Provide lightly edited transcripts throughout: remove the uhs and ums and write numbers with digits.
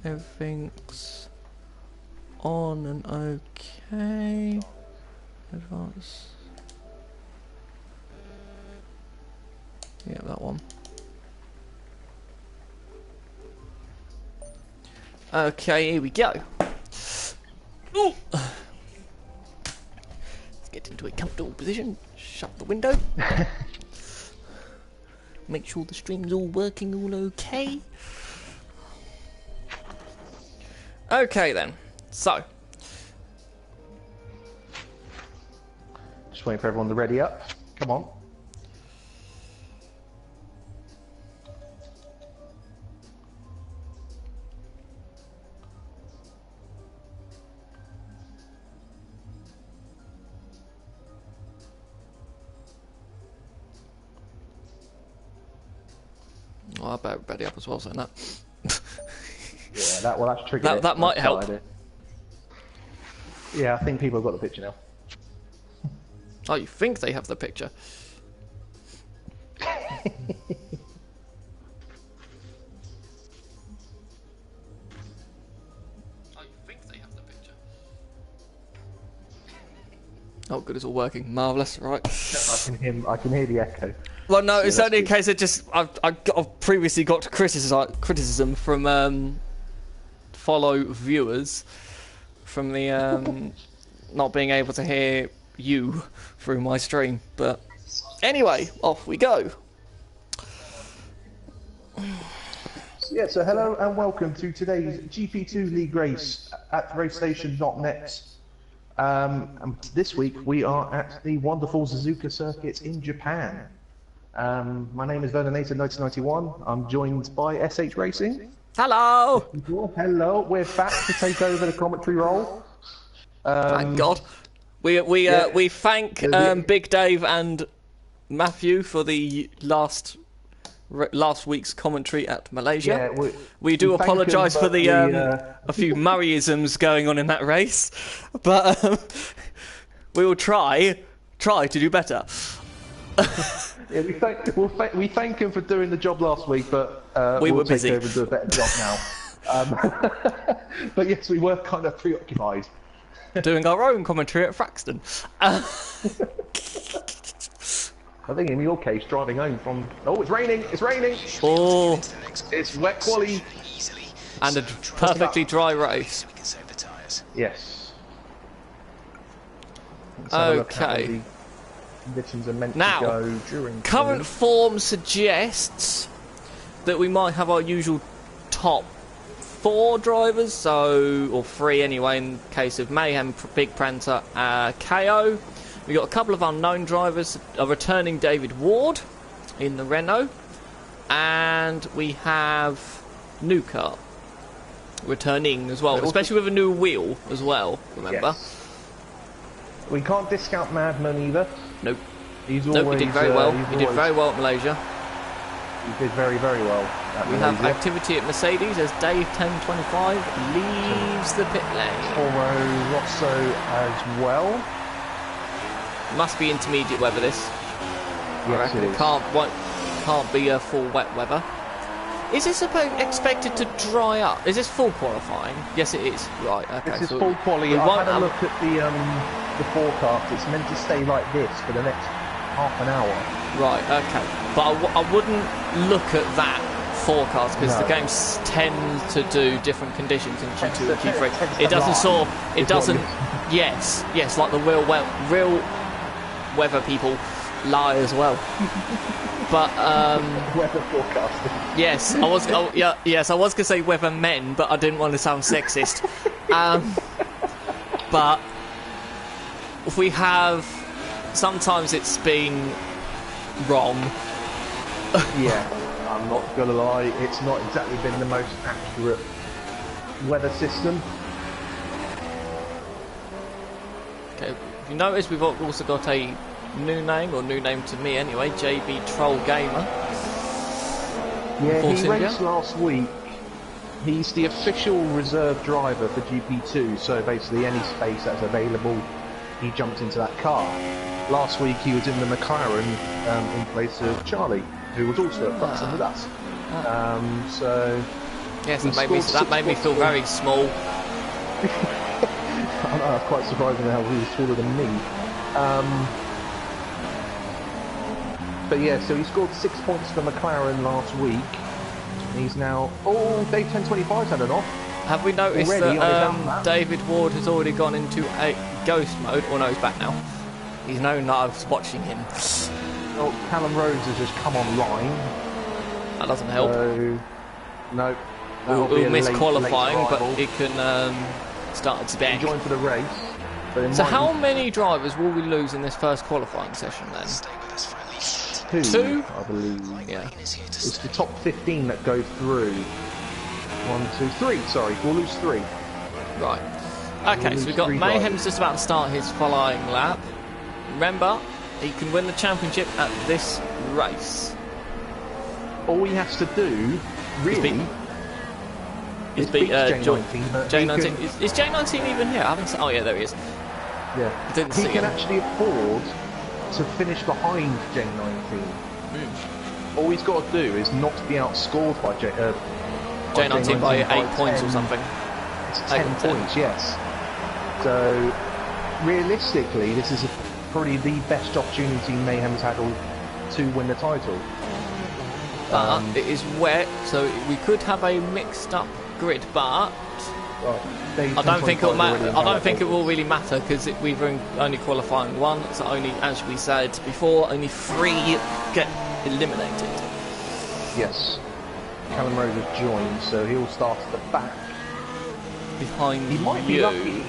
everything's on and okay. Advance. Yeah, that one. Okay, here we go. Ooh. Let's get into a comfortable position. Shut the window. Make sure the stream's all working, all okay. Okay then. So. Just waiting for everyone to ready up. Come on. Oh, I better ready up as well, saying that. Yeah, that's triggered. That might help. Yeah, I think people have got the picture now. Oh, you think they have the picture? Oh, good, it's all working. Marvellous, right. I can hear the echo. Well, no, it's only in case I've previously got criticism from follow viewers from the not being able to hear you through my stream. But anyway, off we go. Yeah, so hello and welcome to today's GP2 League race at racestation.net. And this week we are at the wonderful Suzuka circuit in Japan. My name is Vernonator1991. I'm joined by SH Racing. Hello! Hello, we're back to take over the commentary role. Thank God. We thank Big Dave and Matthew for the last week's commentary at Malaysia. Yeah, we do apologise for the a few Murrayisms going on in that race, but we will try to do better. Yeah, we thank him for doing the job last week, but we'll take over and do a better job now. But yes, we were kind of preoccupied. Doing our own commentary at Fraxton. I think in your case, driving home from... Oh, it's raining! It's raining! Oh. It's wet quali. And a perfectly dry race. Yes. Okay. Conditions are meant now, to go during... current form suggests that we might have our usual top 4 drivers, or 3 anyway, in case of Mayhem, Big Prancer, KO. We got a couple of unknown drivers, a returning David Ward in the Renault, and we have new car returning as well, especially with a new wheel as well, remember? Yes. We can't discount Madman either. Nope. He did very well. He did very well at Malaysia. He did very, very well at Malaysia. Have activity at Mercedes as Dave 1025 leaves the pit lane. Toro Rosso as well. Must be intermediate weather, this. Yes, it is. Can't be a full wet weather. Is this expected to dry up? Is this full qualifying? Yes, it is. Right, okay. This is full quality. I had a look at the forecast. It's meant to stay like this for the next half an hour. Right, okay. But I wouldn't look at that forecast because the games tend to do different conditions in G2 and G3. It doesn't yes, like the real weather people lie as well. But weather forecasting. Yes, I was gonna say weather men, but I didn't want to sound sexist. But if we have, sometimes it's been wrong. Yeah, I'm not gonna lie, it's not exactly been the most accurate weather system. Okay, if you notice, we've also got a new name to me anyway, JB Troll Gamer. Yeah, he raced last week. He's the official reserve driver for GP2, so basically any space that's available, he jumped into that car. Last week he was in the McLaren in place of Charlie, who was also at Fraxton with us. Yes, that made me feel very small. I know, quite surprising how he was taller than me. But yeah, so he scored 6 points for McLaren last week. He's now... Oh, Dave 1025's had an off. Have we noticed that David Ward has already gone into a ghost mode? Oh no, he's back now. He's known that I was watching him. Oh, Callum Rhodes has just come online. That doesn't help. So, no. We'll miss qualifying, but he can start its back. Join for the race. So how many drivers will we lose in this first qualifying session then? Two? I believe. Yeah. It's the top 15 that go through. 1, 2, 3. Sorry, we'll lose 3. Right. Okay, so we've got Mayhem's just about to start his flying lap. Remember, he can win the championship at this race. All he has to do, really, is beat J19. Is J19 even here? I haven't seen. Oh yeah, there he is. Yeah. He can actually afford to finish behind J19. All he's got to do is not to be outscored by J19 by 8 points or something. It's 10 points, yes. So, realistically, this is probably the best opportunity Mayhem's had to win the title. But it is wet, so we could have a mixed-up grid. But I don't think it'll matter. I don't think it will really matter because we've only qualifying 1. So only, as we said before, only 3 get eliminated. Yes. Callum Rose has joined, so he'll start at the back. Behind he might be lucky.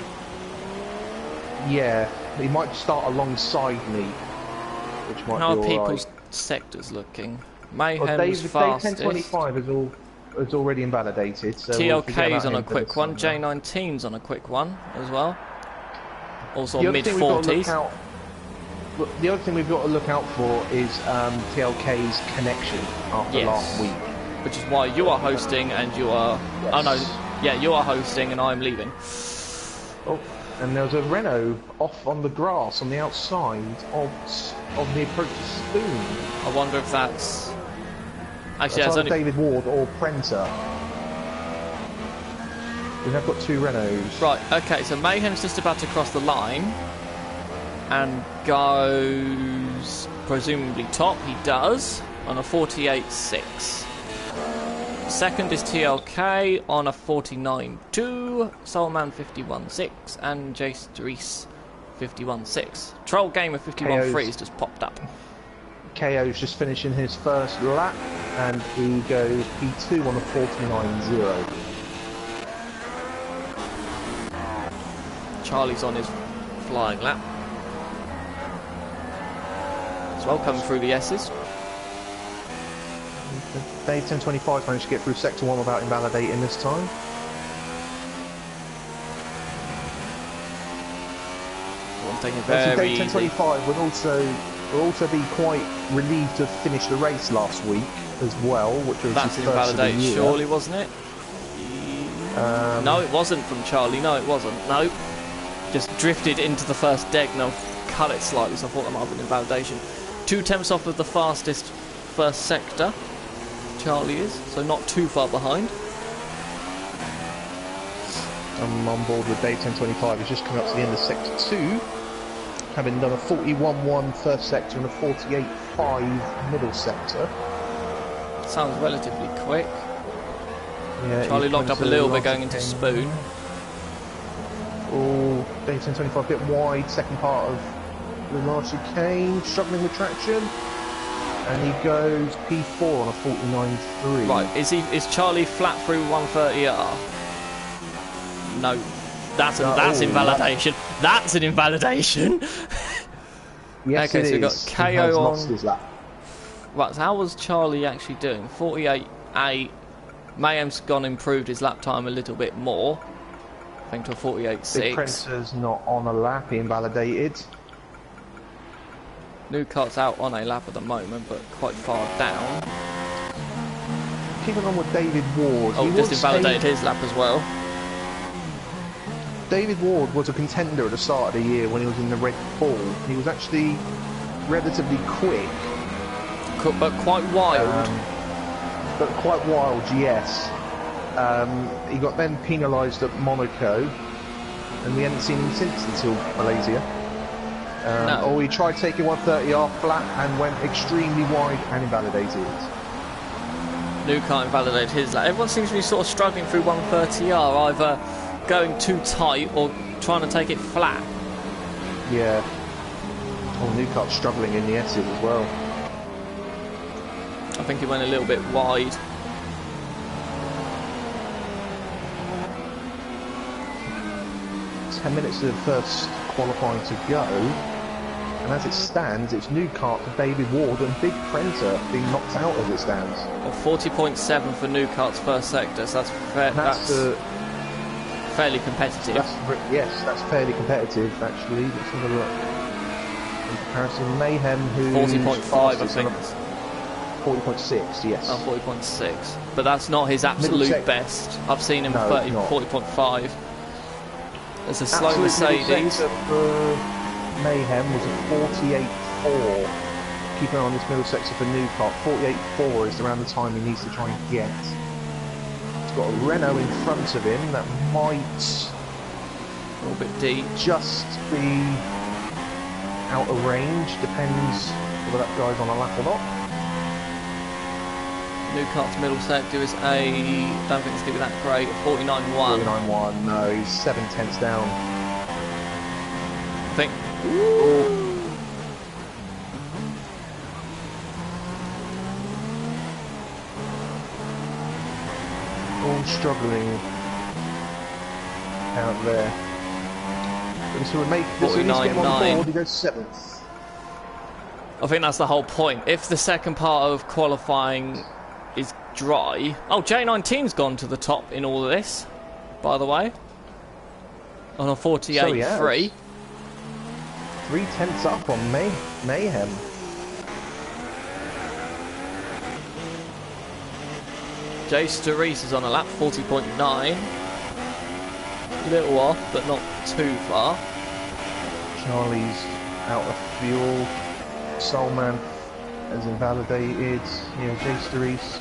Yeah, he might start alongside me, which might How be are people's right. sectors looking? Mayhem's fastest. Dave 1025 is already invalidated. So TLK's on a quick one. J19's on a quick one as well. Also mid-40s. The other thing we've got to look out for is TLK's connection after last week. Which is why you are hosting and you are... Yes. Oh no, yeah, you are hosting and I'm leaving. Oh, and there's a Renault off on the grass on the outside of the approach to Spoon. I wonder if that's... Actually, that's only... David Ward or Prenter. We have got 2 Renaults. Right, okay, so Mayhem's just about to cross the line and goes presumably top. He does on a 48.6. Second is TLK on a 49.2, Soulman 51.6, and Jace Reese 51.6. Troll Gamer 51.3 has just popped up. KO's just finishing his first lap, and he goes P2 on a 49.0. Charlie's on his flying lap. As well, coming through the S's. Dave 1025 managed to get through Sector 1 without invalidating this time. Taking very Dave 1025 would also be quite relieved to have finished the race last week as well, which was that's his first invalidated, of the year. surely, wasn't it? No, it wasn't from Charlie. No, it wasn't. No, just drifted into the first deck. Now cut it slightly, so I thought that might have been invalidation. 2 tenths off of the fastest first sector. Charlie is, so not too far behind. I'm on board with Dave 1025. He's just coming up to the end of Sector 2, having done a 41.1 first sector and a 48.5 middle sector. Sounds relatively quick. Yeah, Charlie locked up a little bit going into Spoon. Oh, Dave 1025 a bit wide, second part of the last chicane, struggling with traction. And he goes P4 on a 49.3. Right, is Charlie flat through 130R? No. That's invalidation. That's an invalidation. Yes, okay, it so we've got is. KO on. His lap. Right, so how was Charlie actually doing? 48.8. Mayhem's gone improved his lap time a little bit more. I think to a 48.6. Big Prince's not on a lap, he invalidated. New Cart's out on a lap at the moment, but quite far down. Keeping on with David Ward. Oh, just invalidated his lap as well. David Ward was a contender at the start of the year when he was in the Red Bull. He was actually relatively quick. But quite wild. Yes. He got then penalised at Monaco, and we hadn't seen him since until Malaysia. No. Or he tried taking 130R flat and went extremely wide and invalidated it. New car invalidated his lap. Everyone seems to be sort of struggling through 130R, either going too tight or trying to take it flat. Yeah. Oh, Newcart's struggling in the S's as well. I think he went a little bit wide. Ten minutes of the first qualifying to go, and as it stands, it's Newcart to David Ward and Big Prenter being knocked out as it stands. Well, 40.7 for Newcart's first sector, so that's fairly competitive. Yes, that's fairly competitive actually. Let's have a look. In comparison, Mayhem, who 40.5, I think. 40.6, yes. Oh, 40.6. But that's not his absolute best. I've seen him 40.5. There's a slow Mercedes. For Mayhem was a 48.4. Keep an eye on this middle sector for Newcart. 48.4 is around the time he needs to try and get. He's got a Renault in front of him that might a little bit deep. Just be out of range. Depends whether that guy's on a lap or not. Newcart's middle sector is don't think it's going to be that great, 49.1. 49.1, no, he's 7/10 down. I think. Ooh. All struggling out there. But this will make this will get him on board, he goes 7th. I think that's the whole point. If the second part of qualifying is dry. Oh, J19's gone to the top in all of this, by the way. On a 48.3. 3/10 up on Mayhem. Jay Sturris is on a lap, 40.9. A little off, but not too far. Charlie's out of fuel. Soulman has invalidated. Yeah, Jay Sturris.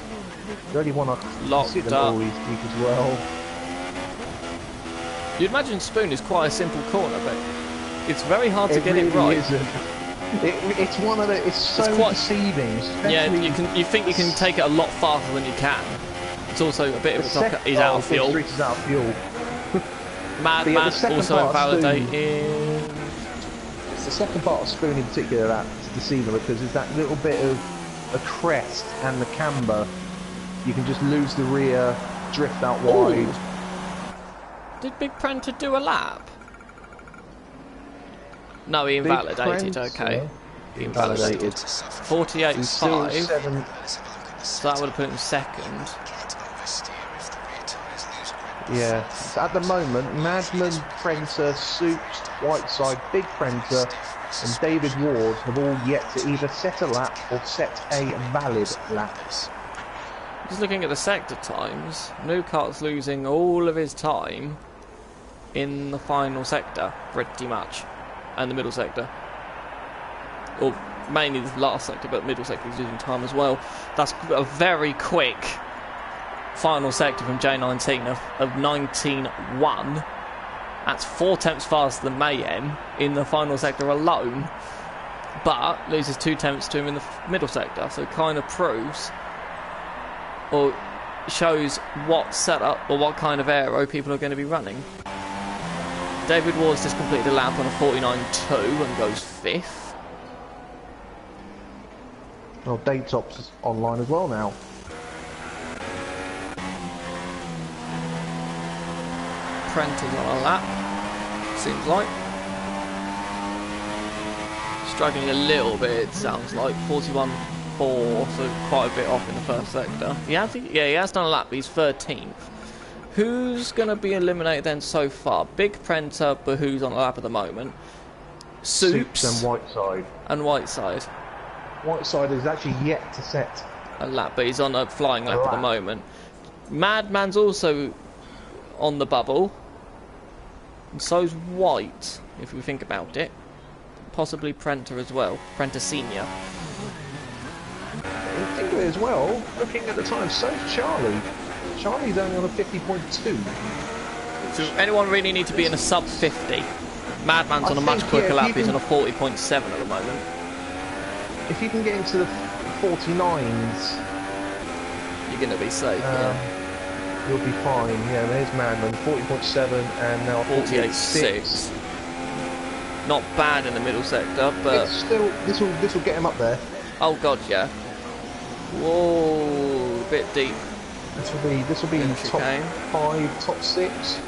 The only one I locked see them up. always deep as well. You'd imagine Spoon is quite a simple corner, but it's very hard to get really it right. Isn't. It's one of the. It's so quite deceiving. Yeah, you think you can take it a lot faster than you can. It's also a bit of a he's out of fuel. Sturris is out of fuel. Madman also invalidated. It's the second part of Spoon in particular that's deceiving, because there's that little bit of a crest and the camber. You can just lose the rear, drift out wide. Ooh. Did Big Prenter do a lap? No, he invalidated. Okay, he invalidated. 48.5. So that would have put him second. Yeah, at the moment, Madman, Prenter, Soups, Whiteside, Big Prenter and David Ward have all yet to either set a lap or set a valid lap. Just looking at the sector times, Newcart's losing all of his time in the final sector, pretty much, and the middle sector. Or mainly the last sector, but middle sector is losing time as well. That's a very quick final sector from J19 of 19.1. That's 4/10 faster than Mayhem in the final sector alone, but loses 2/10 to him in the middle sector, so it kind of proves or shows what setup or what kind of aero people are going to be running. David Ward's just completed a lap on a 49.2 and goes 5th. Well, Daytop's online as well now. Prenter's on a lap, seems like. Struggling a little bit, it sounds like. 41.4, so quite a bit off in the first sector. He has done a lap, but he's 13th. Who's going to be eliminated then so far? Big Prenter, but who's on a lap at the moment? Soups and Whiteside. And Whiteside. Whiteside is actually yet to set a lap, but he's on a flying lap at the moment. Madman's also on the bubble. And so's White, if we think about it. Possibly Prenter as well. Prenter Senior. Think of it as well. Looking at the time, so's Charlie. Charlie's only on a 50.2. So anyone really need to be in a sub 50? Madman's on a much quicker lap. He's on a 40.7 at the moment. If you can get into the 49s, you're going to be safe. You'll be fine. Yeah, there's Madman, 40.7 and now 48.6. Not bad in the middle sector, but it's still this will get him up there. Oh god, yeah. Whoa, a bit deep. This will be top 5, top 6.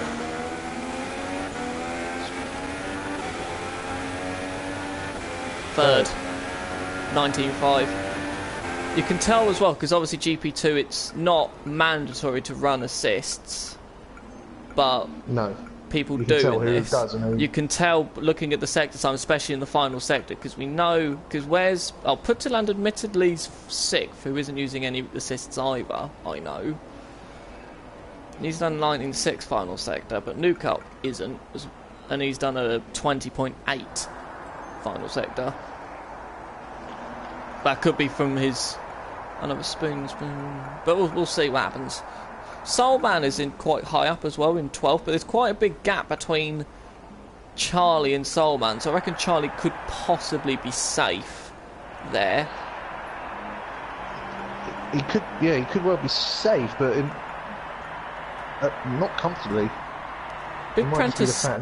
Third. 19.5. You can tell as well, because obviously GP2, it's not mandatory to run assists, but no, people do in this. You can tell looking at the sector time, especially in the final sector, because we know, because where's... Putterland admittedly is 6th, who isn't using any assists either, I know. He's done 19.6 final sector, but Newcastle isn't, and he's done a 20.8 final sector. That could be from his... another spoon. But we'll see what happens. Soulman is in quite high up as well, in 12th, but there's quite a big gap between Charlie and Soulman, so I reckon Charlie could possibly be safe there. He could well be safe, but not comfortably. Big Prentice... Has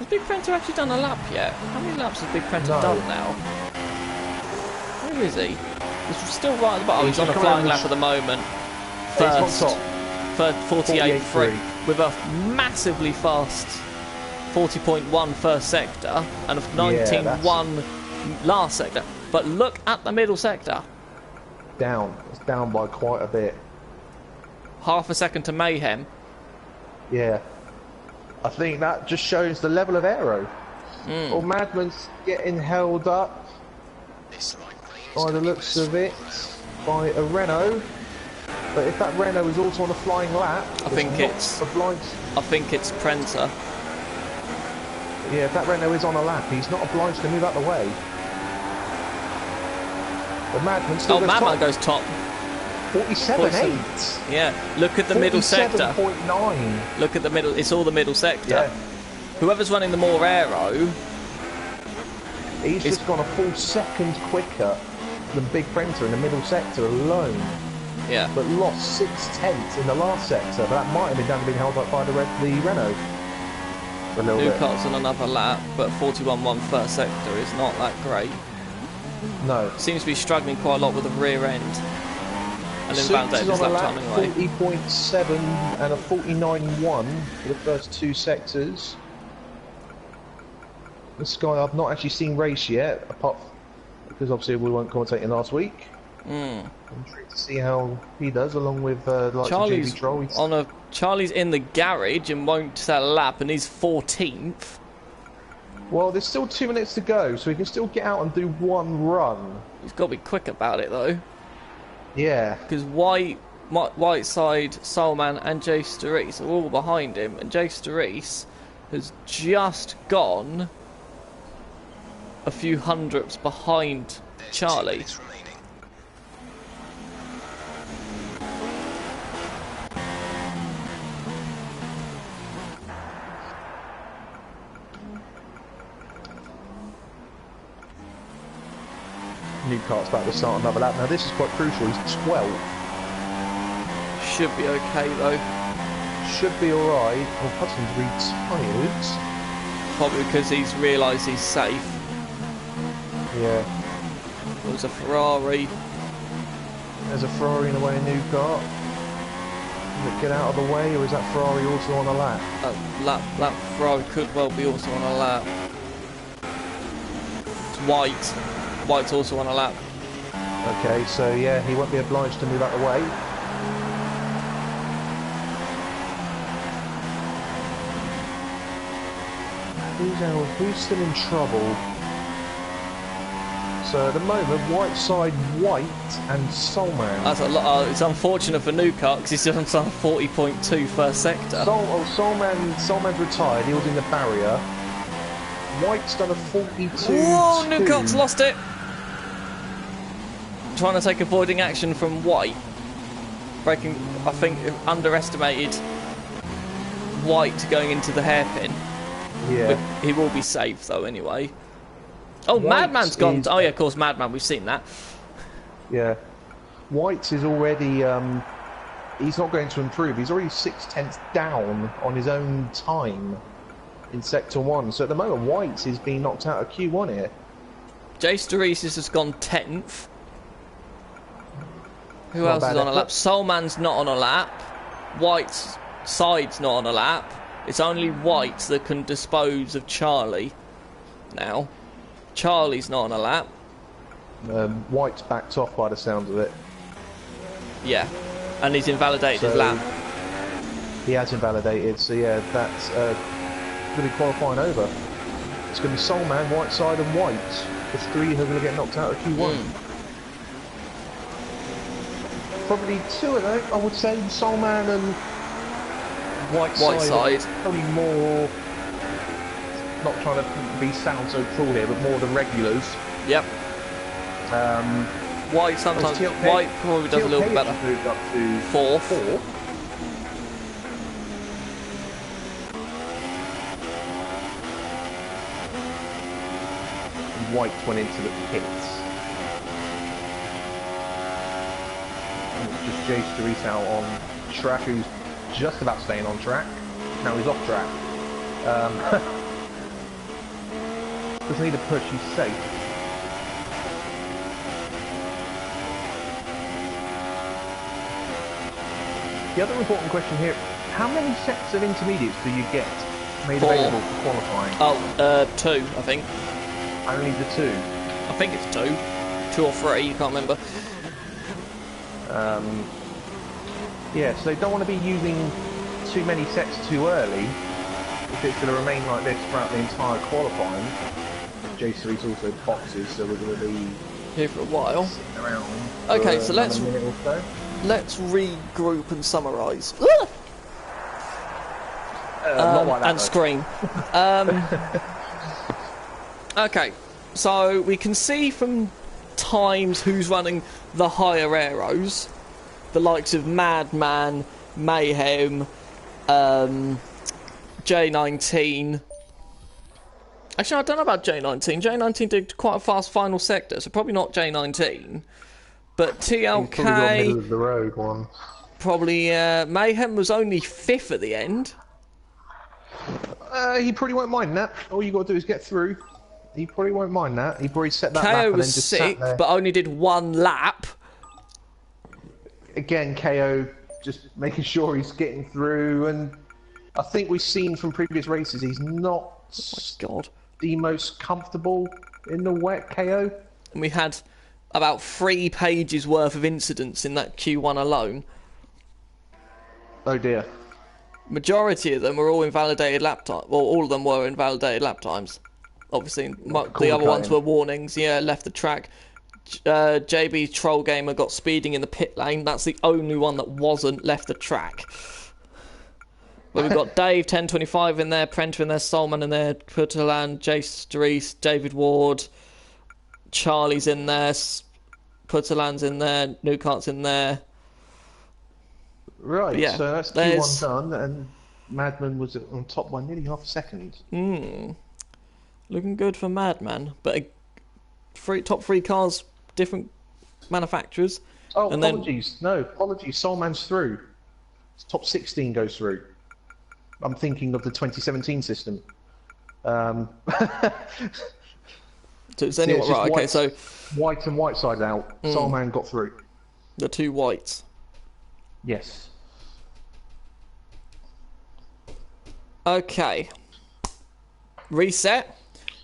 Big Prentice actually done a lap yet? How many laps has Big Prentice done now? Where is he? He's still right at the bottom. He's on a flying lap at the moment. First 48.3 with a massively fast 40.1 first sector and a 19.1 last sector. But look at the middle sector. It's down by quite a bit. Half a second to Mayhem. Yeah. I think that just shows the level of aero. Or Madman's getting held up by the looks of it by a Renault. But if that Renault is also on a flying lap, I think it's Prenter. Yeah, if that Renault is on a lap, he's not obliged to move out the way. But Madman still goes top. 47.8. Yeah, look at the middle sector. 47.9. Look at the middle. It's all the middle sector. Yeah. Whoever's running the more aero, he's just gone a full second quicker than Big Prenter in the middle sector alone. Yeah. But lost 6/10 in the last sector. But that might have been down to being held up by the Renault. Newcastle on another lap, but 41.1 first sector is not that great. No. Seems to be struggling quite a lot with the rear end. And inbound at his lap time anyway. 40.7 and a 49.1 for the first 2 sectors. This guy I've not actually seen race yet, apart because obviously we weren't commentating last week. I'm intrigued to see how he does, along with like Charlie's in the garage and won't set a lap, and he's 14th. Well, there's still 2 minutes to go, so he can still get out and do one run. He's got to be quick about it though. Yeah. Because Whiteside, Soulman, and Jay Sturris are all behind him, and Jay Sturris has just gone a few hundredths behind Charlie. Newcart's about to start another lap. Now this is quite crucial. He's 12. Should be okay though. Should be alright. Well, Hudson's retired. Probably because he's realised he's safe. Yeah. There's a Ferrari. There's a Ferrari in the way of Newcart. Does it get out of the way, or is that Ferrari also on a lap? That Ferrari could well be also on a lap. It's White. White's also on a lap. Okay, so yeah, he won't be obliged to move out the way. Who's still in trouble? So at the moment, Whiteside, White and Soulman. That's a lot. It's unfortunate for Newcart because he's just on 40.2 first sector. Soulman's retired. He was in the barrier. White's done a 42. Whoa! Newcart's lost it. Trying to take avoiding action from White. breaking. I think underestimated White going into the hairpin. Yeah. But he will be safe though anyway. Oh, White Madman's gone. is- Oh yeah, of course, Madman. We've seen that. Yeah. White is already, he's not going to improve. He's already 6/10 down on his own time in Sector 1. So at the moment, White is being knocked out of Q1 here. Jace Doresis has gone 10th. Who Not else bad is on a effort. lap? Soulman's not on a lap. White's side's not on a lap. It's only White that can dispose of Charlie now. Charlie's not on a lap. White's backed off by the sound of it. Yeah. And he's invalidated his So- lap. He has invalidated, so yeah, that's going to be qualifying over. It's going to be Soulman, Whiteside and White. The three who are going to get knocked out of Q1. Probably two of them, I would say, Soulman and Whiteside. Probably more, not trying to sound so cruel here, but more the regulars. Yep. White sometimes. TLK White probably does a little bit better. Moved up to Fourth. 4. White went into the pits. And it's just Jace Doresis out on track, who's just about staying on track. Now he's off track. Doesn't need a push, he's safe. The other important question here, how many sets of intermediates do you get made 4. available for qualifying? Oh, 2, I think. Only the 2. I think it's 2. 2 or 3, you can't remember. Yeah, so they don't want to be using too many sets too early if it's going to remain like this throughout the entire qualifying. J3's also boxes, so we're going to be Here for a while. sitting around Okay, for so another minute or so. let's regroup and summarise. Not like that, And though. scream. Okay, so we can see from times who's running the higher aeros, the likes of Madman, Mayhem, J19. Actually, I don't know about J19. J19 did quite a fast final sector, so probably not J19. But He's probably got middle TLK, of the road one. probably Mayhem was only 5th at the end. He probably won't mind that. All you got to do is get through. He probably won't mind that. He probably set that lap KO and then was just sat 6th, there. but only did 1 lap. Again, KO just making sure he's getting through, and I think we've seen from previous races he's not God. the most comfortable in the wet, KO. And we had about 3 pages worth of incidents in that Q1 alone. Oh dear. Majority of them were all invalidated lap time. Well, all of them were invalidated lap times. Obviously, the corner other ones cutting. were warnings. Yeah, left the track. JB Troll Gamer got speeding in the pit lane. That's the only one that wasn't left the track. But we've got Dave 1025 in there, Prenter in there, Solman in there, Putterland, Jace Doresis, David Ward, Charlie's in there, Putterland's in there, Newcart's in there. Right, Yeah, so that's there's- Q1 done, and Madman was on top by nearly half a second. Looking good for Madman, but top 3 cars, different manufacturers. Oh, And then- apologies. No, apologies. Soulman's through. Top 16 goes through. I'm thinking of the 2017 system. So it's Yeah, anyway, it's just right? Okay, White- so White and Whiteside out. Soulman got through. the 2 whites. Yes. Okay. Reset.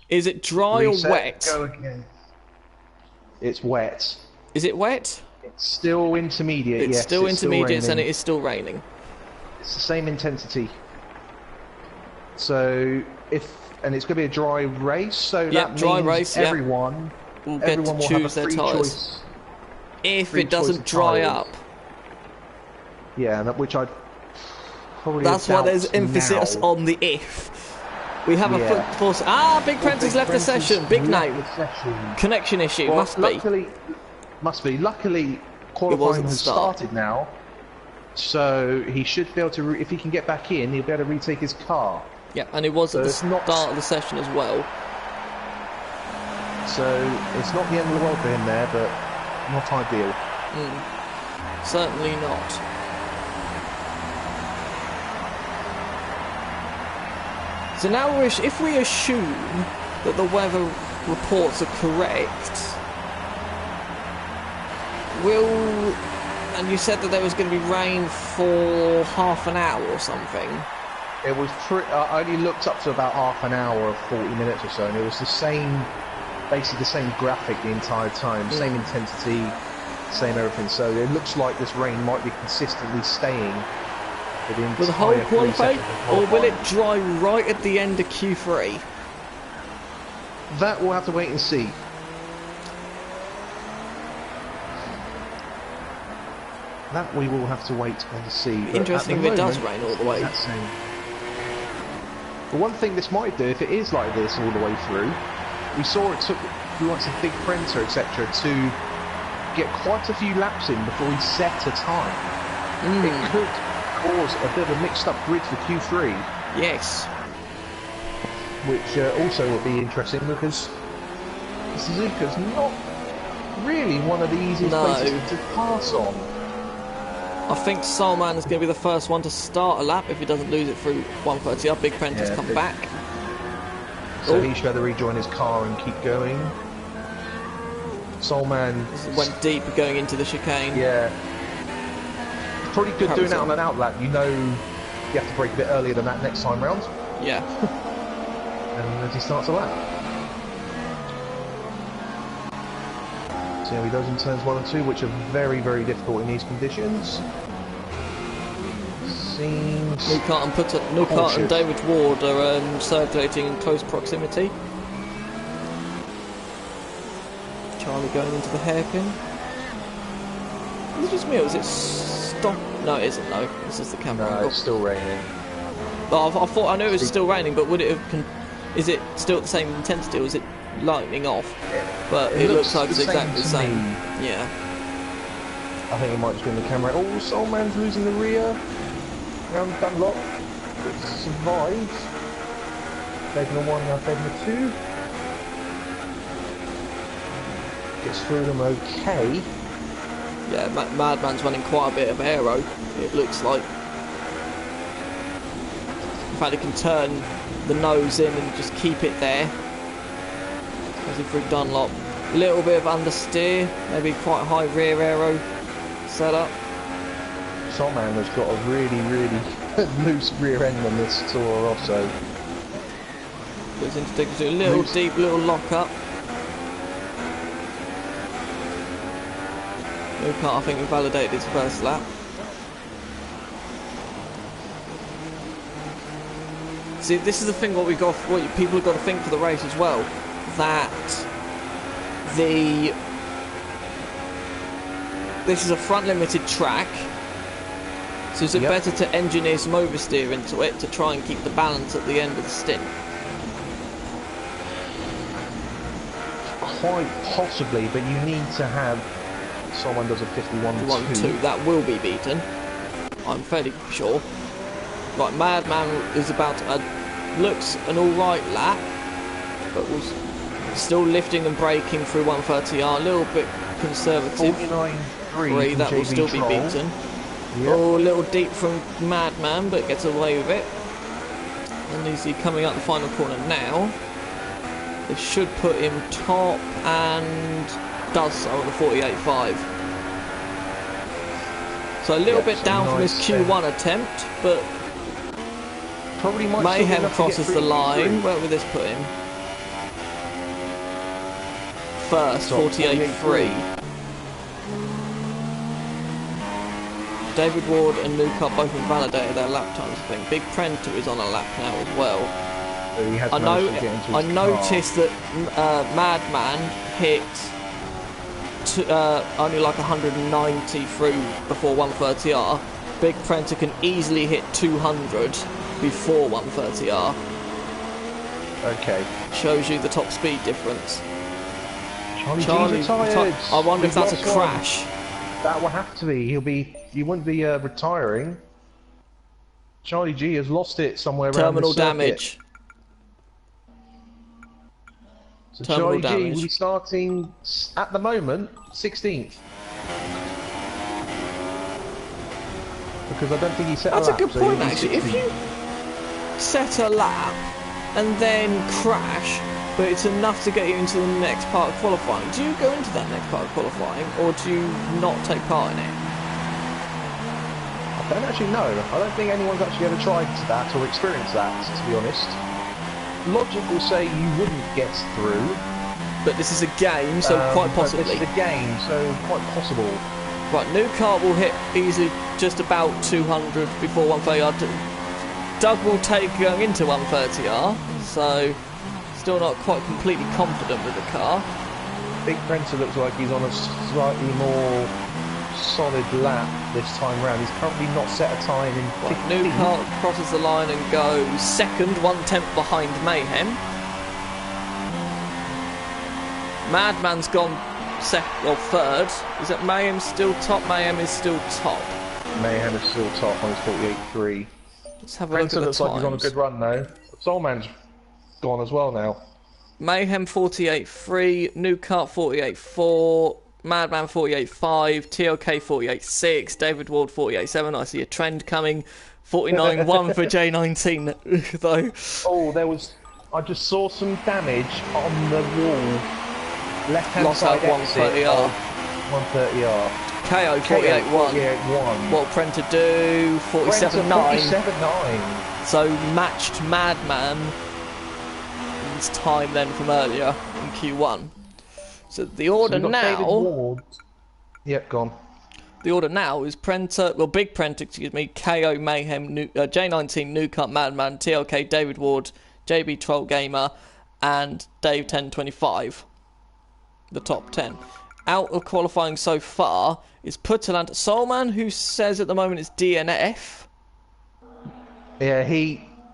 Is it dry Reset, or wet? Go again. It's wet. Is it wet? It's still intermediate. It's yes, still intermediate and it raining. is still raining. It's the same intensity. So and it's going to be a dry race. So Yep, that dry means race, yep. everyone, Will get everyone to will have a choose their free tyres. choice. If free it doesn't choice of dry tyres. up. Yeah, and which I probably. That's why there's doubt emphasis now. on the if. We have Yeah. a foot force. Big Prentice left the session. Big left name. the session. Connection issue. Well, Must be. luckily, must be. Luckily, qualifying wasn't has start. started now. So he should be able to, if he can get back in, he'll be able to retake his car. Yeah, and it was So at the it's not- start of the session as well. So it's not the end of the world for him there, but not ideal. Certainly not. So now, if we assume that the weather reports are correct, and you said that there was going to be rain for half an hour or something. It was I only looked up to about half an hour or 40 minutes or so, and it was the same, basically the same graphic the entire time, same intensity, same everything. So it looks like this rain might be consistently staying for the entire Will the whole 3 qualify, seconds of or will it qualifying. dry right at the end of Q3? That we'll have to wait and see. That we will have to wait and see. But Interesting at if the it does moment, rain all the way. that's same. The one thing this might do, if it is like this all the way through, we saw it took lots of big Prenter, etc., to get quite a few laps in before he set a time. It could cause a bit of a mixed up grid for Q3, Yes. which also will be interesting because Suzuka's not really one of the easiest No. places to pass on. I think Soulman is going to be the first one to start a lap if he doesn't lose it through 130 up. Big Prenter's come big- back. So he should be able to rejoin his car and keep going. Soulman, Went deep going into the chicane. yeah, probably good doing that Hamilton. on an outlap. You know, you have to brake a bit earlier than that next time round, Yeah. and as he starts a lap. See how he does in turns 1 and 2, which are very, very difficult in these conditions. Seems... Newcart and David Ward are circulating in close proximity. Charlie going into the hairpin. Is it just me or is it stop? No, it isn't. No, this is the camera No, angle. it's still raining. Oh, I thought I knew it was still raining, but would it have? Is it still at the same intensity, or is it lightening off? But it looks like it's exactly the same. Yeah. I think it might just be in the camera. Oh, Soulman's losing the rear. Round Dunlop. It survives. Taking a 1, now taking a 2. Gets through them okay. Yeah, Madman's running quite a bit of aero, it looks like. In fact, he can turn the nose in and just keep it there. As he through Dunlop. A little bit of understeer, maybe quite high rear aero setup. Soulman has got a really, really loose rear end on this Toro Rosso. Goes into a little Loose. deep, little lock up. Newcart, I think, invalidated his first lap. See, this is the thing. What people have got to think for the race as well. That this is a front limited track, so is it better to engineer some oversteer into it to try and keep the balance at the end of the stint? Quite possibly, but you need to have someone does a 51-2. That will be beaten. I'm fairly sure. Right, Madman is about looks an alright lap, but was still lifting and braking through 130R. A little bit conservative. 49.3. That will still be beaten. Yep. Oh, a little deep from Madman, but gets away with it. And is he coming out the final corner now? It should put him top and does so on the 48.5. So a little bit down from his Q1 attempt, but probably might Mayhem crosses the line. Where would this put him? First, 48.3. David Ward and Newcart both invalidated their lap times, I think. Big Prenter is on a lap now as well. I noticed that Madman hit only like 190 through before 130R. Big Prenter can easily hit 200 before 130R. Okay. Shows you the top speed difference. Charlie retired. I wonder if that's a crash. That will have to be. He wouldn't be retiring. Charlie G has lost it somewhere around Terminal the circuit. damage. So Terminal Charlie G damage. will be starting at the moment 16th. Because I don't think he set That's a lap. a good so he'll point, be actually. If 16th. you set a lap and then crash, but it's enough to get you into the next part of qualifying, do you go into that next part of qualifying, or do you not take part in it? I don't actually know. I don't think anyone's actually ever tried that or experienced that, to be honest. Logic will say you wouldn't get through. But this is a game, so quite possibly. But this is a game, so quite possible. Right, new car will hit easily just about 200 before 130R. Doug will take going into 130R, so still not quite completely confident with the car. Big Printer looks like he's on a slightly more solid lap this time round. He's currently not set a time in 15. Right, new car crosses the line and goes second, 1/10 behind Mayhem. Madman's gone third. Is it Mayhem still top? Mayhem is still top. Mayhem is still top on his 48.3. Let's have a Printer look at looks the like times. he's on a good run though. Soulman's gone as well now. Mayhem 48.3, New Kart 48.4, Madman 48.5, TLK 48.6, David Ward 48.7. I see a trend coming. 49.1 for J19 though. Oh, I just saw some damage on the wall. Left hand Lost side out exit 130R. 130R. KO 48.1. 48.1. What Prenter do? 47.9. 47.9. So matched Madman's time then from earlier in Q1. So the order we've got David now. Ward. Yep, gone. The order now is Prenter, well, Big Prenter, excuse me, KO Mayhem, J19, New Cut Madman, TLK, David Ward, JB Troll Gamer, and Dave 1025. The top 10. Out of qualifying so far is Putterland Soulman, who says at the moment it's DNF. Yeah,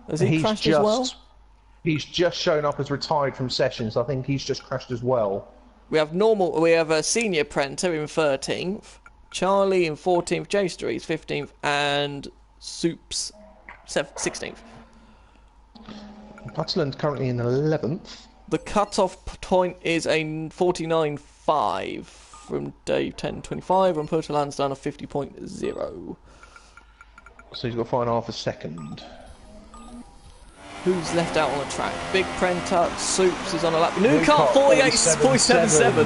Has he crashed as well? He's just shown up as retired from sessions. I think he's just crashed as well. We have a senior Prenter in 13th, Charlie in 14th, J Streets 15th, and Soups 16th. Putterland's currently in 11th. The cut-off point is a 49.5 from Dave 1025, and Putterland's done a 50.0. So he's got 5.5 a second. Who's left out on the track? Big Prenter, Soups is on a lap. New car 47.7.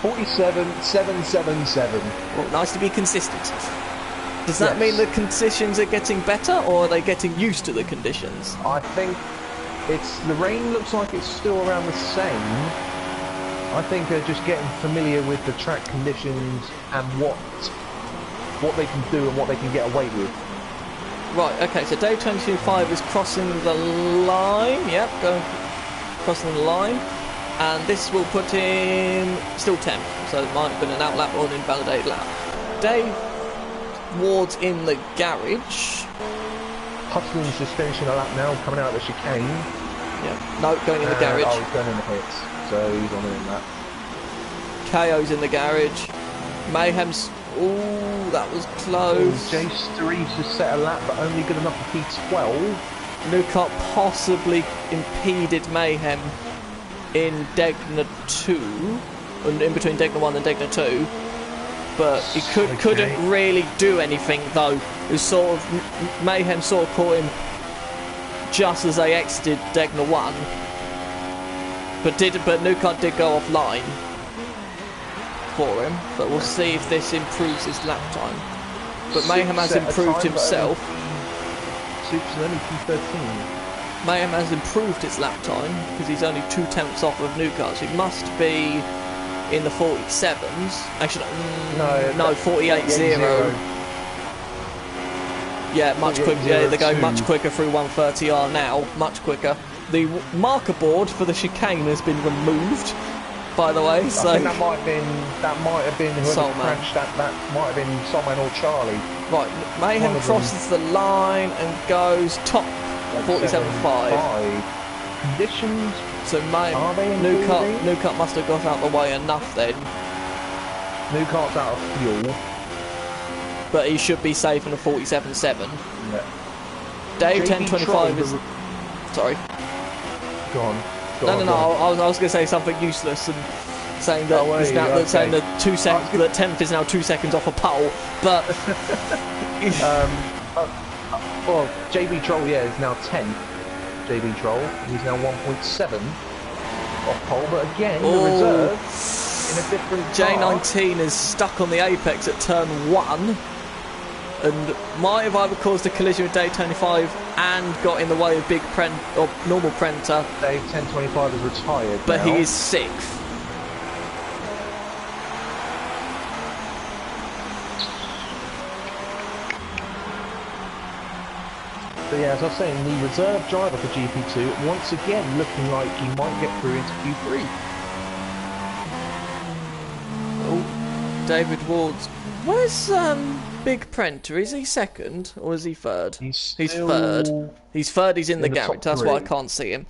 47.777. Well, nice to be consistent. Does that mean the conditions are getting better, or are they getting used to the conditions? I think the rain looks like it's still around the same. I think they're just getting familiar with the track conditions and what they can do and what they can get away with. Right, okay, so Dave 225 is crossing the line. Yep, crossing the line. And this will put him still 10th, so it might have been an outlap or an invalidated lap. Dave Ward's in the garage. Hutton's just finishing a lap now, coming out of the chicane. Yeah, no, going in the garage. Oh, he's going in the hits, so he's on in that. KO's in the garage. Mayhem's. Ooh, that was close. J Streets has set a lap, but only good enough for P12. Newcott possibly impeded Mayhem in Degna 2, in between Degna 1 and Degna 2, but he couldn't really do anything though. It was sort of Mayhem sort of caught him just as they exited Degna 1, but Newcott did go offline for him. But we'll see if this improves his lap time. But Mayhem has improved himself. Soups is only P13. Mayhem has improved his lap time because he's only 2/10 off of Newcart, so he must be in the 47s. Actually, no, 48.0. Yeah, much quicker. Yeah, they're going much quicker through 130R now. Much quicker. The marker board for the chicane has been removed, by the way. So I think that might have been whoever Soulman. crashed. That might have been Soulman or Charlie. Right, Mayhem crosses the line and goes top 47.5. Conditions. So Are they Newcott must have got out of the way enough then. New cart's out of fuel. But he should be safe in a 47.7. Yeah. Dave JB 1025 is... Sorry. Go on. No. I was going to say something useless and saying that saying that 10th is now 2 seconds off a pole, but well, JB Troll, is now 10th. JB Troll, he's now 1.7 off pole, but again, the reserve in a different J19 is stuck on the apex at turn 1 and might have either caused a collision with Dave 25 and got in the way of normal Prenta. Dave 1025 is retired but now. He is 6th. So yeah, as I was saying, the reserve driver for GP2 once again looking like he might get through into Q3. Oh, David Ward's... Where's Big Prenta? Is he second or is he third? He's third. He's third, he's in the garage. That's why I three. can't see him.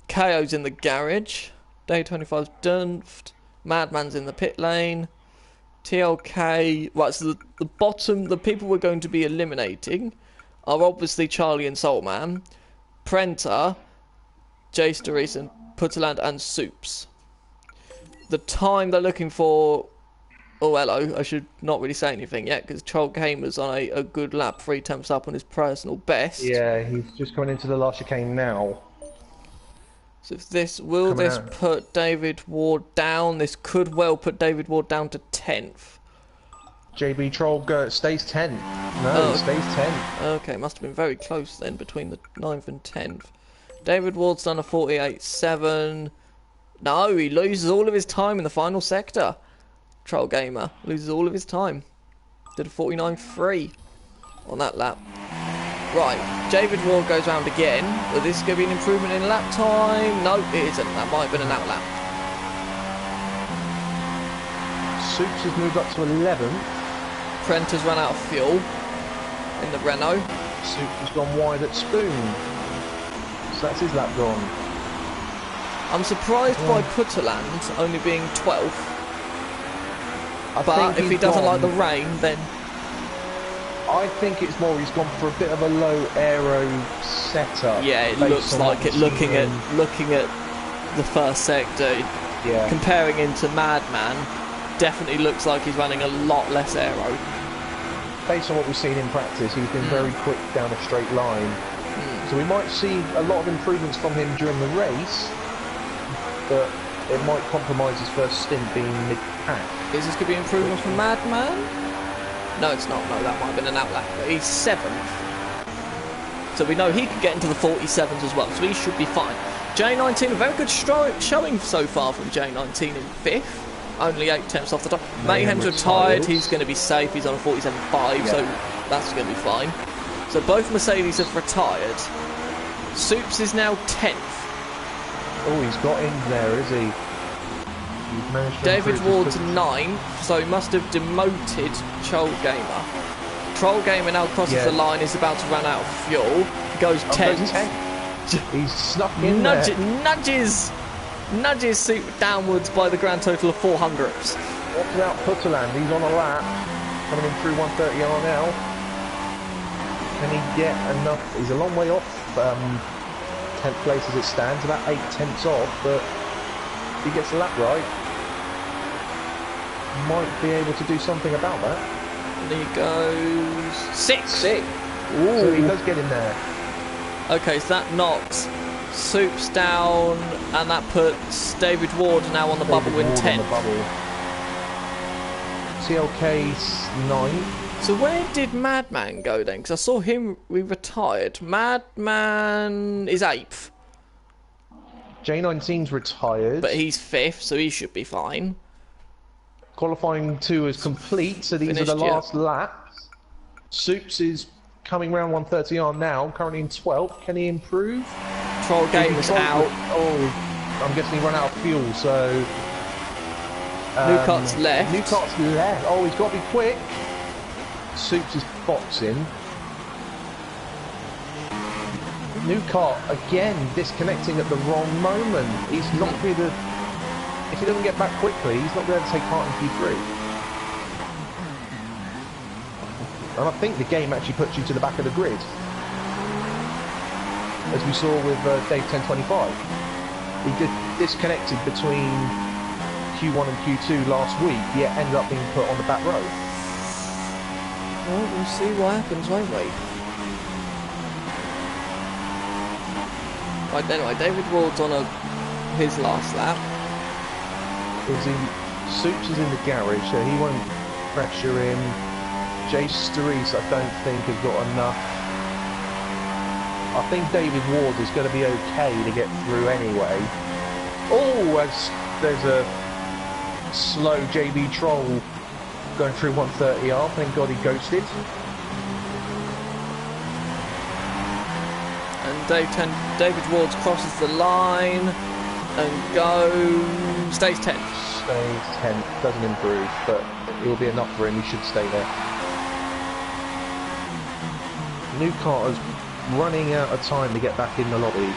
KO's in the garage. Day 25's dunfed. Madman's in the pit lane. TLK... Right, so the bottom, the people we're going to be eliminating are obviously Charlie and Soulman, Prenta, sh-racing, Putterland and Soups. The time they're looking for... Oh, hello. I should not really say anything yet because Troll Gamer's on a good lap, 3 temps up on his personal best. Yeah, he's just coming into the last chicane now. So if this... Will this put David Ward down? This could well put David Ward down to 10th. JB Troll stays 10th. No, he stays 10th. Okay, must have been very close then between the 9th and 10th. David Ward's done a 48.7. No, he loses all of his time in the final sector. Troll Gamer loses all of his time. Did a 49.3 on that lap. Right, David Ward goes round again. But this is going to be an improvement in lap time. No, it isn't. That might have been an outlap. Soups has moved up to 11th. Prenta's run out of fuel in the Renault. Soups has gone wide at Spoon. So that's his lap gone. I'm surprised by Putterland only being 12th. But if he doesn't like the rain, then... I think it's more he's gone for a bit of a low aero setup. Yeah, it looks like it. Looking at the first sector, comparing him to Madman, definitely looks like he's running a lot less aero. Based on what we've seen in practice, he's been very quick down a straight line. So we might see a lot of improvements from him during the race, but it might compromise his first stint being mid-pack. Is this going to be improvement from Madman? No, it's not. No, that might have been an outlap. But he's 7th. So we know he could get into the 47s as well, so he should be fine. J19, a very good showing so far from J19 in 5th. Only 8 temps off the top. Mayhem's retired. He's going to be safe. He's on a 47.5, so that's going to be fine. So both Mercedes have retired. Soups is now 10th. Oh, he's got in there, is he? David Ward's 9th, so he must have demoted Troll Gamer. Troll Gamer now crosses the line, is about to run out of fuel. He goes 10th. He's snuck in there. Nudges Soup downwards by the grand total of 4 hundredths. Watch out, Putterland. He's on a lap. Coming in through 130R now. Can he get enough? He's a long way off 10th place as it stands, about 8 tenths off, but if he gets the lap right, might be able to do something about that. And he goes 6. Ooh. So he does get in there. Okay, so that knocks Soups down, and that puts David Ward now on the bubble in 10th. TLK's 9th. So where did Madman go then? Because I saw him, we retired. Madman is 8th. J19's retired. But he's 5th, so he should be fine. Qualifying 2 is complete, so these are the last laps. Soups is coming round 130R now, currently in 12th. Can he improve? Troll Gamer's out. Oh, I'm guessing he ran out of fuel, so... Newcott's left. Newcott's left. Oh, he's got to be quick. Soups is boxing. Newcott again disconnecting at the wrong moment. He's not going to. If he doesn't get back quickly, he's not going to take part in Q3. And I think the game actually puts you to the back of the grid, as we saw with Dave 1025. He disconnected between Q1 and Q2 last week, yet ended up being put on the back row. Well, we'll see what happens, won't we? Right, anyway, David Ward's on his last lap. Soups is in the garage, so he won't pressure him. Jace Reese, I don't think, has got enough. I think David Ward is going to be okay to get through anyway. Oh, there's a slow JB Troll going through 130R. Thank God he ghosted. And David Ward crosses the line and stays 10th. Stays 10th, doesn't improve, but it will be enough for him. He should stay there. New Carter's running out of time to get back in the lobby.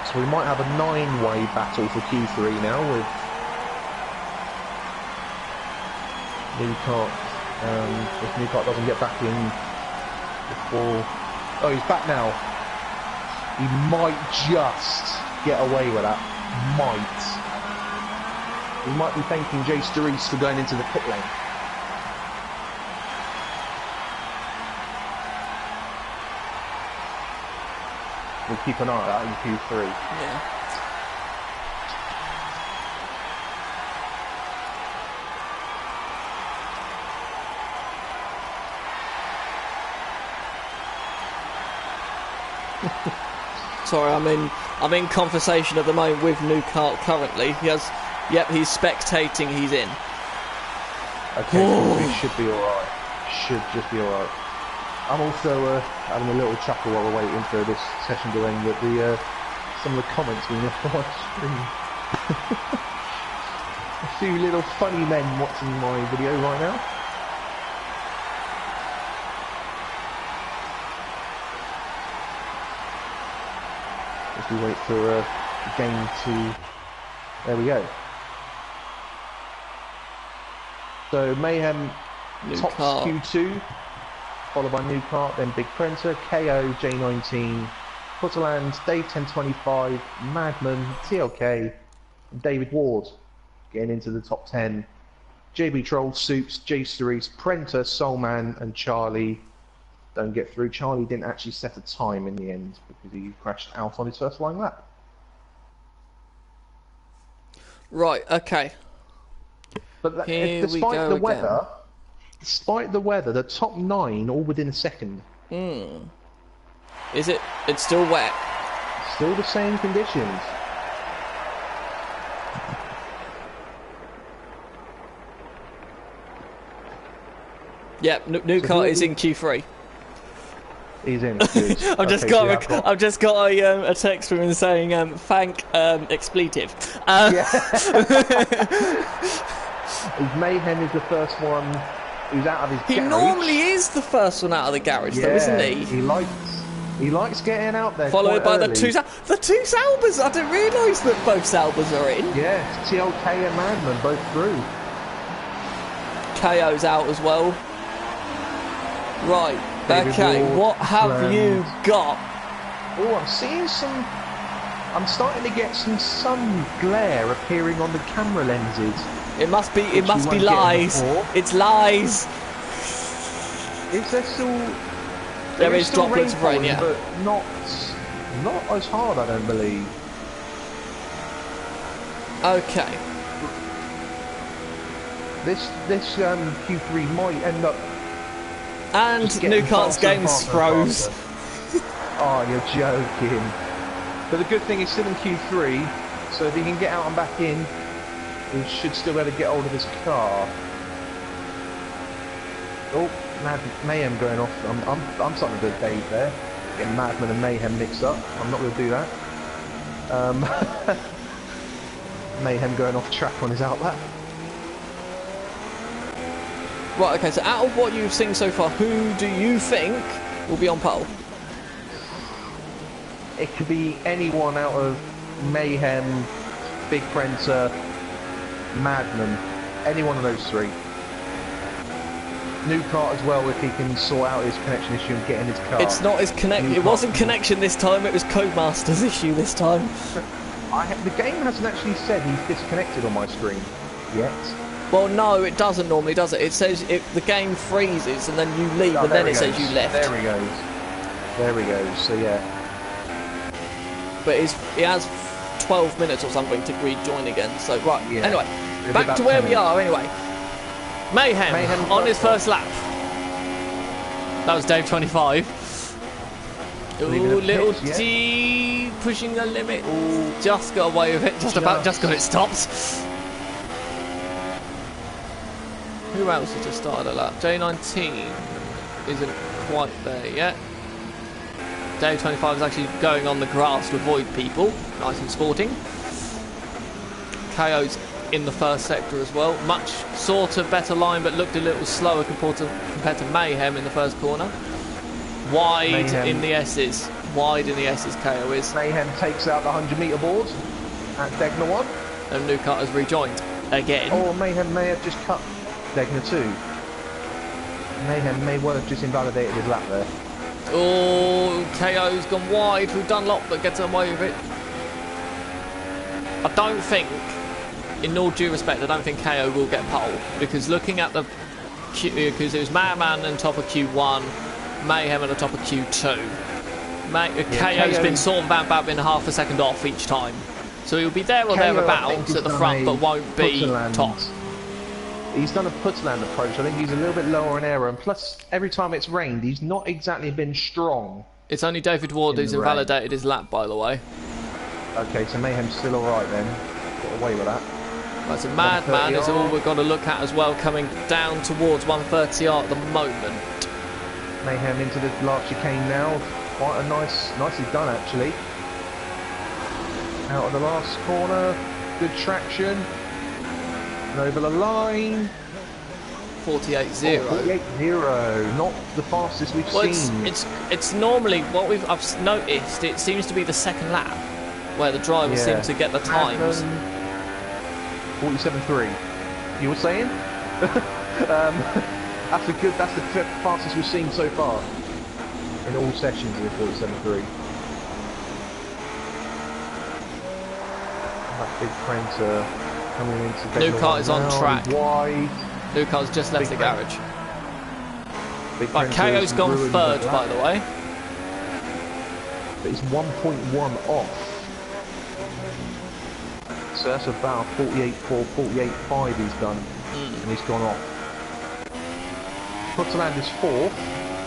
So we might have a 9-way battle for Q3 now with Newcart. If Newcart doesn't get back in before... Oh, he's back now. He might just get away with that. Might. He might be thanking Jace Reese for going into the pit lane. We'll keep an eye on that in Q3. Yeah. Sorry, I'm in conversation at the moment with Newcart currently. He's spectating, he's in. Okay, so we should be alright. Should just be alright. I'm also having a little chuckle while we're waiting for this session to end at some of the comments being left on my screen. A few little funny men watching my video right now. As we wait for the game to... There we go. So Mayhem tops Q2, followed by Newcart, then Big Printer, KO, J19, Putterland, Dave 1025, Madman, TLK, and David Ward getting into the top 10. JB Troll, Soups, J Series, Prenter, Soulman, and Charlie don't get through. Charlie didn't actually set a time in the end because he crashed out on his first line lap. Right, okay. But despite the weather, the top 9 all within a second. Is it? It's still wet. Still the same conditions. Yep, Newcart is in Q3. He's in. Good. I've just got a text from him saying thank expletive. Mayhem is the first one who's out of his garage. He normally is the first one out of the garage, though, isn't he? He likes getting out there. Followed by early. the two Salbers. I didn't realise that both Salbers are in. Yeah, TLK and Madman both through. KO's out as well. Right. Okay. What have you got? Oh, I'm seeing some. I'm starting to get some sun glare appearing on the camera lenses. It must be. It must be lies. It's lies. Is there still? There is droplets of rain, yeah, but not as hard, I don't believe. Okay. This Q3 might end up. And Newcart's game's froze. Oh, you're joking. But the good thing is still in Q3, so if he can get out and back in, he should still be able to get hold of his car. Oh, Mayhem going off. I'm starting to do Dave there. Getting Madman and Mayhem mixed up. I'm not going to do that. Mayhem going off track on his outlap. Right, okay, so out of what you've seen so far, who do you think will be on pole? It could be anyone out of Mayhem, Big Printer, Madman. Any one of those three. New car as well, if he can sort out his connection issue and get in his car. It's not his connection. It wasn't connection this time. It was Codemaster's issue this time. The game hasn't actually said he's disconnected on my screen yet. Well, no, it doesn't normally, does it? It says the game freezes and then you leave, and then it says you left. There he goes. There he goes. So yeah. But he has 12 minutes or something to rejoin again. So right. Yeah. Anyway, back to where we are. Anyway. Mayhem on his first lap. That was Dave 25. Ooh, little G pushing the limit. Ooh, just got away with it. Just got it stopped. Who else has just started a lap? J19 isn't quite there yet. Dave 25 is actually going on the grass to avoid people. Nice and sporting. KO's in the first sector as well. Much sort of better line, but looked a little slower compared to Mayhem in the first corner. Wide in the S's. Wide in the S's, KO is. Mayhem takes out the 100-metre board at Degner 1. And Newcart has rejoined again. Oh, Mayhem may have just cut Degner 2. Mayhem may well have just invalidated his lap there. Oh, KO's gone wide through Dunlop, but gets away with it. I don't think, in all due respect, I don't think KO will get pole, because looking at the because it was Madman on top of Q1, Mayhem at the top of Q2. KO's been sort of about been half a second off each time, so he'll be there or thereabouts at the front, but won't be top. He's done a putland approach. I think he's a little bit lower in error, and plus every time it's rained, he's not exactly been strong. It's only David Ward who's invalidated his lap, by the way. Okay, so Mayhem's still alright then. Got away with that. That's a Madman is all we've got to look at as well, coming down towards 130R at the moment. Mayhem into the last chicane now. Quite a nicely done actually. Out of the last corner, good traction. And over the line. 48.0. 48.0, not the fastest we've seen. It's normally what I've noticed. It seems to be the second lap where the drivers seem to get the times. 47.3. You were saying? That's the fastest we've seen so far in all sessions of 47.3. That big Prancer coming into Newcart is on track. Wide. Newcart's just left the garage. Right, KO's gone third, by the way. But he's 1.1 off. So that's about 48.4, 48.5 he's done. And he's gone off. Putland is fourth,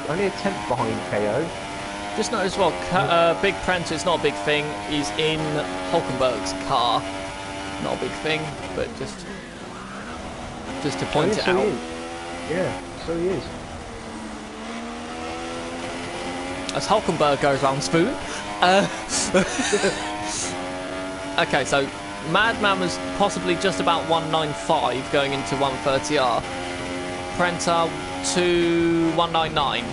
only a tenth behind KO. Just notice as well, Big Prancer is not a big thing. He's in Hulkenberg's car. Not a big thing, but just to point it out. Yeah, so he is. As Hulkenberg goes round Spoon. Okay, so Madman was possibly just about 195 going into 130R. Prancer to 199.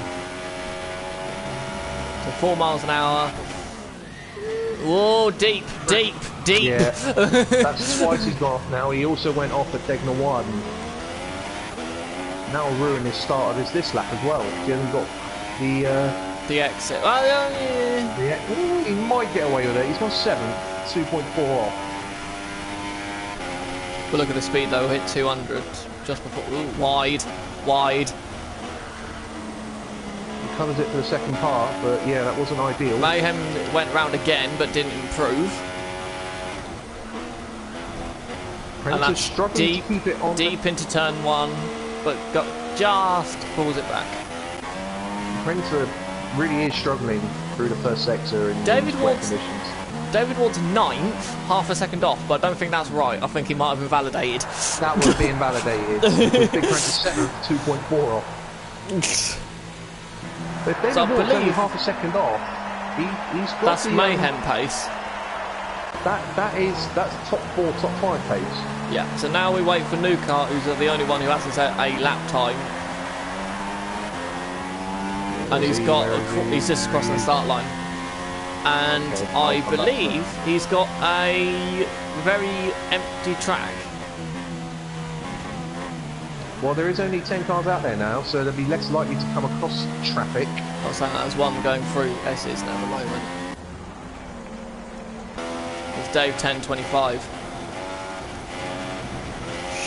So 4 miles an hour. Whoa, deep. Yeah, that's twice he's gone off now. He also went off at Degner 1. That'll ruin his start of this lap as well. He hasn't got the exit. He might get away with it. He's gone 7th, 2.4 off. But look at the speed though, hit 200 just before. Ooh, wide. He covers it for the second part, but yeah, that wasn't ideal. Mayhem went round again, but didn't improve. And that's struggling to keep it on deep into turn 1, but just pulls it back. Prancer really is struggling through the first sector in wet conditions. David Ward's 9th, half a second off, but I don't think that's right. I think he might have invalidated. That would be invalidated. Big Prancer 7th, 2.4 off. But if David Ward's only half a second off, he's got that's Mayhem pace. That's top 4, top 5 pace. Yeah, so now we wait for Newcart, who's the only one who hasn't set a lap time. And he's just crossing the start line. And I believe he's got a very empty track. Well, there is only 10 cars out there now, so they'll be less likely to come across traffic. I was saying there's one going through S's now at the moment. It's Dave 1025.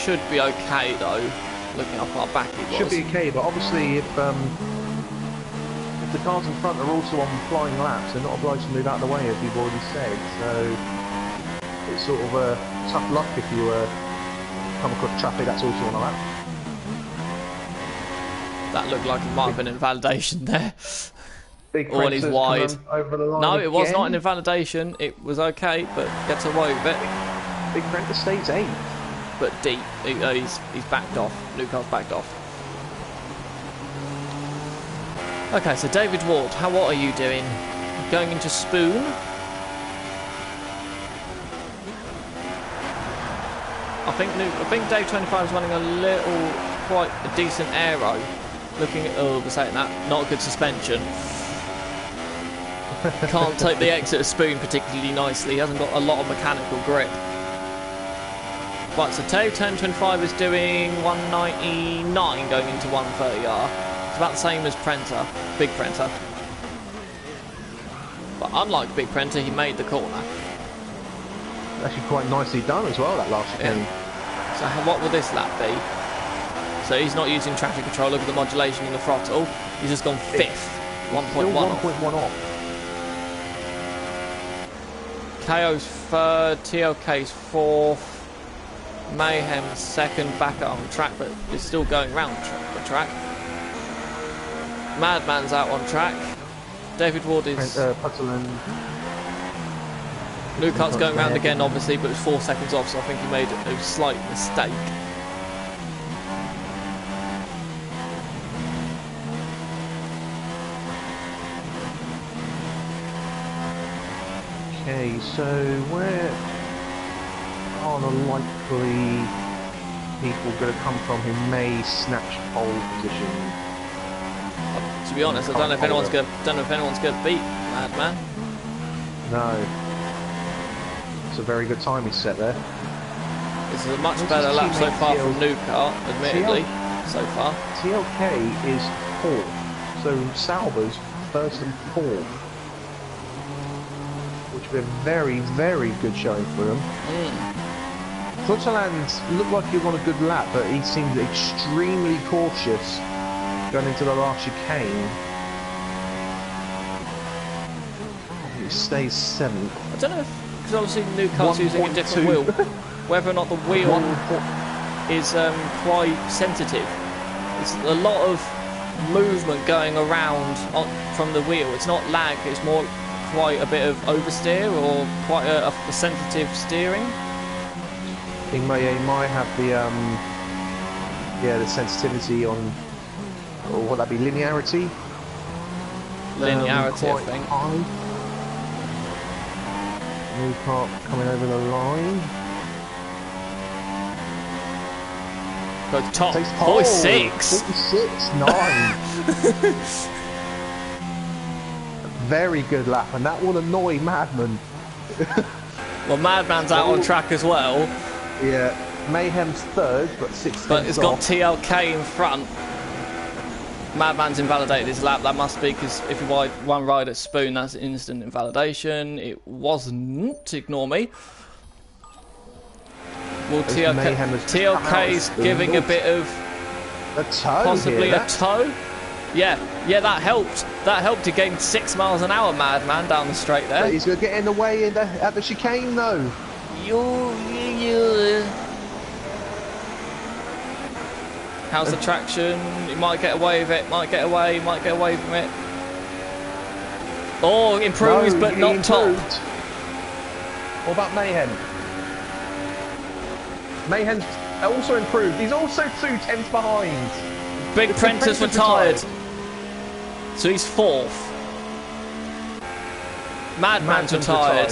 Should be okay though. Looking up our back, it was. Should be okay, but obviously if the cars in front are also on flying laps, they're not obliged to move out of the way, as we've already said. So it's sort of tough luck if you come across traffic that's also on a lap. That looked like it might have been invalidation there. Big Or he's wide. Over the line No, it was again. not an invalidation. It was okay, but gets away with it. Big Prentice stays 8th. But deep. He's backed off. New car's backed off. Okay, so David Ward, what are you doing? Going into Spoon? I think Dave 25 is running quite a decent aero. Looking at, we're saying that, not a good suspension. Can't take the exit of Spoon particularly nicely. He hasn't got a lot of mechanical grip. Right, so Dave 1025 is doing 199 going into 130R. It's about the same as Prenter, Big Prenter. But unlike Big Prenter, he made the corner. Actually quite nicely done as well, that last chicane. Yeah. So what will this lap be? So he's not using traction control. Look at the modulation in the throttle. He's just gone 5th. 1.1 off. 1.1 off. KO's 3rd. TLK's 4th. Mayhem's 2nd. Back out on track, but is still going round the track. Madman's out on track. David Ward is... Lucart's going round again, obviously, but it was 4 seconds off, so I think he made a slight mistake. Okay, so where are the likely people going to come from who may snatch pole position? To be honest, I don't know if anyone's going to beat Madman. No. It's a very good time he's set there. This is a much better lap so far from Newcart, admittedly, so far. TLK is 4th, so Sauber's 1st and 4th. Which would be a very, very good showing for him. Clutterland looked like he was on a good lap, but he seemed extremely cautious going into the last chicane. He stays 7th. I don't know if, because obviously Newcart's using a different wheel, whether or not the wheel is quite sensitive. It's a lot of movement going around from the wheel. It's not lag, it's more quite a bit of oversteer or quite a sensitive steering. He might have the the sensitivity on, or would that be linearity? Linearity, I think. High. Newcart coming over the line. Go to top. 46. 46, 9. Very good lap, and that will annoy Madman. Well, Madman's out on track as well. Yeah, Mayhem's 3rd, but 6th. But it's got TLK in front. Madman's invalidated his lap. That must be because if you one ride at Spoon, that's instant invalidation. It wasn't. Ignore me. Well, TLK's giving a bit of a toe, possibly a toe. Yeah, that helped. That helped. He gained 6 miles an hour, Madman, down the straight there. But he's going to get in the way at the chicane, though. How's the traction? He might get away with it. Might get away from it. Oh, improves, but not top. What about Mayhem? Mayhem's also improved. He's also 2 tenths behind. Big Prentice retired. So he's 4th. Madman's retired.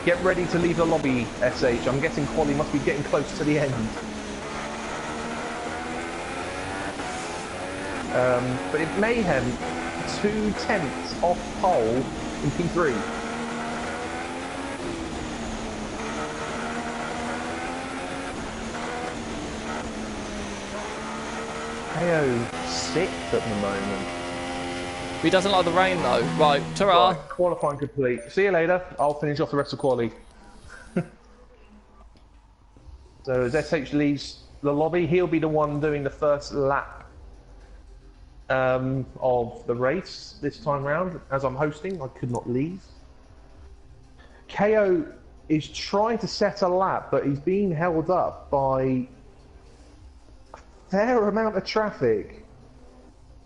Get ready to leave the lobby, SH. I'm guessing Quali must be getting close to the end. But if Mayhem, 2 tenths off pole in P3. KO 6th at the moment. He doesn't like the rain though. Right, ta-ra. Right, qualifying complete. See you later. I'll finish off the rest of quali. So as SH leaves the lobby, he'll be the one doing the first lap of the race this time round. As I'm hosting, I could not leave. KO is trying to set a lap, but he's being held up by a fair amount of traffic.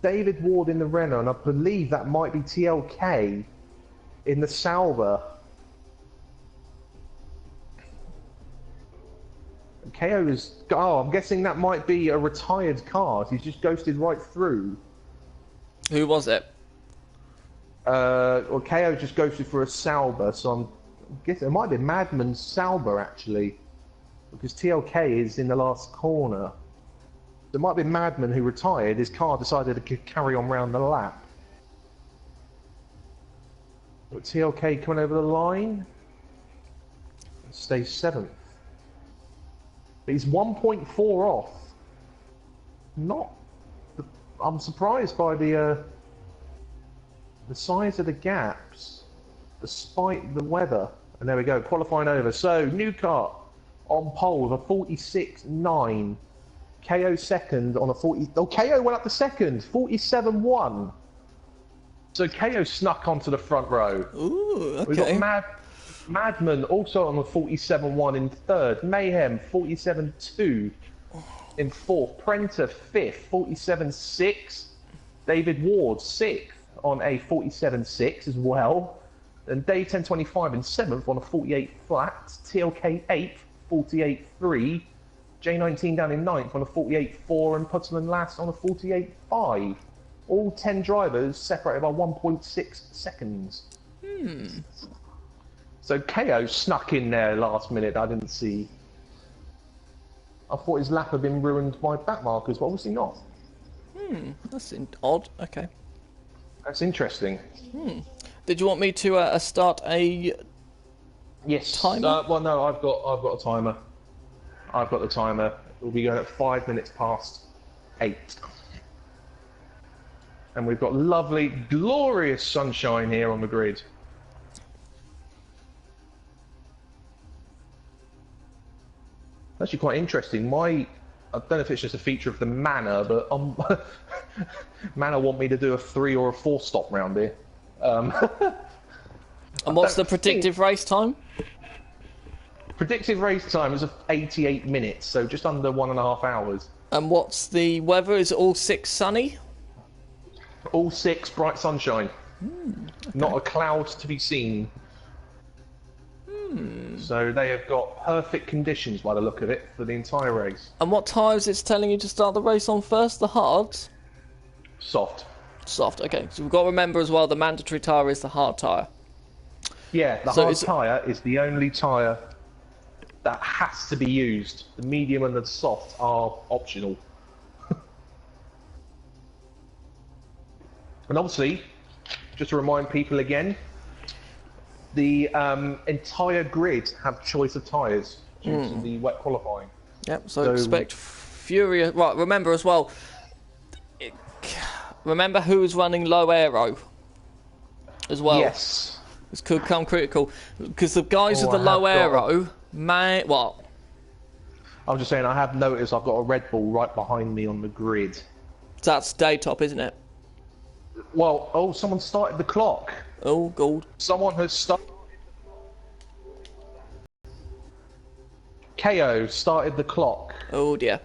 David Ward in the Renault, and I believe that might be TLK in the Sauber. KO is... Oh, I'm guessing that might be a retired car. He's just ghosted right through. Who was it? Well, KO just ghosted for a Sauber, so I'm guessing it might be Madman Sauber, actually. Because TLK is in the last corner. There might be Madman who retired. His car decided to carry on round the lap. But TLK coming over the line. Stays 7th. But he's 1.4 off. Not... I'm surprised by the size of the gaps, despite the weather. And there we go, qualifying over. So, new car on pole with a 46.9. KO second on a 40... Oh, KO went up to second, 47.1. So KO snuck onto the front row. Ooh, okay. We've got Madman also on a 47.1 in third. Mayhem, 47.2 in fourth. Prenter, fifth, 47.6. David Ward, sixth on a 47.6 as well. And Dave 1025 in seventh on a 48 flat. TLK, eighth, 48.3. J19 down in ninth on a 48.4, and Putterman last on a 48.5. All 10 drivers separated by 1.6 seconds. So KO snuck in there last minute. I didn't see. I thought his lap had been ruined by back markers, but obviously not. That's odd. Okay. That's interesting. Did you want me to start a Yes. timer? Well, no, I've got a timer. I've got the timer. We'll be going at 5 minutes past 8. And we've got lovely, glorious sunshine here on the grid. Actually quite interesting. I don't know if it's just a feature of the Manor, but Manor want me to do a 3 or a 4 stop round here. And what's the predictive race time? Predicted race time is 88 minutes, so just under 1.5 hours. And what's the weather? Is it all 6 sunny? All 6 bright sunshine. Okay. Not a cloud to be seen. So they have got perfect conditions by the look of it for the entire race. And what tyres it's telling you to start the race on first? The hards? Soft. Soft, okay. So we've got to remember as well the mandatory tyre is the hard tyre. Yeah, the hard tyre is the only tyre that has to be used. The medium and the soft are optional. And obviously, just to remind people again, the entire grid have choice of tyres due to the wet qualifying. Yep, so expect furious... Right, remember as well, remember who's running low aero as well. Yes. This could come critical. Because the guys with the low aero, what? I'm just saying, I have noticed I've got a Red Bull right behind me on the grid. That's day top, isn't it? Well, oh, someone started the clock. Oh, gold. Someone has started. KO started the clock. Oh dear.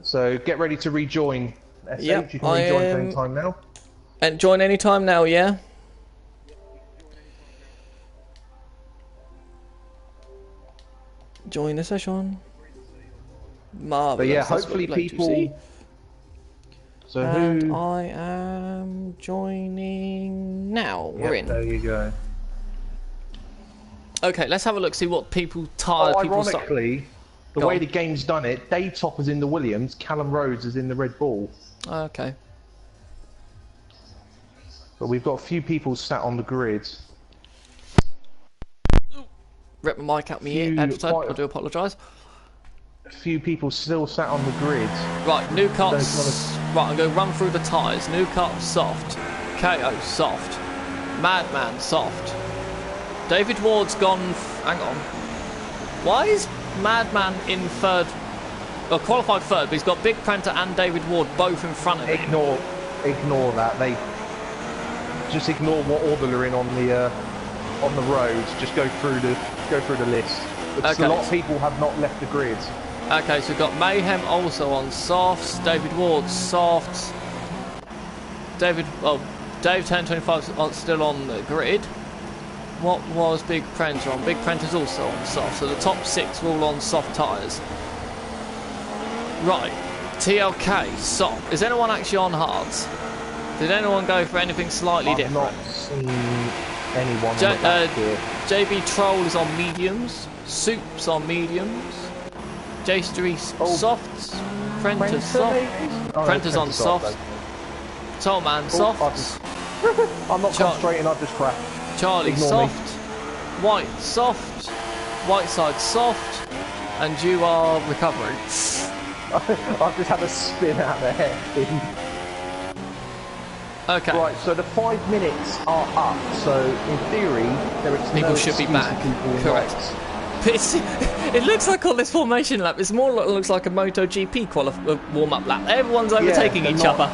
So get ready to rejoin. SH. Yep, You can rejoin at any time now. And join any time now, yeah? Join the session. Marvelous. But yeah, That's what hopefully we'd like to people. see. So And who? I am joining now. We're in. There you go. Okay, let's have a look. See what people tired. People start. Ironically, the way the game's done it, Daytop is in the Williams, Callum Rhodes is in the Red Bull. Okay. But we've got a few people sat on the grid. Rip my mic out my ear. Episode. I do apologise. few people still sat on the grid. Right, new cart's... Don't Right, I'm going to run through the tyres. New cart, soft. KO, soft. Madman, soft. David Ward's gone... Hang on. Why is Madman in third... Well, qualified third, but he's got Big Prenter and David Ward both in front of him. Ignore that. They just ignore what order they're in on the roads. Just go through the list. Because a lot of people have not left the grid. Okay, so we've got Mayhem also on softs. David Ward softs. Dave 1025 still on the grid. What was Big Prenter on? Big Prenter's also on soft. So the top 6 are all on soft tyres. Right, TLK, soft. Is anyone actually on hards? Did anyone go for anything slightly different? I've not seen anyone on the back here. JB Troll is on mediums. Soup's on mediums. J3 softs. Prenter's soft. Prenter's on soft. Tollman softs. I'm not concentrating, I've just crashed. Charlie Ignore soft. Me. White soft. Whiteside soft. And you are recovering. I've just had a spin out there. Okay. Right, so the 5 minutes are up. So in theory, there is people no should be back. Correct. But it looks like on this formation lap, it's more looks like a MotoGP warm-up lap. Everyone's overtaking each other.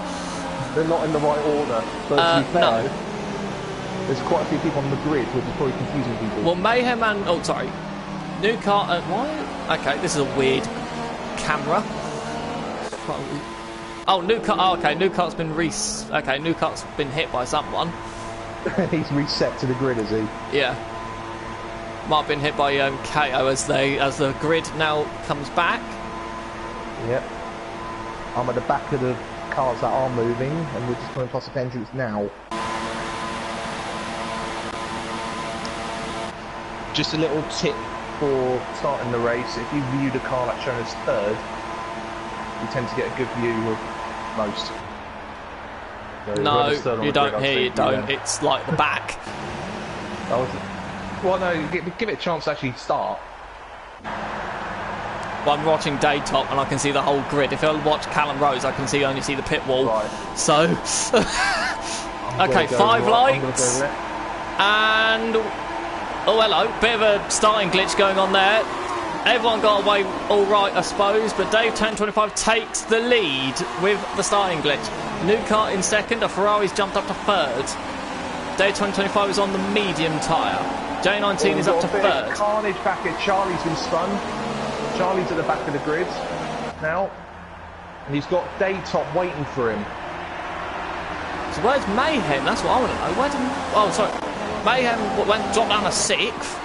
They're not in the right order. So to be fair, there's quite a few people on the grid, which is probably confusing people. Well, Mayhem and... Oh, sorry. New car... why? Okay, this is a weird camera. Oh, new car... Oh, okay, new car's been Okay, new car's been hit by someone. He's reset to the grid, is he? Yeah. Might have been hit by KO as the grid now comes back. Yep. I'm at the back of the cars that are moving, and we're just coming past the entrance now. Just a little tip for starting the race: if you view the car that's shown as third, you tend to get a good view of most. So no, you don't. Here, you don't. It's like the back. Well, no, give it a chance to actually start. Well, I'm watching Daytop and I can see the whole grid. If I watch Callum Rose, I can only see the pit wall. Right. So, okay, 5 lights. And, oh, hello. Bit of a starting glitch going on there. Everyone got away all right, I suppose, but Dave 1025 takes the lead with the starting glitch. New car in second, a Ferrari's jumped up to third. Dave 1025 is on the medium tyre. J19 is up to third. Carnage back at Charlie's been spun. Charlie's at the back of the grid now, and he's got Daytop waiting for him. So where's Mayhem? That's what I want to know. Where did... Oh, sorry. Mayhem dropped down to 6th.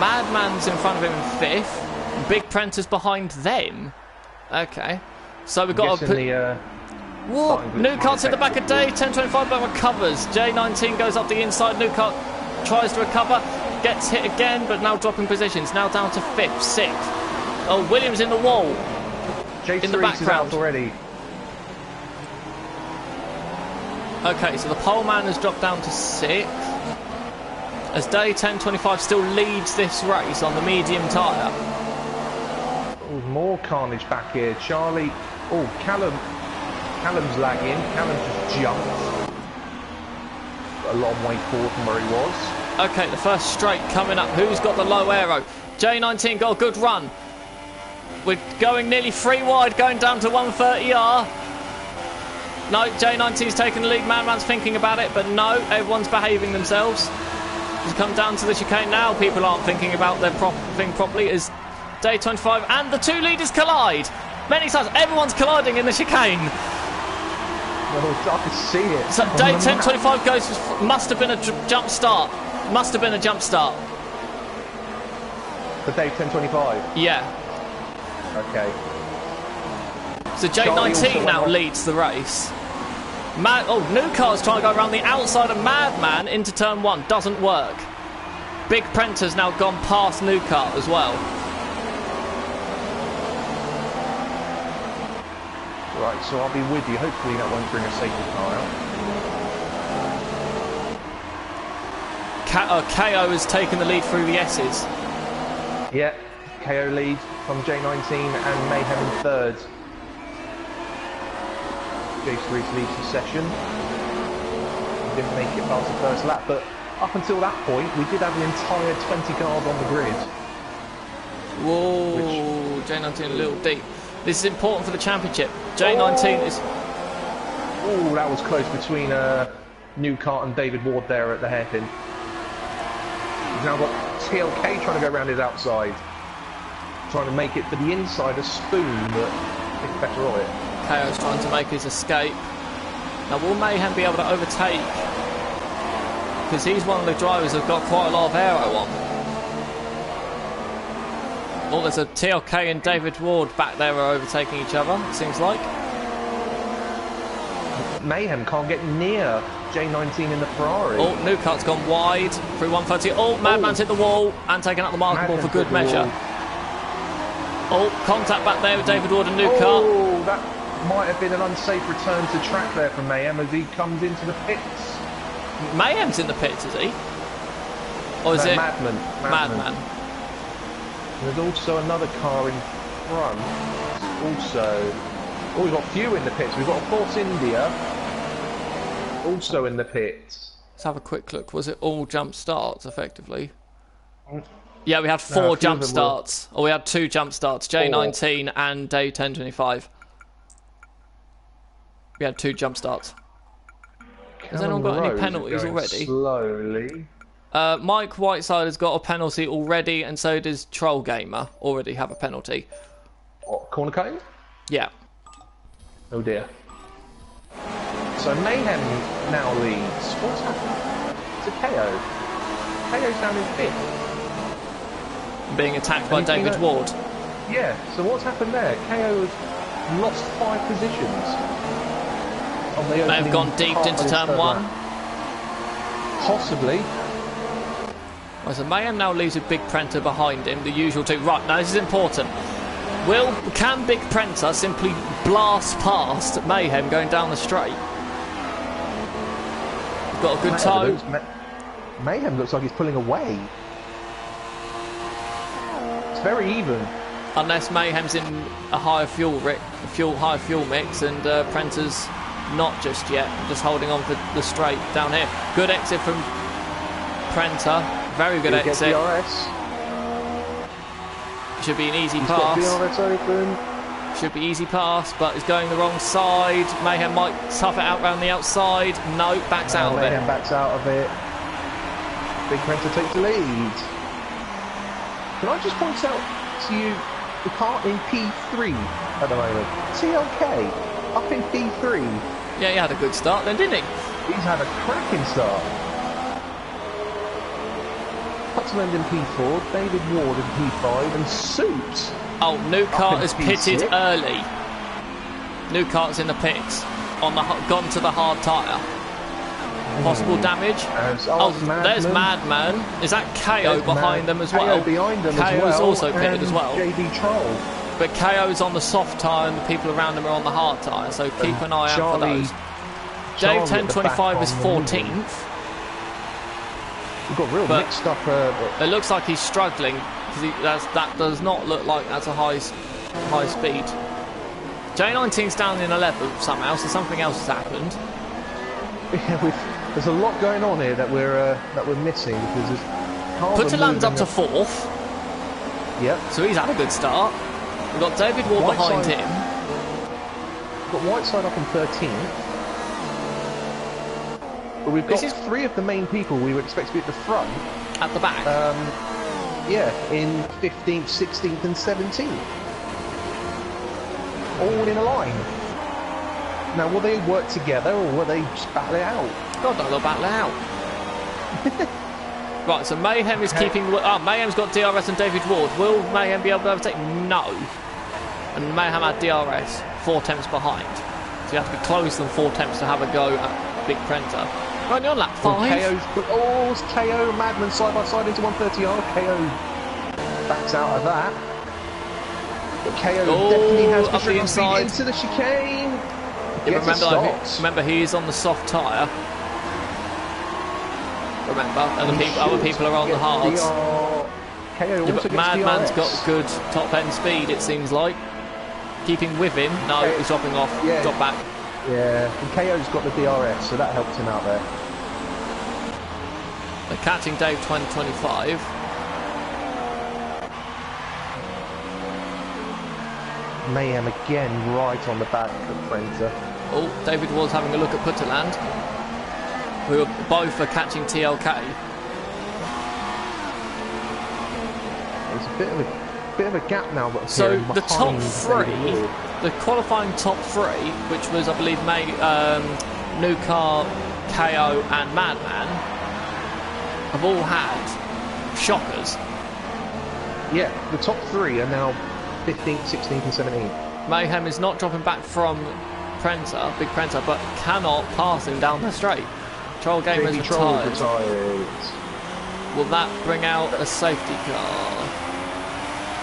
Madman's in front of him in 5th. Big Prenter's behind them. Okay. So we've got to put... New cart's at the back of Day. 1025 but recovers. J19 goes up the inside. New cart tries to recover. Gets hit again, but now dropping positions. Now down to 5th, 6th. Oh, Williams in the wall. J3 in the background is out already. Okay, so the pole man has dropped down to 6th. As Day 1025 still leads this race on the medium tyre. Oh, more carnage back here. Charlie. Oh, Callum's lagging. Callum just jumped a long way forward from where he was. Okay, the first straight coming up. Who's got the low aero? J19 got a good run. We're going nearly 3 wide, going down to 130R. No, J19's taking the lead. Madman's thinking about it, but no, everyone's behaving themselves. It's come down to the chicane now. People aren't thinking about their thing properly as Day 25 and the 2 leaders collide. Many times, everyone's colliding in the chicane. Well, I can see it. So Day 1025 goes, must have been a jump start. Must have been a jump start. For Day 1025? Yeah. Okay. So J19 now leads the race. New car's trying to go around the outside of Madman into turn 1. Doesn't work. Big Prenter's now gone past New car as well. Right, so I'll be with you. Hopefully that won't bring a safety car out. KO has taken the lead through the S's. Yeah. KO lead from J19 and Mayhem in third. Jason Reese leads the session. He didn't make it past the first lap, but up until that point, we did have the entire 20 cars on the grid. Whoa, J19 a little deep. This is important for the championship. J19 is... Oh, that was close between Newcart and David Ward there at the hairpin. He's now got TLK trying to go around his outside. Trying to make it for the inside, a spoon, but I think better of it. KO's trying to make his escape. Now will Mayhem be able to overtake? Because he's one of the drivers who've got quite a lot of aero on. Oh, there's a TLK and David Ward back there are overtaking each other, it seems like. Mayhem can't get near J19 in the Ferrari. Oh, Newcart's gone wide through 130. Oh, Madman's hit the wall and taken out the markable for good measure. Oh, contact back there with David Ward and Newcart. Oh, that might have been an unsafe return to track there from Mayhem as he comes into the pits. Mayhem's in the pits, is he? Or is it Madman? There's also another car in front. Also, oh, we've got a few in the pits. We've got Force India also in the pits. Let's have a quick look. Was it all jump starts, effectively? Yeah, we had 4 jump starts. Or we had 2 jump starts. J19 and day 1025. We had 2 jump starts. Has anyone got any penalties already? Slowly. Mike Whiteside has got a penalty already, and so does Troll Gamer already have a penalty. What, corner cutting? Yeah. Oh dear. So Mayhem now leads. What's happened to KO? KO's down in 5th. Being attacked by David Ward. Yeah, so what's happened there? KO has lost 5 positions. May have gone deep into turn 1. Possibly. Right, so Mayhem now leaves with Big Prenter behind him, the usual 2. Right, now this is important. Can Big Prenter simply blast past Mayhem going down the straight? He's got a good toe. Mayhem looks like he's pulling away. It's very even. Unless Mayhem's in a higher higher fuel mix, and Prenter's not just yet, just holding on for the straight down here. Good exit from Prenter, very good exit. Should be an easy pass. DRS open. Should be easy pass, but he's going the wrong side. Mayhem might tough it out round the outside. No, backs out of it. Mayhem backs out of it. Big Prenter takes the lead. Can I just point out to you the car in P3 at the moment? TLK up in P3. Yeah, he had a good start then, didn't he? He's had a cracking start. Hutland in P4, David Ward in P5, and Suit. Oh, Newcart has pitted early. Newcart's in the pits, gone to the hard tyre. Possible damage. There's Madman. Is that KO behind them as well? KO behind them KO's also pitted as well. JD Troll. But KO's on the soft tyre and the people around them are on the hard tyre, so keep an eye out for those. Dave 1025 is 14th. We've got real mixed up. It looks like he's struggling because that does not look like that's a high speed. J19's down in 11th somehow, so something else has happened. Yeah, there's a lot going on here that we're missing because Putterland's up to 4th. Yep. So he's had a good start. We've got David Ward behind him. We've got Whiteside up in 13th. But we've got 3 of the main people we would expect to be at the front. At the back? Yeah, in 15th, 16th and 17th. All in a line. Now, will they work together or will they just battle it out? God, no, they'll battle it out. Right, so Mayhem is keeping... Mayhem's got DRS and David Ward. Will Mayhem be able to overtake? No. And Mayhem had DRS 4 tenths behind. So you have to be closer than 4 tenths to have a go at Big Prenter. Right, on lap 5. It's KO and Madman side by side into 130R. KO backs out of that. But KO definitely has up the inside into the chicane. Remember, he is on the soft tyre. Remember, other people are on the hards. KO Yeah, also but gets Madman's DRS. got good top end speed, it seems like. Keeping with him. No, he's dropping off. Yeah. Drop back. Yeah, and KO's got the DRS, so that helped him out there. They're catching Dave 2025. Mayhem again right on the back of Prenter. Oh, David was having a look at Putterland. We were both are catching TLK. There's a bit of a gap now. But So the top behind three, David Ward. the qualifying top three, which was I believe Newcar, KO and Madman, have all had shockers. Yeah, the top three are now 15th, 16th and 17th. Mayhem is not dropping back from Prenter, Big Prenter, but cannot pass him down the straight. Troll Gamer is retired. Will that bring out a safety car?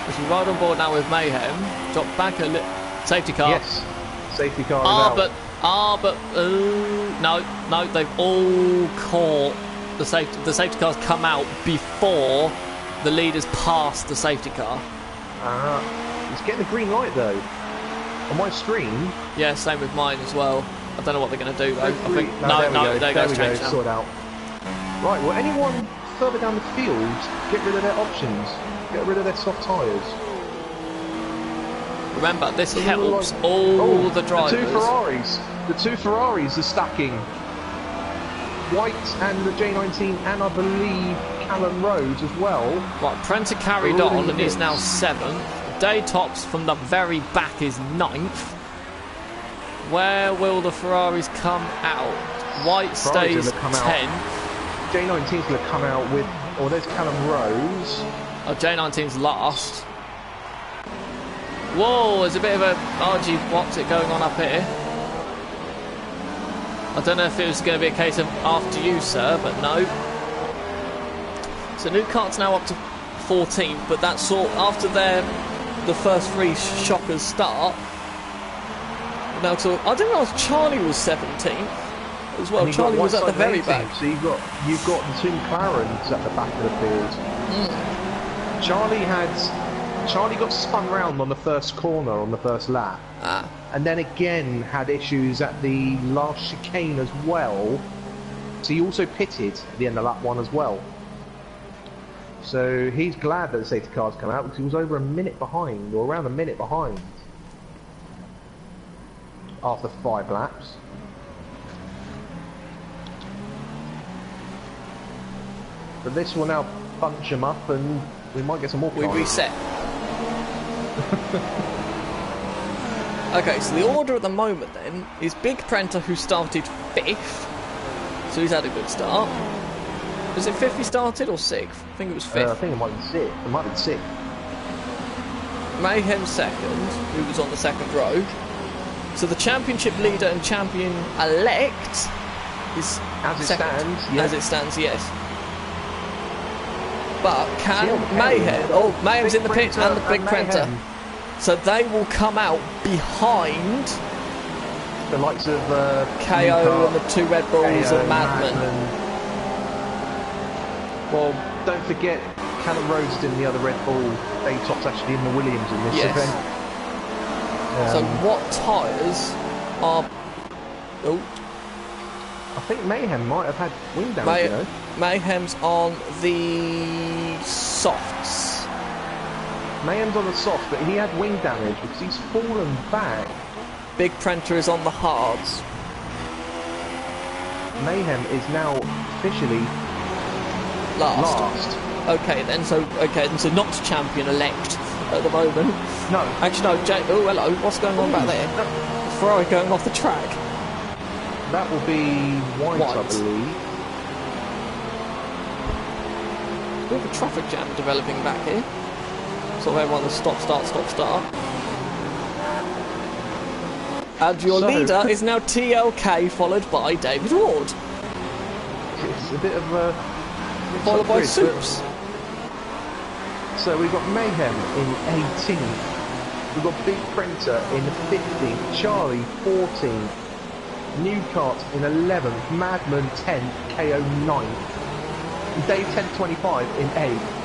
Is he right on board now with Mayhem? Drop back a little. Safety car. Yes, safety car is out. No, they've all caught the safety. The safety car's come out before the leaders passed the safety car. He's getting the green light though. On my screen. Yeah, same with mine as well. I don't know what they're going to do though. I think there we goes go. change now. Sort out. Right. Well, anyone further down the field, get rid of their options. Get rid of their soft tyres. Remember, this helps all the drivers. The two Ferraris are stacking. White and the J19, and I believe Callum Rhodes as well. Right, Prenter carried on and is now 7th. Day Tops from the very back is 9th. Where will the Ferraris come out? White stays 10th. J19's going to come out with... Oh, there's Callum Rose. Oh, J19's last. Whoa, there's a bit of a RG what's it going on up here. I don't know if it was going to be a case of after you, sir, but no. So Newcart's now up to 14th, but that's sort after the first three shockers start. Now, so I didn't realise Charlie was 17th as well. Charlie was at the very back. So you've got the two McLarens at the back of the field. Charlie got spun round on the first corner on the first lap, and then again had issues at the last chicane as well. So he also pitted at the end of lap 1 as well. So he's glad that the safety car's come out because he was over a minute behind, or around a minute behind, after 5 laps. But this will now bunch him up and we might get some more cars. We reset. Okay, so the order at the moment then is Big Prenter, who started 5th. So he's had a good start. Was it 5th he started or 6th? I think it was 5th. I think it might be 6th. It might be 6th. Mayhem 2nd, who was on the 2nd row. So the championship leader and champion elect is as it second. Stands, yes. As it stands, yes. But can Mayhem... Oh, Mayhem's in the pit and the Big Prenter. So they will come out behind the likes of KO and the 2 Red Bulls and Madman. Well, don't forget Callum Rhodes did the other Red Bull. Daytop's actually in the Williams in this event. So what tyres are... Oh. I think Mayhem might have had wing damage, Mayhem's on the softs. Mayhem's on the soft, but he had wing damage because he's fallen back. Big Prenter is on the hards. Mayhem is now officially last. Okay then, so not champion elect at the moment. No. Actually no, oh hello, what's going on back there? No. Ferrari going off the track. That will be White. I believe. We have a traffic jam developing back here. Sort of everyone stop, start. And your leader is now TLK, followed by David Ward. It's a bit of a... Followed by Soups. So we've got Mayhem in 18th. We've got Big Prenter in 15th. Charlie 14th. Newcart in 11th. Madman 10th. KO 9th. Dave 1025 in 8th.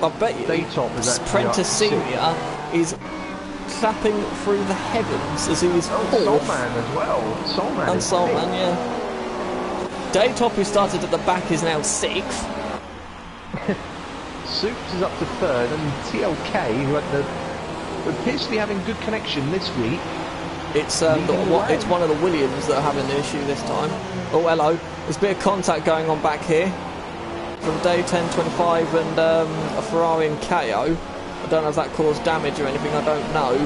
I bet you Daytop is actually up Prentice to 6. Senior is clapping through the heavens as he is fourth. Soulman as well. Soulman And is Soulman, fifth. yeah. Daytop, who started at the back, is now 6th. Soups is up to 3rd, and TLK, who appears to be having good connection this week. It's it's one of the Williams that are having the issue this time. Oh, hello. There's a bit of contact going on back here from Day 1025 and a Ferrari and KO. I don't know if that caused damage or anything, I don't know.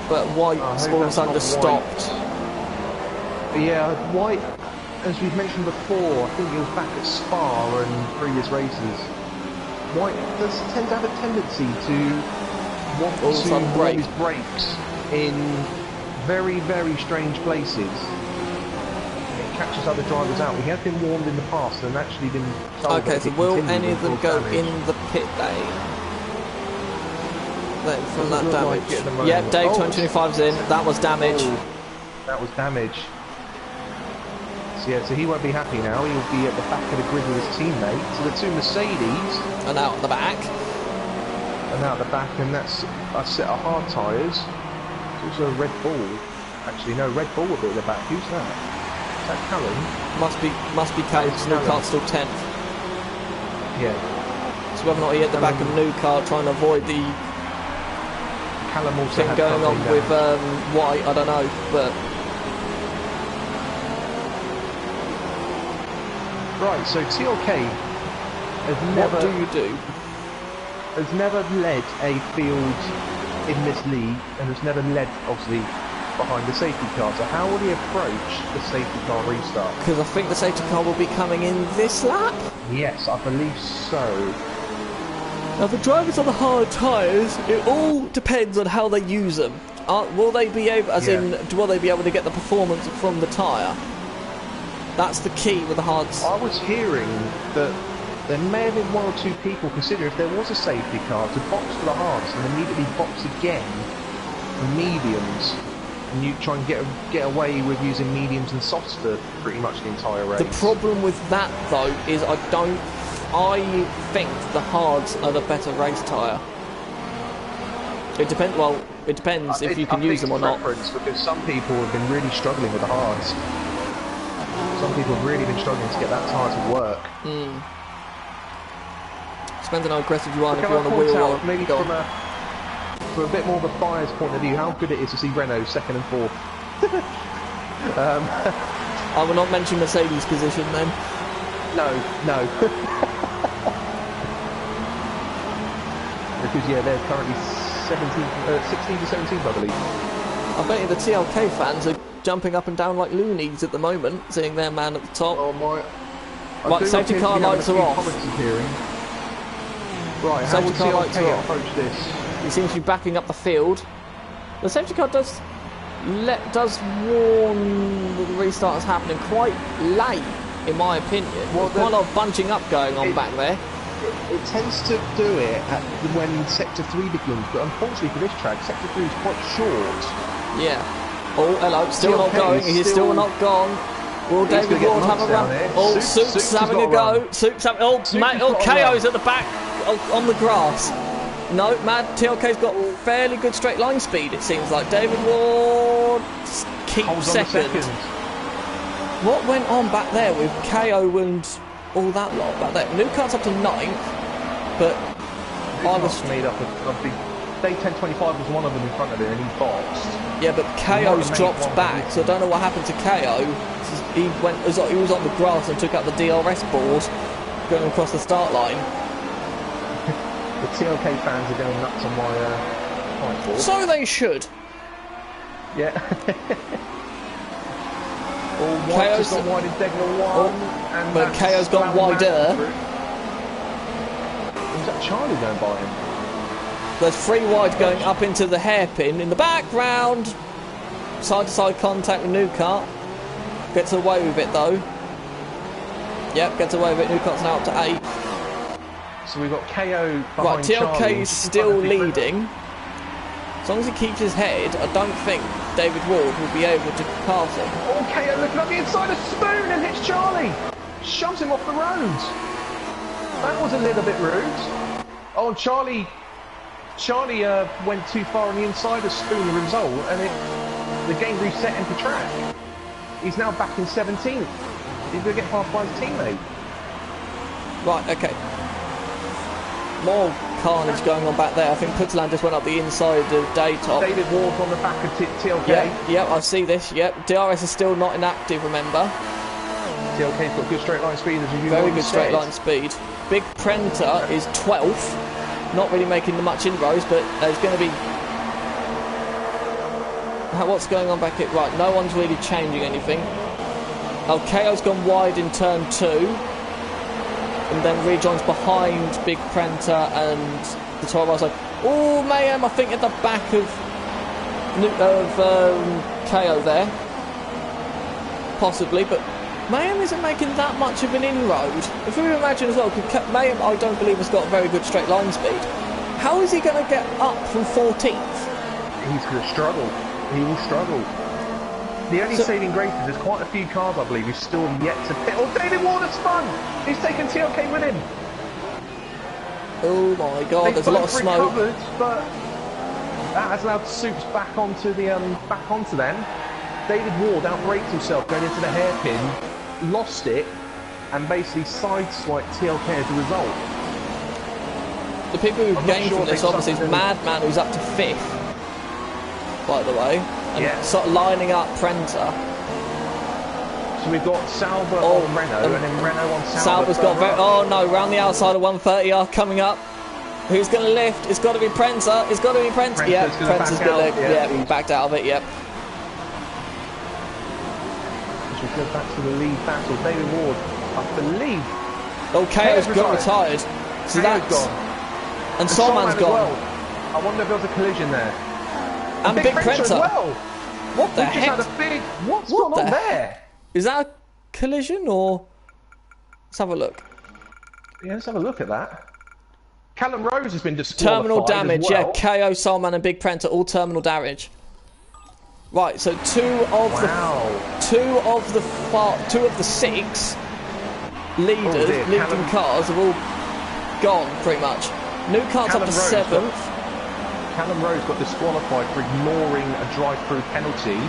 But White all of a sudden just stopped. Yeah, White, as we've mentioned before, I think he was back at Spa and previous races. White does tend to have a tendency to want to blow his brakes in very, very strange places. It catches other drivers out. He has been warned in the past and actually been told. Okay, so will any of them go in the pit lane? From that damage. Like Yep, Dave 2025's in. That was damage. Oh, that was damage. So yeah, so he won't be happy now. He'll be at the back of the grid with his teammate. So the two Mercedes and out the back. And out the back, and that's a set of hard tyres. It's also a Red Bull. Actually, no, Red Bull will be at the back. Who's that? Is that Callum? Must be Callum. Newcart's still 10th. Yeah. So whether or not he at the back of Newcart trying to avoid the Callum also thing going on with White, I don't know, but right. So TLK has never. What do you do? Has never led a field in this league, and has never led, obviously, behind the safety car. So how will he approach the safety car restart? Because I think the safety car will be coming in this lap. Yes, I believe so. Now the drivers on the hard tyres, it all depends on how they use them. Will they be able, will they be able to get the performance from the tyre? That's the key with the hards. I was hearing that there may have been one or two people consider if there was a safety car to box for the hards and immediately box again for mediums, and you try and get away with using mediums and softs for pretty much the entire race. The problem with that though is I think the hards are the better race tyre. It depends. Well, it depends if you can use them or not. Because some people have been really struggling with the hards. Some people have really been struggling to get that tyre to work. Depends on how aggressive you are, if you're on a wheel or maybe from a bit more of a buyer's point of view, how good it is to see Renault 2nd and 4th. I will not mention Mercedes' position then. No. Because yeah, they're currently 16 to 17th, I believe. I bet you the TLK fans are jumping up and down like loonies at the moment, seeing their man at the top. Oh my! Right, safety car lights are off. Right, how will TLK approach this? He seems to be backing up the field. The safety car does warn that the restart is happening quite late, in my opinion. Well, there's quite a lot of bunching up going on back there. It tends to do it when Sector 3 begins, but unfortunately for this track, Sector 3 is quite short. Yeah. Oh, hello, still not going. He's still not gone. Will David Ward have a run? Oh, Soup's having a go. Soup's having. Oh, mate. Oh, KO's at the back on the grass. No, Mad TLK's got fairly good straight line speed. It seems like David Ward keeps second. What went on back there with KO and all that lot back there? Newcart's up to 9th, but I was made up of the Day 1025 was one of them in front of him, and he boxed. Yeah, but KO's dropped back, so I don't know what happened to KO. He was on the grass and took out the DRS board going across the start line. The TLK fans are going nuts on my point board. So they should. Yeah. KO's gone wide in Degnal 1. But KO's gone wider. Was that Charlie going by him? There's 3 wide going up into the hairpin. In the background, side-to-side contact with Newcart. Gets away with it though. Yep, gets away with it. Newcart's now up to 8. So we've got KO behind right, TLK is still leading. As long as he keeps his head, I don't think David Ward will be able to pass him. Oh, KO looking up the inside of Spoon and hits Charlie. Shoves him off the road. That was a little bit rude. Oh, Charlie went too far on the inside of Spoon, the result, and the game reset him to track. He's now back in 17th. He's going to get passed by his teammate. Right, okay. More carnage going on back there. I think Putland just went up the inside of Daytop. David Ward on the back of TLK. Yep, I see this. Yep, DRS is still not inactive, remember. TLK's got good straight line speed, as you Very good straight line speed. Big Prenta is 12th. Not really making much inroads, but there's going to be... What's going on back here? Right, no one's really changing anything. Oh, KO's gone wide in turn 2. And then rejoins behind Big Prenta and the 12 outside. Oh, Mayhem, I think at the back of KO there. Possibly, but Mayhem isn't making that much of an inroad. If we imagine as well, Mayhem, I don't believe, has got very good straight line speed. How is he going to get up from 14th? He's going to struggle. He will struggle. The only saving grace is there's quite a few cars, I believe, who's still yet to pit. Oh, David Ward has spun! He's taken TLK with him. Oh my God, there's a lot of smoke. Recovered, but that has allowed Soups back onto them. David Ward outbraked himself going into the hairpin, lost it, and basically sideswiped TLK as a result. The people who've gained from this obviously is Madman, who's up to 5th, by the way, and sort of lining up Prenta. So we've got Sauber on Renault, and then Renault on Sauber. Sauber's got oh no, round the outside of 130R coming up. Who's going to lift? It's got to be Prenta. It's got to be Prenta. Yeah, Prenta's going to he backed out of it. Yep. We go back to the lead battle. David Ward, I believe. Oh, KO's got retired. So that's gone. And Solman's gone. Well. I wonder if there was a collision there. And Big Prenta as well. What the heck? Just had a big... What's going on there? Is that a collision or... Let's have a look. Yeah, let's have a look at that. Callum Rose has been disqualified. Terminal damage, as well. yeah. KO, Solman and Big Prenta, all terminal damage. Right, so two of the 6 leaders, leading cars have all gone pretty much. New cart's up to 7th. Callum Rose got disqualified for ignoring a drive-through penalty.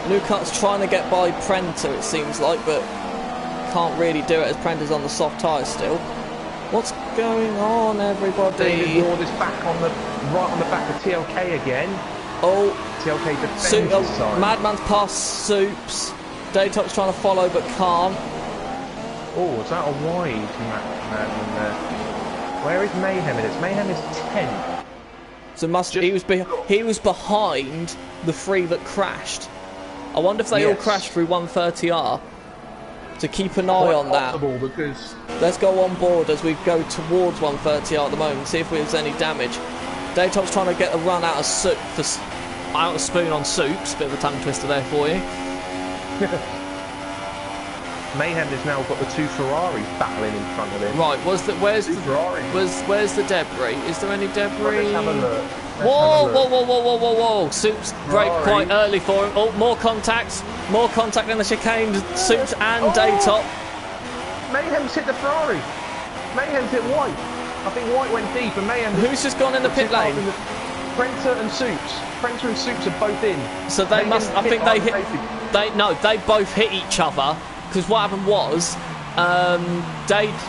New cart's trying to get by Prenta, it seems like, but can't really do it as Prenta's on the soft tyres still. What's going on, everybody? David Ward is back on the back of TLK again. Oh, TLK defends his side. Madman's past Soups. Daytop's trying to follow but can't. Oh, is that a wide Madman there? Where is Mayhem in it? Mayhem is 10th. So he was behind the 3 that crashed. I wonder if they all crashed through 130R. To keep an eye on that. Because let's go on board as we go towards 130R at the moment. See if there's any damage. Daytop's trying to get a run out of Spoon on Soups. Bit of a tongue twister there for you. Mayhem has now got the 2 Ferraris battling in front of him. Right, where's the debris? Is there any debris? Let's have a look. Whoa! Soups brake quite early for him. Oh, more contact in the chicane. Soups and Daytop. Mayhem's hit the Ferrari. Mayhem's hit White. I think White went deep, and Mayhem. Who's just gone in the pit lane? Prenta and Soups. Prenta and Soups are both in. So they must. I think they hit. They both hit each other. Because what happened was,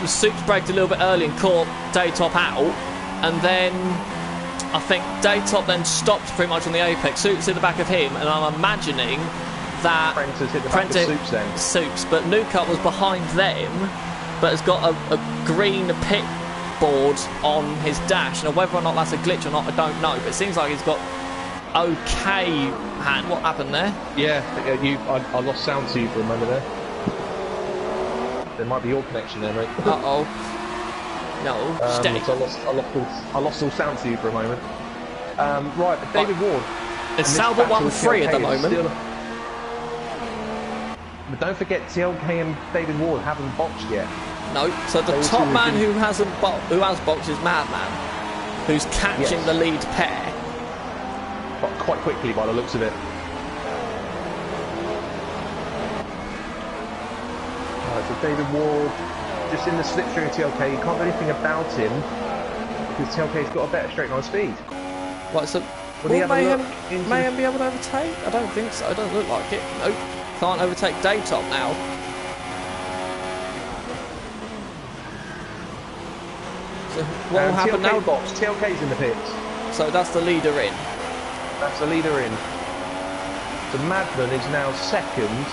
Soups braked a little bit early and caught Daytop out, and then I think Daytop then stopped pretty much on the apex. Soups hit the back of him, and I'm imagining that Prenta's hit the back of Soups then. Soups, but Newcut was behind them, but has got a green pit board on his dash. Now whether or not that's a glitch or not, I don't know. But it seems like he's got okay hand. What happened there? Yeah, I lost sound to you for a moment there. There might be your connection there, mate. Uh-oh. No, stay. So I lost all sound to you for a moment. Right, David Ward. It's Sauber 1-3 at the moment. But don't forget, TLK and David Ward haven't boxed yet. No, so the top man who has boxed is Madman, who's catching the lead pair. But quite quickly by the looks of it. So David Ward just in the slipstream of TLK. You can't do anything about him because TLK's got a better straight line speed. Right, so will Mayhem be able to overtake? I don't think so. It doesn't look like it. Nope. Can't overtake Daytop now. So what will happen now? Box. TLK's in the pits. So that's the leader in. That's the leader in. So Madman is now second,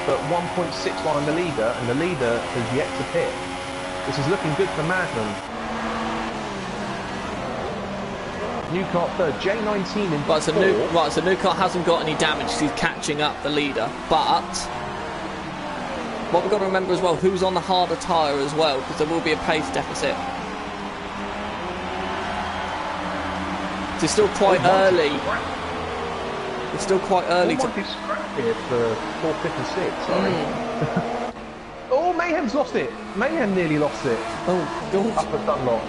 but 1.6 behind the leader, and the leader has yet to pit. This is looking good for Madman. New kart third, J19 in fourth. So new kart hasn't got any damage. He's catching up the leader, but what we've got to remember as well, who's on the harder tyre as well, because there will be a pace deficit. It's still quite early. It's still quite early to be scrapped here for 4th, 5th and 6th, sorry. Oh, Mayhem's lost it. Mayhem nearly lost it. Oh, God. Up at Dunlop.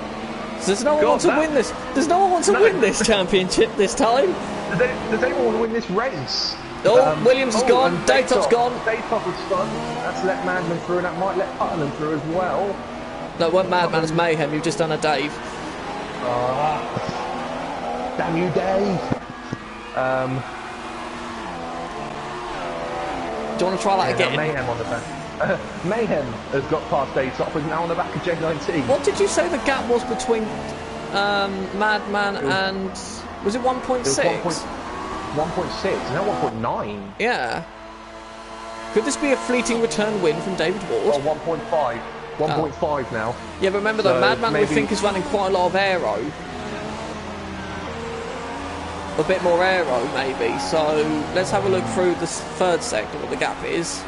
So does no one want to win this? Does no one want to win this championship this time? Does anyone want to win this race? Oh, Williams is gone. Daytop's gone. Daytop is gone. That's let Madman through, and that might let Putnam through as well. No, it wasn't Madman, it's Mayhem. You've just done a Dave. Damn you, Dave. Do you want to try that again? Mayhem on the back. Mayhem has got past Daytop, is now on the back of J19. What did you say the gap was between Madman and... Was it 1.6? 1.6, now 1.9. Yeah. Could this be a fleeting return win from David Ward? Oh, 1.5. 1.5 now. Yeah, but remember though, Madman we think is running quite a lot of aero. A bit more aero maybe, so let's have a look through the third sector what the gap is.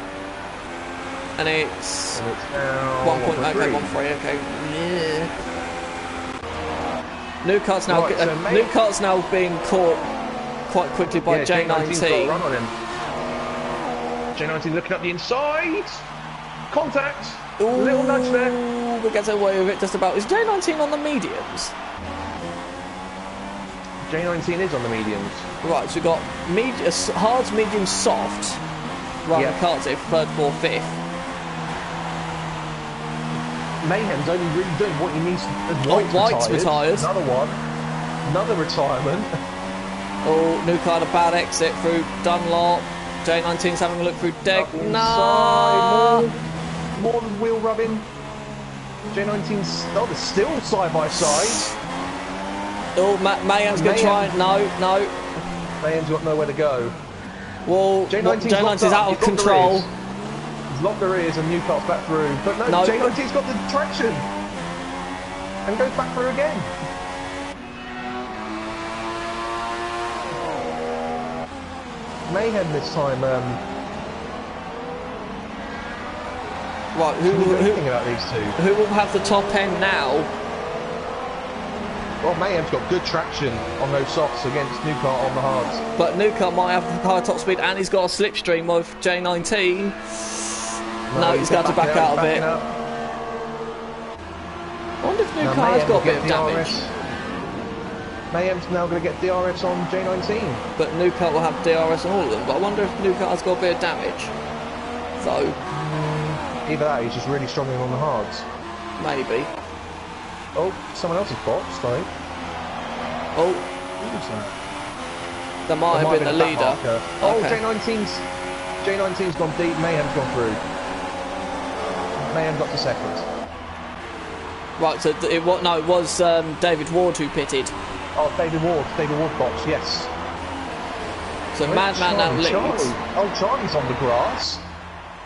And it's 1.0, okay, 1.3, okay. Yeah. New kart's now new kart's now being caught quite quickly by J19. Run on him. J19 looking up the inside. Contact. Ooh, little nudge there. We get away with it just about. Is J19 on the mediums? J19 is on the mediums. Right, so we've got hards, medium, soft. Run the karts here, third, fourth, fifth. Mayhem's only really doing what he needs. White's retired. Another one. Another retirement. Oh, new card, a bad exit through Dunlop. J19's having a look through deck. No! More wheel rubbing. J19's they're still side by side. Oh, Mayhem's going to try. No. Mayhem's got nowhere to go. Well, J19's out of control. He's locked their ears and Newcart's back through. But no, J19's got the traction. And goes back through again. Mayhem this time. Right, who thinking about these two? Who will have the top end now? Well, Mayhem's got good traction on those softs against Newcart on the hards. But Newcart might have the higher top speed, and he's got a slipstream with J19. No, he's got to back out of it. I wonder if Newcart has got a bit of damage. Mayhem's now going to get DRS on J19. But Newcart will have DRS on all of them. But I wonder if Newcart has got a bit of damage. So either that, he's just really struggling on the hards. Maybe. Oh, someone else is boxed, I think. Oh. That might have been the leader. Oh, okay. J19's gone deep, Mayhem's gone through. Mayhem got to second. Right, so it was David Ward who pitted. Oh, David Ward boxed, yes. So Madman now leads. Oh, Charlie's on the grass.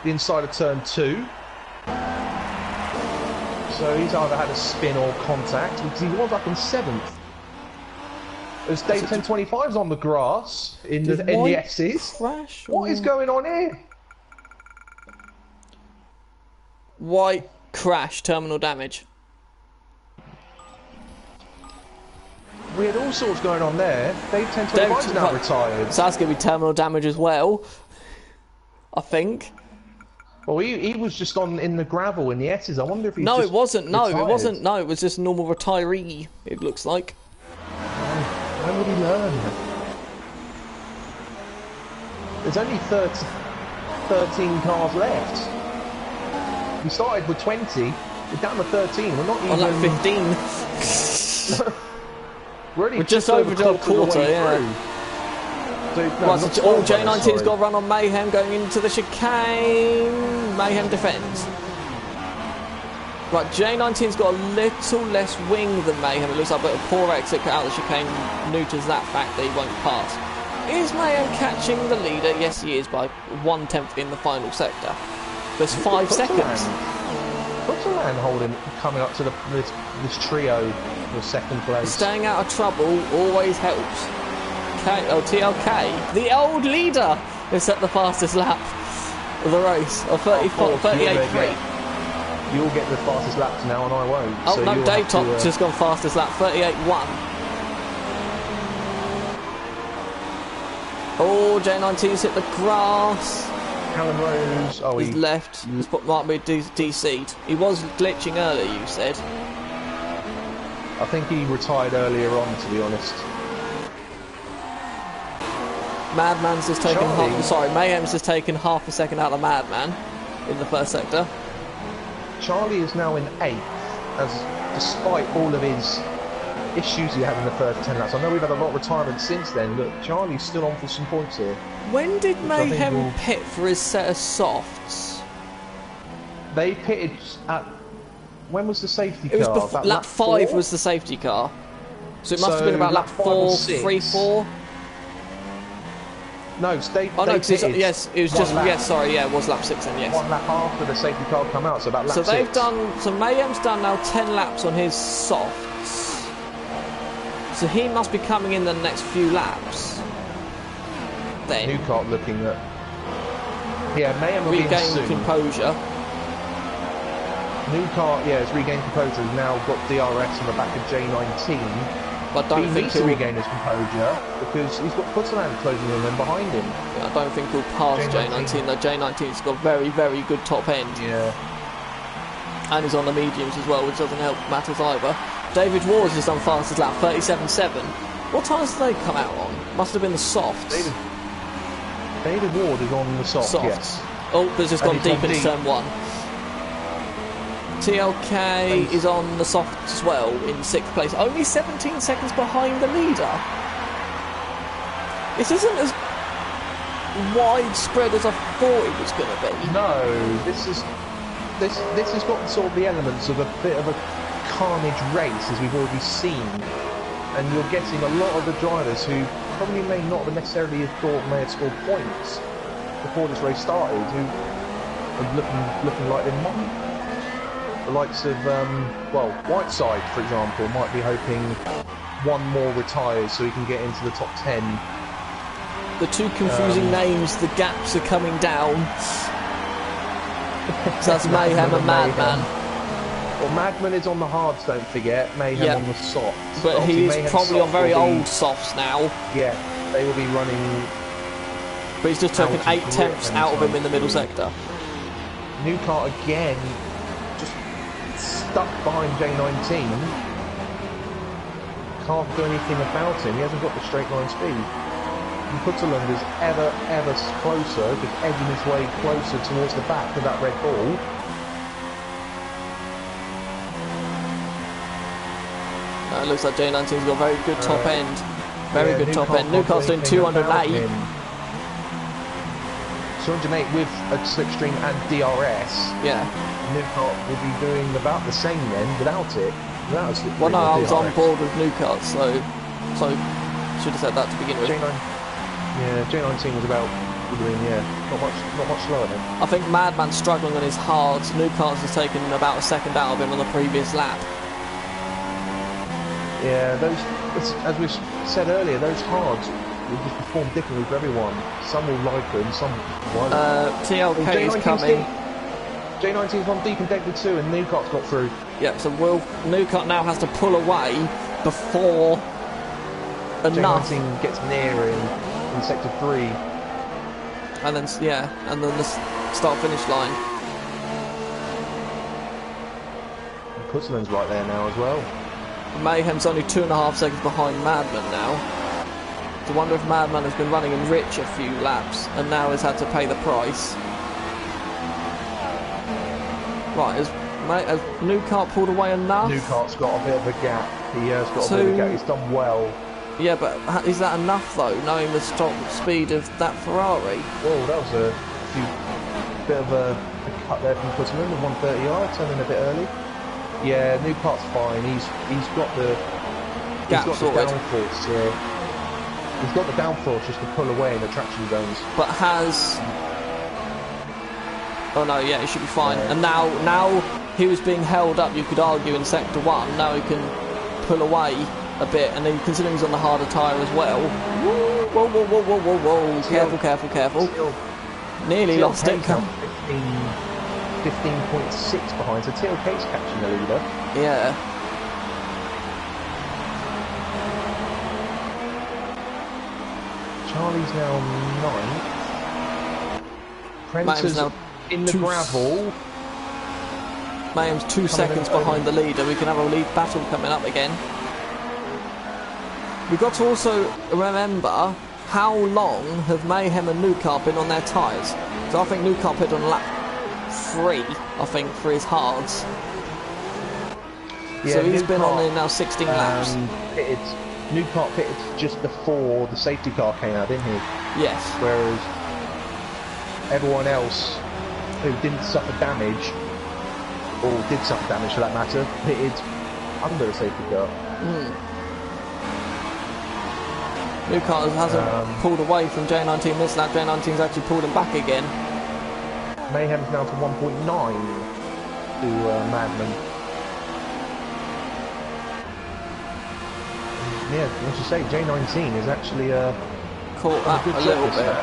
The inside of turn 2. So he's either had a spin or contact, because he was up in 7th. As Dave 1025's on the grass in the S's. Crash what is going on here? White crash, terminal damage. We had all sorts going on there. Dave 1025's now retired. So that's going to be terminal damage as well, I think. Well, he was just in the gravel in the S's. I wonder if he's it wasn't. No, retired. It wasn't. No, it was just a normal retiree, it looks like. When would he learn? There's only 13 cars left. We started with 20. We're down to 13. We're not even... On lap 15. We're just over a quarter, yeah. So, no, Right, so all J19's got to run on Mayhem going into the chicane. Mayhem defends. Right, J19's got a little less wing than Mayhem, it looks like, but a poor exit out of the chicane neuters that fact that he won't pass. Is Mayhem catching the leader? Yes, he is, by 1/10 in the final sector. There's 5 seconds. What's the man holding, coming up to this trio for second place? Staying out of trouble always helps. TLK, the old leader, has set the fastest lap of the race, of 38.3. You'll get the fastest laps now and I won't. Oh so no, Dave Top just gone fastest lap, 38.1. Oh, J19's hit the grass. Callum Rose, oh, he's left. Might be DC'd. He was glitching earlier, you said. I think he retired earlier on, to be honest. Madman's just taken Mayhem's just taken half a second out of Madman in the first sector. Charlie is now in 8th, as despite all of his issues he had in the first 10 laps. I know we've had a lot of retirement since then, but Charlie's still on for some points here. When did Mayhem pit for his set of softs? They pitted at... When was the safety car? It was before, lap 5 was the safety car. So it must have been about lap 4, 3, 4. No, yes, it was just, yes, sorry, yeah, it was lap 6 then, yes. 1 lap after the safety car come out, so about lap 6. So they've done, so Mayhem's done now 10 laps on his softs. So he must be coming in the next few laps. Then. Newcart looking at... Yeah, Mayhem will regain composure. Newcart, yeah, has regained composure, has now got DRS on the back of J19. But I don't think he'll regain his composure because he's got Putterland closing in and behind him. Yeah, I don't think he'll pass J19 though. J19's got very, very good top end. Yeah. And he's on the mediums as well, which doesn't help matters either. David Ward's just done fastest lap, 37.7. What times did they come out on? Must have been the softs. David Ward is on the softs. Yes. Oh, there's just gone deep into turn 1. TLK is on the soft as well in 6th place, only 17 seconds behind the leader. This isn't as widespread as I thought it was going to be. No, this has got sort of the elements of a bit of a carnage race, as we've already seen, and you're getting a lot of the drivers who probably may not have necessarily thought may have scored points before this race started, who are looking like they might. The likes of, Whiteside, for example, might be hoping one more retires so he can get into the top 10. The two confusing names, the gaps are coming down. So that's Mayhem and Madman. Well, Madman is on the hards, don't forget. Mayhem on the softs. But he is probably on very old softs now. Yeah, they will be running... But he's just taken 8/10 out of him in the middle sector. Newcart again... stuck behind J19, can't do anything about him, he hasn't got the straight line speed. And Putterland is ever closer, just edging his way closer towards the back of that Red Bull. It looks like J19's got a very good top end. Very good top end. Newcart's doing 208. 208 with a slipstream and DRS. Yeah. Newcart will be doing about the same then without it. Without a slipstream. Well, no, I was on board with Newcart, so should have said that to begin with. J19 was about, not much slower then. I think Madman's struggling on his hards. Newcart's has taken about a second out of him on the previous lap. Yeah, as we said earlier, those hards will just perform differently for everyone. Some will like them, some won't. TLK is coming. J19's on deep in Deadwood 2 and Newcart's got through. Yeah, so Newcart now has to pull away before enough. J19 gets near in sector 3. And then, and then the start-finish line. And Putterland's right there now as well. Mayhem's only 2.5 seconds behind Madman now. I wonder if Madman has been running in rich a few laps and now has had to pay the price. Right, has Newcart pulled away enough? Newcart's got a bit of a gap. He has got a bit of a gap. He's done well. Yeah, but is that enough though, knowing the stop speed of that Ferrari? Whoa, that was a bit of a cut there from Putterman, the 130i, turning a bit early. Yeah, Newcart's fine. He's got the downforce. He's got the downforce just to pull away in the traction zones. But has... Oh no, yeah, he should be fine. Yeah. And now he was being held up, you could argue, in sector 1. Now he can pull away a bit, and then considering he's on the harder tyre as well. Whoa, whoa, whoa, whoa, whoa, whoa. Careful, careful, careful. Nearly lost it. 15.6 behind, so TLK's catching the leader. Yeah. Charlie's now 9th. Prenter's now in the gravel. Mayhem's 2 seconds behind the leader. We can have a lead battle coming up again. We've got to also remember how long have Mayhem and Newcart been on their tyres. So I think Newcart hit on lap 3, I think, for his hards. Yeah, so he's been on there now 16 laps. Newcart pitted just before the safety car came out, didn't he? Yes. Whereas everyone else who didn't suffer damage, or did suffer damage for that matter, pitted under the safety car. Newcart hasn't pulled away from J19 this lap. J19's actually pulled him back again. Mayhem's now to 1.9 to Madman. Yeah, as you say, J19 is actually caught up a little bit.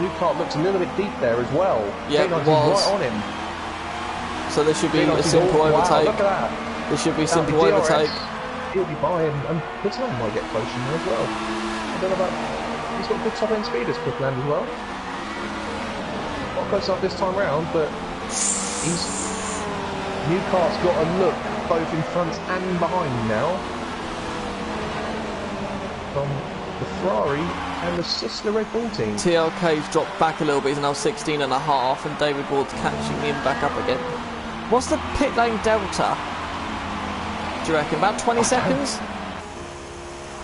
Newcart looks a little bit deep there as well. Yeah, J19's right on him. So this should be a simple overtake. Look at that. This should be a simple overtake. He'll be by him, and Putland might get close in there as well. I don't know about... He's got good top end speed as Putland as well. Not close up this time round, but Newcart's got a look both in front and behind now. From the Ferrari and the sister Red Bull team. TLK's dropped back a little bit, he's now 16 and a half, and David Ward's catching him back up again. What's the pit lane delta? Do you reckon? About 20 seconds?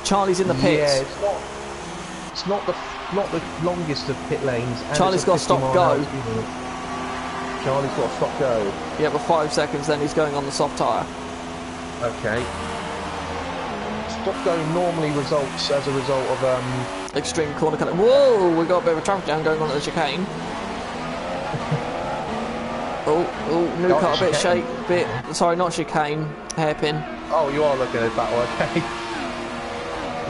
Charlie's in the pits. Yeah, it's not the longest of pit lanes. And Charlie's got to stop go. Charlie's got to stop go. Yeah, but 5 seconds, then he's going on the soft tyre. Okay. Stop go normally results as a result of extreme corner cutting. Whoa, we got a bit of a traffic jam going on at the chicane. Newcart a bit sorry, not chicane, hairpin. Oh, you are looking at that one, okay.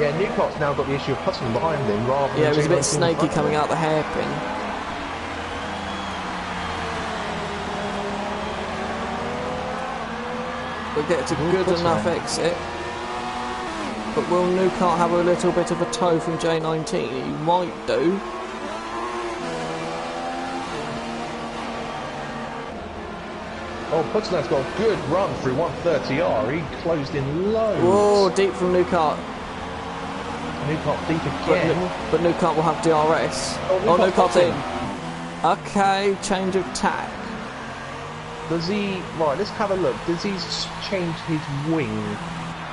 Yeah, Newcart's now got the issue of putting behind him rather than... Yeah, it was a bit snaky coming out the hairpin. We'll get to good enough exit. But will Newcart have a little bit of a toe from J19? He might do. Oh, Putland's got a good run through 130R. He closed in low. Whoa, deep from Newcart. Newcart deep again. But Newcart will have DRS. Oh, Newcart's in. Okay, change of tack. Does he... Right, let's have a look. Does he change his wing?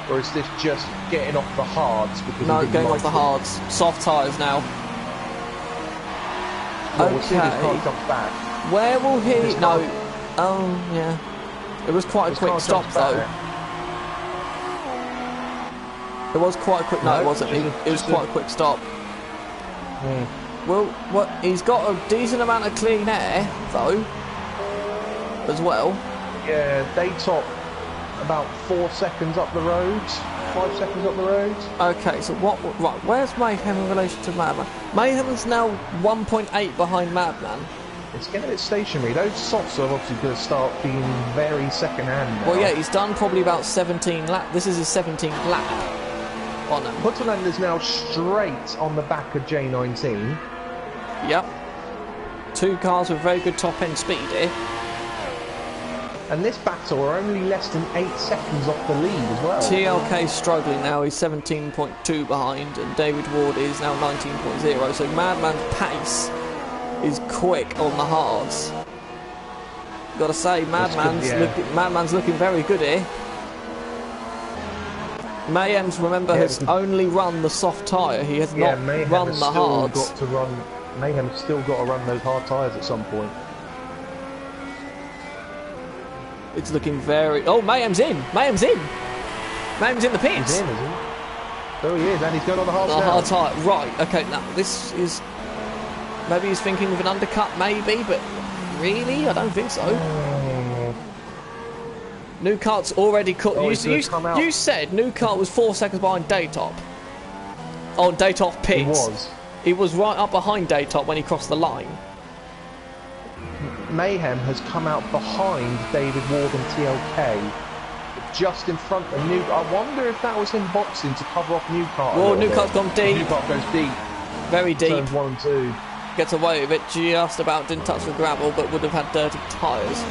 Or is this just getting off the hards? Because no, going off the hards. Soft tyres now. Well, we'll see if his car comes back. Where will he... No. Oh, yeah. It was quite a quick stop, though. It was quite a quick... No, it wasn't. It was quite a quick stop. Well, he's got a decent amount of clean air, though, as well. Yeah, they top about 4 seconds up the road, 5 seconds up the road. Okay, so right, where's Mayhem in relation to Madman? Mayhem's now 1.8 behind Madman. It's getting a bit stationary. Those softs are obviously going to start being very second-hand now. Well, yeah, he's done probably about 17 laps. This is his 17th lap on him. Putland is now straight on the back of J19. Yep. 2 cars with very good top-end speed here. And this battle are only less than 8 seconds off the lead as well. TLK's struggling now. He's 17.2 behind, and David Ward is now 19.0. So Madman's pace is quick on the hards. Got to say, Madman's looking very good here. Mayhem's, remember, has only run the soft tyre. He has not run the hards. Mayhem's still got to run those hard tyres at some point. It's looking very... Oh, Mayhem's in! Mayhem's in! Mayhem's in the pits! He's in, is he? There he is, and he's going on the hard tyre. Hard tyre, right. Okay, now, this is... Maybe he's thinking of an undercut, maybe, but really? I don't think so. New Kart's already cut. You said New Kart was 4 seconds behind Daytop. On Daytop pits. He was. He was right up behind Daytop when he crossed the line. Mayhem has come out behind David Ward and TLK, just in front of New. I wonder if that was him boxing to cover off New Kart. Oh, New Kart's gone deep. New Kart goes deep. Very deep. Turns 1 and 2. Gets away with it just about, didn't touch the gravel, but would have had dirty tyres.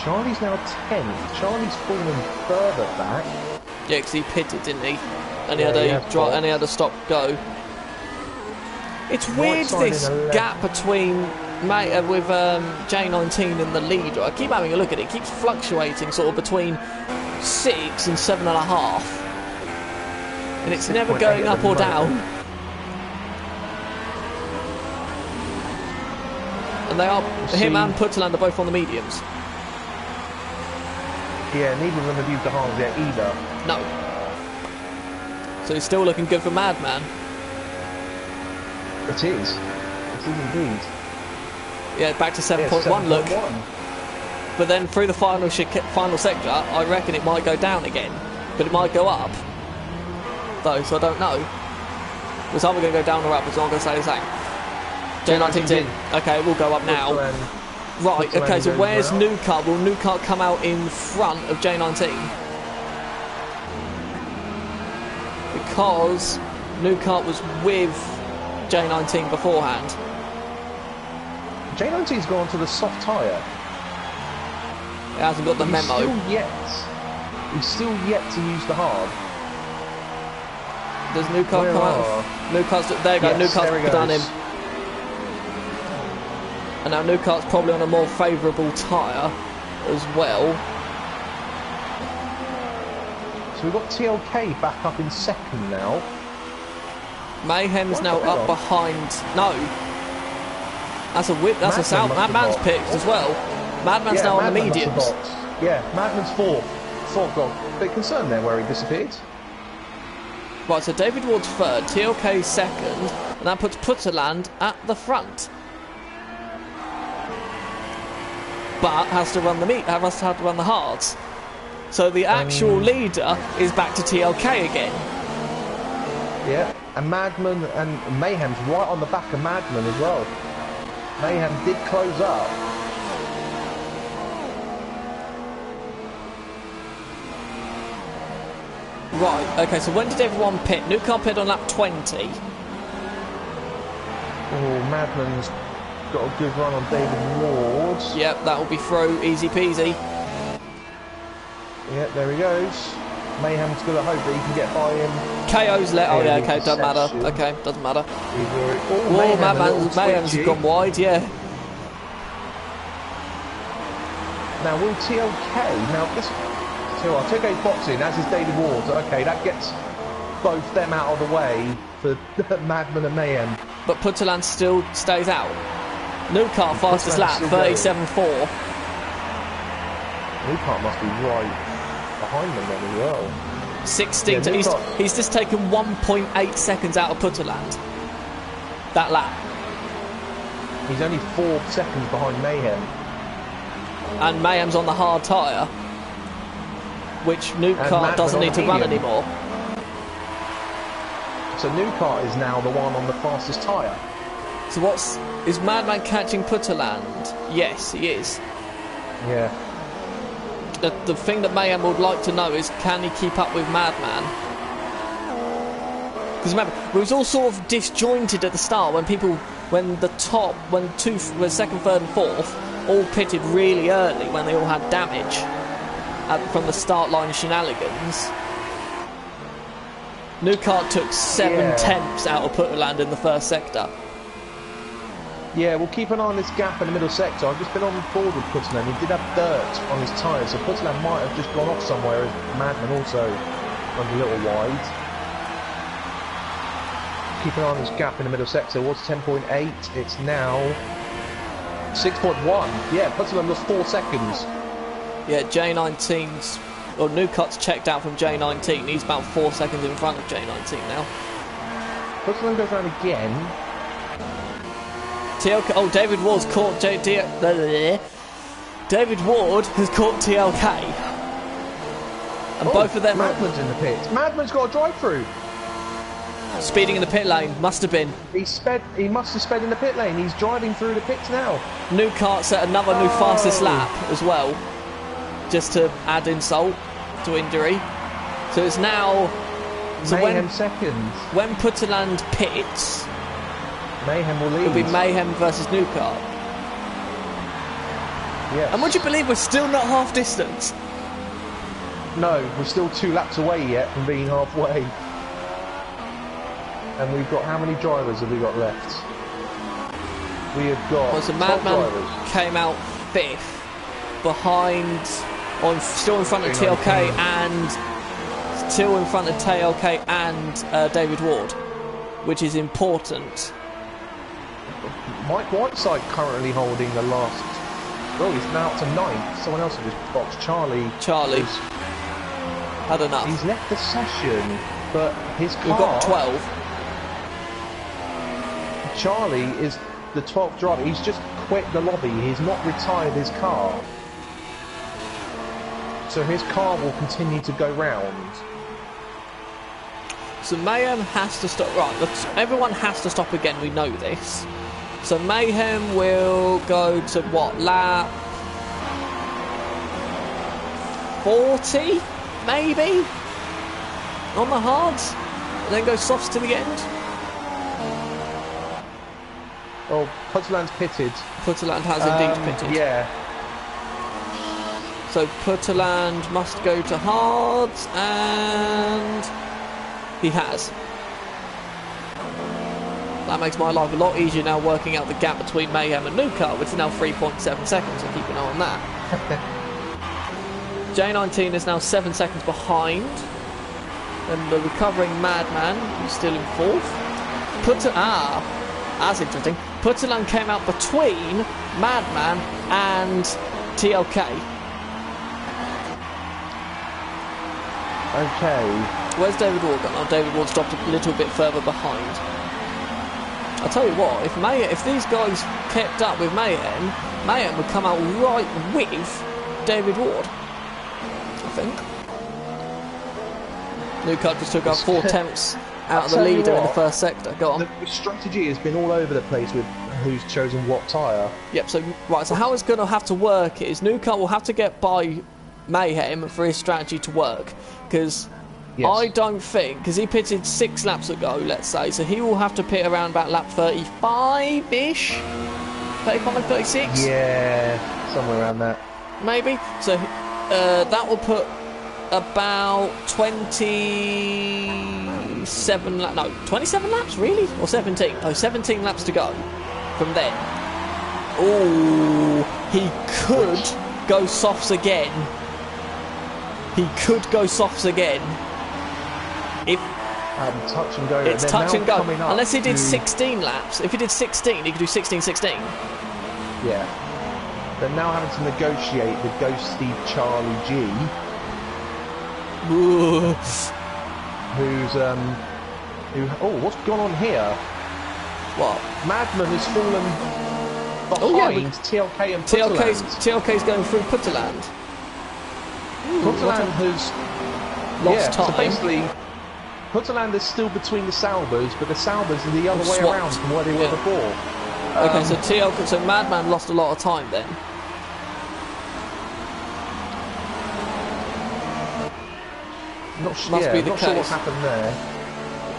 Charlie's now 10th. Charlie's fallen further back. Yeah, because he pitted, didn't he? And he had a stop go. It's weird, this gap between with J19 and the leader. I keep having a look at it. It keeps fluctuating sort of between 6 and 7.5. And it's never going up or down. And they are, him and Putterland are both on the mediums. Yeah, neither of them have used the hards yet either. No. So he's still looking good for Madman. It is. It is indeed. Yeah, back to 7.1 look. But then through the final sector, I reckon it might go down again. But it might go up. Though, so I don't know. It's either going to go down or up, so I'm going to say the same. J19's in. Okay, we'll go up now. Right, okay, so where's New Kart? Will New Kart come out in front of J19? Because New Kart was with J19 beforehand. J19's gone to the soft tyre. He hasn't got the memo. He's still yet to use the hard. Does New Kart come out? New Kart's, there you go, New Kart's done him. And now New Kart's probably on a more favourable tyre as well. So we've got TLK back up in second now. Mayhem's now up behind. No. That's a whip. That's a south. Madman's picked as well. Madman's now on the mediums. Yeah, Madman's fourth. Got a bit concerned there where he disappeared. Right, so David Ward's third, TLK second, and that puts Putterland at the front. But has to run the hards. So the actual leader is back to TLK again. Yeah, and Madman and Mayhem's right on the back of Madman as well. Mayhem did close up. Right, okay, so when did everyone pit? New Car pit on lap 20. Oh, Madman's got a good run on David Ward. Yep, that will be through, easy peasy. Yep, there he goes. Mayhem's got to hope that he can get by him. KO's let. Oh yeah, okay, doesn't matter. Okay, doesn't matter. Oh, Mayhem's gone wide, yeah. Now will TLK? Now this. So TLK's boxing, as is David Ward. Okay, that gets both them out of the way for Madman and Mayhem. But Putterland still stays out. New Car fastest lap, 37.4. New Car must be right behind them then as well. 16. Yeah, he's just taken 1.8 seconds out of Putterland. That lap. He's only 4 seconds behind Mayhem. And Mayhem's on the hard tyre, which New Kart doesn't need to run anymore. So New Kart is now the one on the fastest tyre. So is Madman catching Putterland? Yes, he is. Yeah. The thing that Mayhem would like to know is, can he keep up with Madman? Because remember, it was all sort of disjointed at the start when second, third and fourth all pitted really early when they all had damage from the start line shenanigans. New Kart took 7 tenths out of Putterland in the first sector. Yeah, we'll keep an eye on this gap in the middle sector. I've just been on board with Putterland. He did have dirt on his tyres, so Putterland might have just gone off somewhere, as Madman also runs a little wide. Keep an eye on this gap in the middle sector. It was 10.8, it's now 6.1. Yeah, Putterland lost 4 seconds. Yeah, J19's... Well, Newcott's checked out from J19. He's about 4 seconds in front of J19 now. Putterland goes round again. TLK... Oh, David Ward's caught... David Ward has caught TLK. And both of them... Madman's in the pits. Madman's got a drive-through. Speeding in the pit lane, must have been. He must have sped in the pit lane. He's driving through the pits now. Newcart set another new fastest lap as well, just to add insult to injury. So it's now... So Mayhem seconds. When Putterland pits... Mayhem will lead. It'll be Mayhem versus Newcart. Yes. And would you believe we're still not half distance? No, we're still 2 laps away yet from being halfway. And we've got, how many drivers have we got left? We have got well, so 12 Madman drivers. came out 5th, behind, still in front of TLK and still in front of TLK and David Ward, which is important. Mike Whiteside currently holding the last. Well, he's now up to 9th. Someone else in this box, Charlie. Had enough. He's left the session, but his car... We've got 12. Charlie is the 12th driver. He's just quit the lobby. He's not retired his car. So his car will continue to go round. So Mayhem has to stop. Right, everyone has to stop again. We know this. So Mayhem will go to what, lap 40, maybe, on the hards, and then go softs to the end. Oh, Putterland's pitted. Putterland has indeed pitted. Yeah. So Putterland must go to hards, and he has. That makes my life a lot easier now, working out the gap between Mayhem and Newcart, which is now 3.7 seconds, so keep an eye on that. J19 is now 7 seconds behind, and the recovering Madman, who's still in 4th. That's interesting. Putterland came out between Madman and TLK. Okay. Where's David Ward gone? Oh, David Ward's dropped a little bit further behind. I'll tell you what, if these guys kept up with Mayhem, Mayhem would come out right with David Ward, I think. Newcart just took out 4 tenths out of the leader in the first sector. Go on. The strategy has been all over the place with who's chosen what tyre. Yep, so how it's going to have to work is Newcart will have to get by Mayhem for his strategy to work, because yes. I don't think, because he pitted 6 laps ago, let's say, so he will have to pit around about lap 35-ish? 35, 36? Yeah, somewhere around that. Maybe. So that will put about 27 laps, no, 27 laps, really? Or 17? No, 17 laps to go from then. Oh, he could go softs again. He could go softs again. If touch and go. It's touch and go. Unless he did 16 laps. If he did 16, he could do 16-16. Yeah. They're now having to negotiate the ghosty Charlie G. Ooh. Who's oh, what's gone on here? What? Madman has fallen behind TLK and Putterland. TLK's going through Putterland. Putterland has lost time. So basically, Putterland is still between the Saubers, but the Saubers are the other way around from where they were before. Okay, so Madman lost a lot of time then. Not sure what happened there.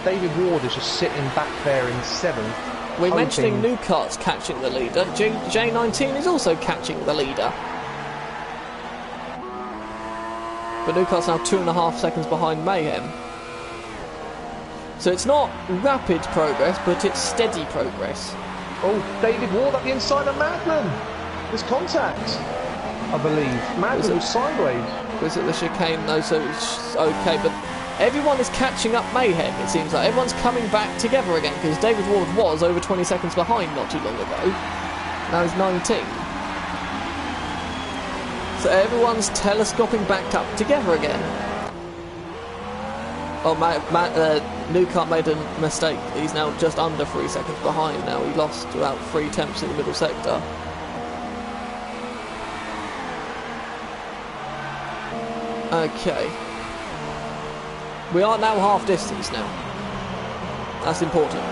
David Ward is just sitting back there in 7th. We're mentioning Newcart's catching the leader. J19 is also catching the leader. But Newcart's now 2.5 seconds behind Mayhem. So it's not rapid progress, but it's steady progress. Oh, David Ward at the inside of Madman. There's contact, I believe. Madman was sideways. Was it the chicane though, so it's okay, but everyone is catching up Mayhem, it seems like. Everyone's coming back together again, because David Ward was over 20 seconds behind not too long ago. Now he's 19. So everyone's telescoping back up together again. Oh, Newcart made a mistake. He's now just under 3 seconds behind now. He lost about 3 tenths in the middle sector. Okay. We are now half distance now. That's important.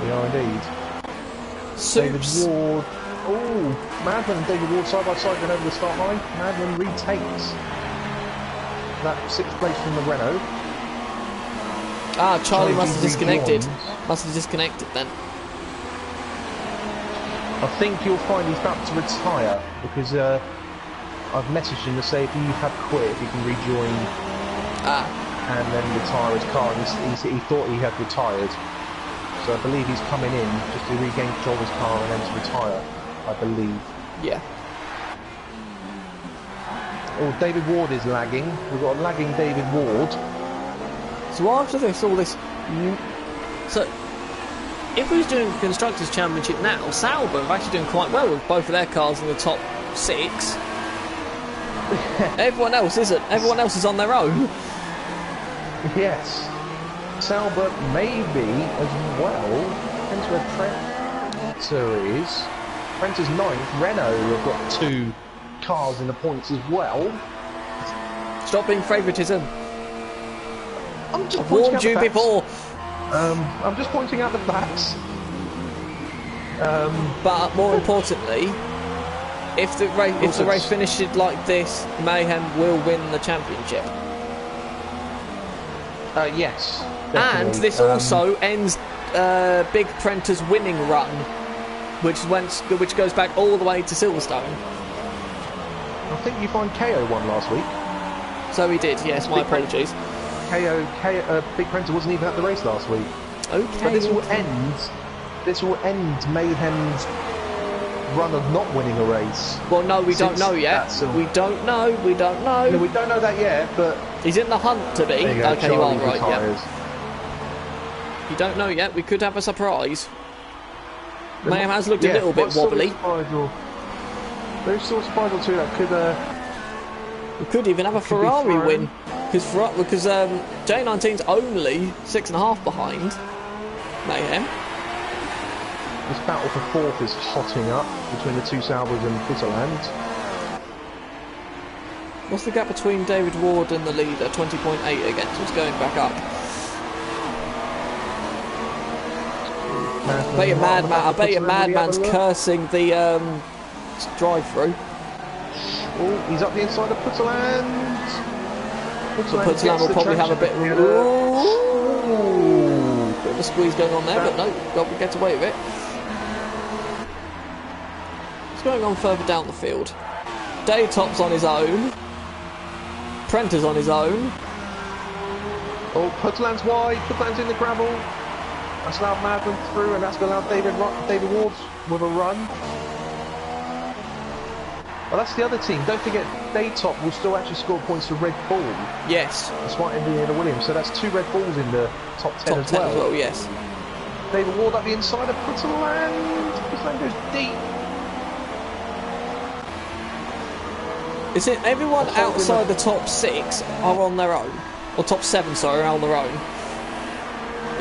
We are indeed. Soups. David Ward. Oh, Madman and David Ward side by side going over the start line. Madman retakes that 6th place from the Renault. Ah, Charlie must have disconnected. Must have disconnected then. I think you'll find he's about to retire because I've messaged him to say if you have quit, if you can rejoin and then retire his car. And he thought he had retired. So I believe he's coming in just to regain control of his car and then to retire, I believe. Yeah. Oh, David Ward is lagging. We've got a lagging David Ward. So after this, all this... So, if we was doing the Constructors' Championship now, Sauber are actually doing quite well with both of their cars in the top 6. Everyone else isn't. Everyone else is on their own. Yes. Sauber maybe as well. Depends where Prenter is. Prenter's 9th. Renault have got 2 cars in the points as well. Stop being favouritism. I've warned you before. I'm just pointing out the facts. But more importantly, if the race finishes like this, Mayhem will win the championship. Yes. And Definitely. this also ends Big Prenter's winning run, which goes back all the way to Silverstone. I think you find KO won last week. So he did. Yes, my apologies. Big Prenter wasn't even at the race last week. Okay. But this will end Mayhem's run of not winning a race. Well, no, we don't know yet. We don't know. We don't know. No, we don't know that yet. But he's in the hunt to be. Okay, you are right. Yeah. You don't know yet. We could have a surprise. Mayhem has looked a little bit wobbly. There's still a surprise or two that could. We could even have a Ferrari win. Because J19's only 6.5 behind Mayhem. This battle for 4th is hotting up between the 2 Saubers and Futterland. What's the gap between David Ward and the leader? 20.8 again, so it's going back up. I bet your Madman's cursing the drive-through. Oh, he's up the inside of Futterland. Putterland will probably have a bit of a squeeze going on there, but no, got to get away with it. What's going on further down the field? Daytop's on his own. Prenter's on his own. Oh, Putterland's wide. Putterland's in the gravel. That's allowed Madman through, and that's going to allow David Ward with a run. Well, that's the other team. Don't forget, Daytop will still actually score points for Red Bull. Yes. Despite Indiana Williams. So that's 2 Red Bulls in the top 10 as well. Top 10 as well, yes. David Ward up the inside of Putterland. Putterland goes deep. Is it everyone outside the top 6 are on their own? Or top 7, sorry, are on their own?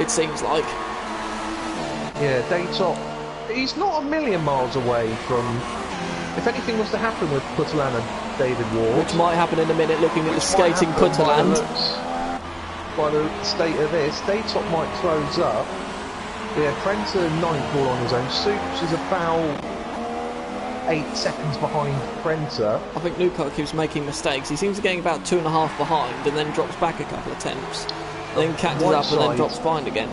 It seems like. Yeah, Daytop. He's not a million miles away from... If anything was to happen with Putterland and David Ward... Which might happen in a minute, looking at the skating Putterland. By the state of this, Daytop might close up. Yeah, Prenter 9th all on his own. Soups is about 8 seconds behind Prenter. I think Newcart keeps making mistakes. He seems to be getting about 2.5 behind and then drops back a couple of tenths. Then catches up and then drops behind again.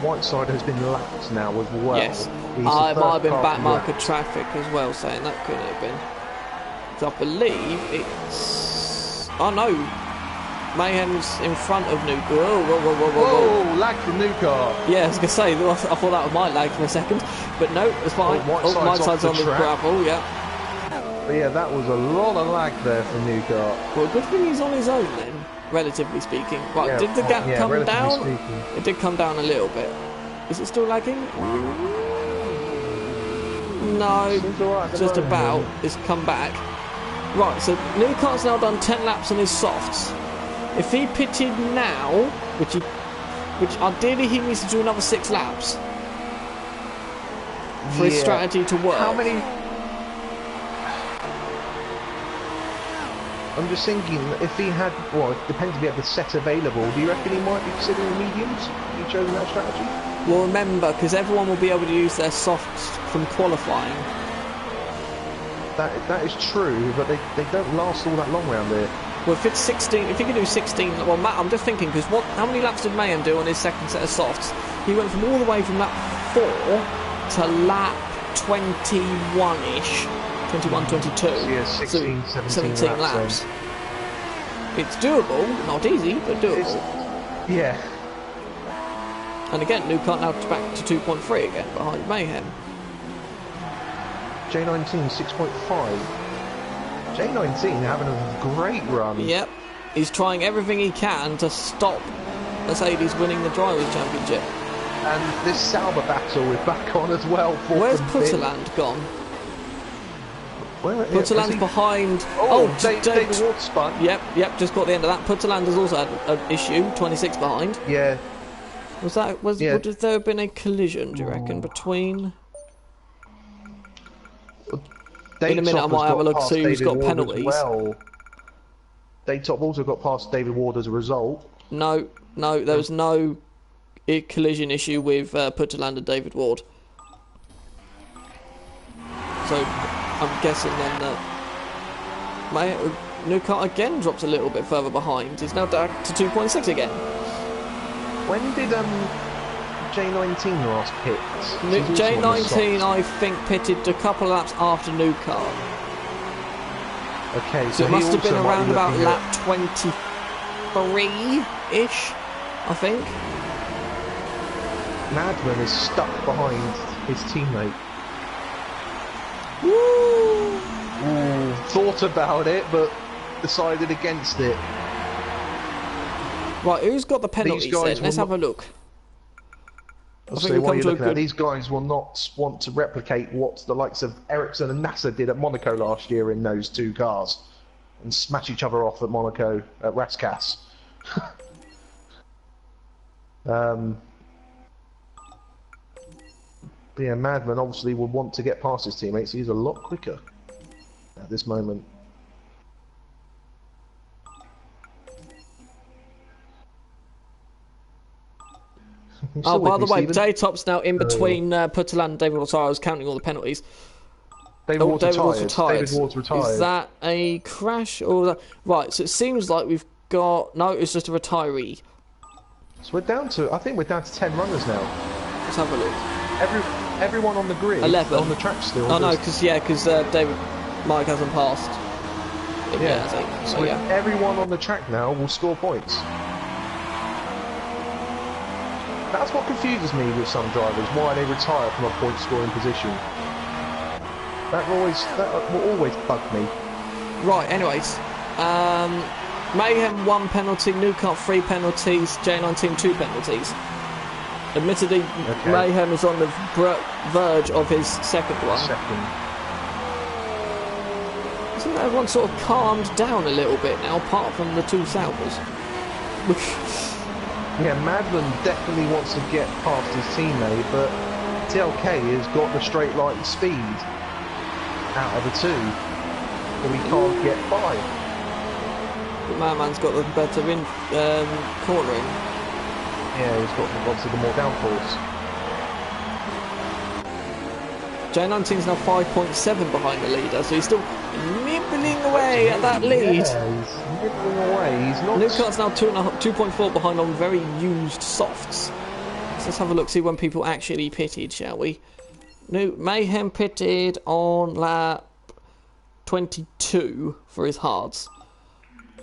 Whiteside has been lapped now as well. Yes. It might have been back marker traffic as well, saying that couldn't have been. So I believe it's... Oh no! Mayhem's in front of New Car. Whoa. Lag from New Car. Yeah, I was going to say, I thought that was my lag for a second. But no, it's fine. My side's on the gravel, yeah. But yeah, that was a lot of lag there from New Car. Well, good thing he's on his own then, relatively speaking. Right, yeah, did the gap come down? Speaking. It did come down a little bit. Is it still lagging? No, right just about. It's come back. Right, so New Car's now done 10 laps on his softs. If he pitted now, which ideally he needs to do another 6 laps for his strategy to work. How many? I'm just thinking, if he had, well, it depends if he had the set available, do you reckon he might be considering mediums if he'd chosen that strategy? Well, remember, because everyone will be able to use their softs from qualifying. That is true, but they don't last all that long round here. Well, if it's 16, if he can do 16, well, Matt, I'm just thinking, because how many laps did Mayhem do on his second set of softs? He went from all the way from lap 4 to lap 21-ish. 21, 22. Yeah, 16, so 17 laps. It's doable, not easy, but doable. Yeah. And again, New Car now back to 2.3 again, behind Mayhem. J19, 6.5. J19 having a great run. Yep. He's trying everything he can to stop Mercedes winning the Drivers' Championship. And this Sauber battle is back on as well. Where's Putterland gone? Putterland's behind. David Ward spun. Yep, just got the end of that. Putterland has also had an issue, 26 behind. Yeah. Would there have been a collision, do you reckon, between... In a minute I might have a look, see who's got penalties. Well. Daytop also got past David Ward as a result. No, there was no collision issue with Putterland and David Ward. So I'm guessing then that New Car again drops a little bit further behind. He's now down to 2.6 again. When did J19 last pit? J19 I think pitted a couple of laps after New Car. Okay, so it must have been around about lap 23-ish, I think. Madman is stuck behind his teammate. Woo! Ooh, thought about it, but decided against it. Right, who's got the penalties then? Let's have a look. These guys will not want to replicate what the likes of Ericsson and Nasser did at Monaco last year in those 2 cars and smash each other off at Monaco at Rascasse. But yeah, Madman obviously would want to get past his teammates. He's a lot quicker at this moment. Oh, by the way, Daytop's now in between Putterland and David Ward. Sorry, I was counting all the penalties. David Ward's retired. David Ward's retired. Is that a crash or right? So it seems like we've got it's just a retiree. So we're down to, I think we're down to 10 runners now. Let's have a look. Everyone on the grid, 11 on the track still. Oh no, because David Mike hasn't passed. Yeah. So everyone on the track now will score points. That's what confuses me with some drivers, why they retire from a point-scoring position. That will always bug me. Right, anyways. Mayhem 1 penalty, New Car 3 penalties, J19 2 penalties. Admittedly, Mayhem is on the verge of his second one. Isn't everyone sort of calmed down a little bit now, apart from the 2 Saubers? Yeah, Madman definitely wants to get past his teammate, but TLK has got the straight line speed out of the 2, but he can't get by. But Madman's got the better cornering. Yeah, he's got obviously the more downforce. J19's now 5.7 behind the leader, so he's still nibbling away at that lead. Yeah, he's nibbling away. He's not. New Car's now 2.4 behind on very used softs. So let's have a look, see when people actually pitted, shall we? Mayhem pitted on lap 22 for his hards.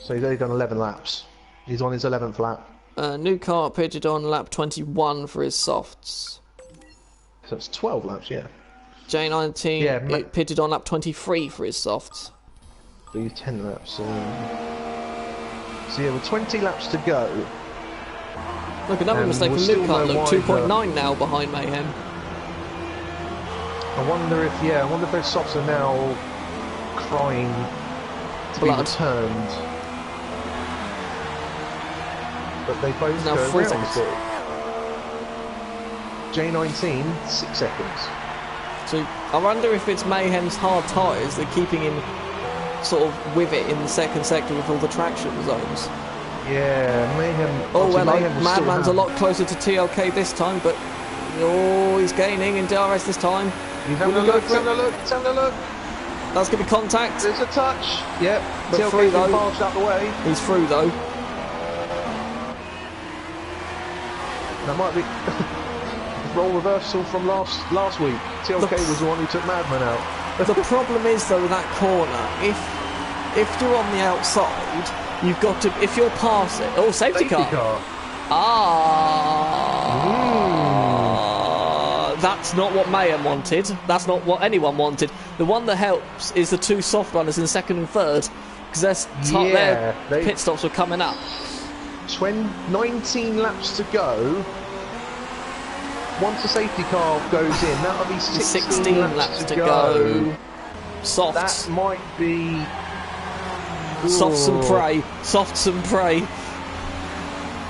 So he's only done 11 laps. He's on his 11th lap. New car pitted on lap 21 for his softs. So it's 12 laps, yeah. J19 Yeah, pitted on lap 23 for his softs. So he's 10 laps. So yeah, with 20 laps to go. Look, another mistake from New car. Look, 2.9 now behind Mayhem. I wonder if those softs are now crying to be returned. But they both now go 3 around seconds. J19, 6 seconds. So I wonder if it's Mayhem's hard tyres that are keeping him sort of with it in the second sector with all the traction zones. Yeah, Mayhem. Oh well, Mayhem Madman's a lot closer to TLK this time, but he's gaining in DRS this time. He's having a look, he's having a look, he's having a look. That's going to be contact. There's a touch. Yep. But TLK's through though. been passed out the way. He's through though. That might be role reversal from last week. TLK was the one who took Madman out. The problem is though with that corner, if you're on the outside, you've got to, if you're past it, safety car. That's not what Mayhem wanted. That's not what anyone wanted. The one that helps is the two soft runners in second and third, because their pit stops were coming up. 19 laps to go. Once the safety car goes in, that'll be 16 laps to go. Softs. That might be... Softs and pray. Softs and pray.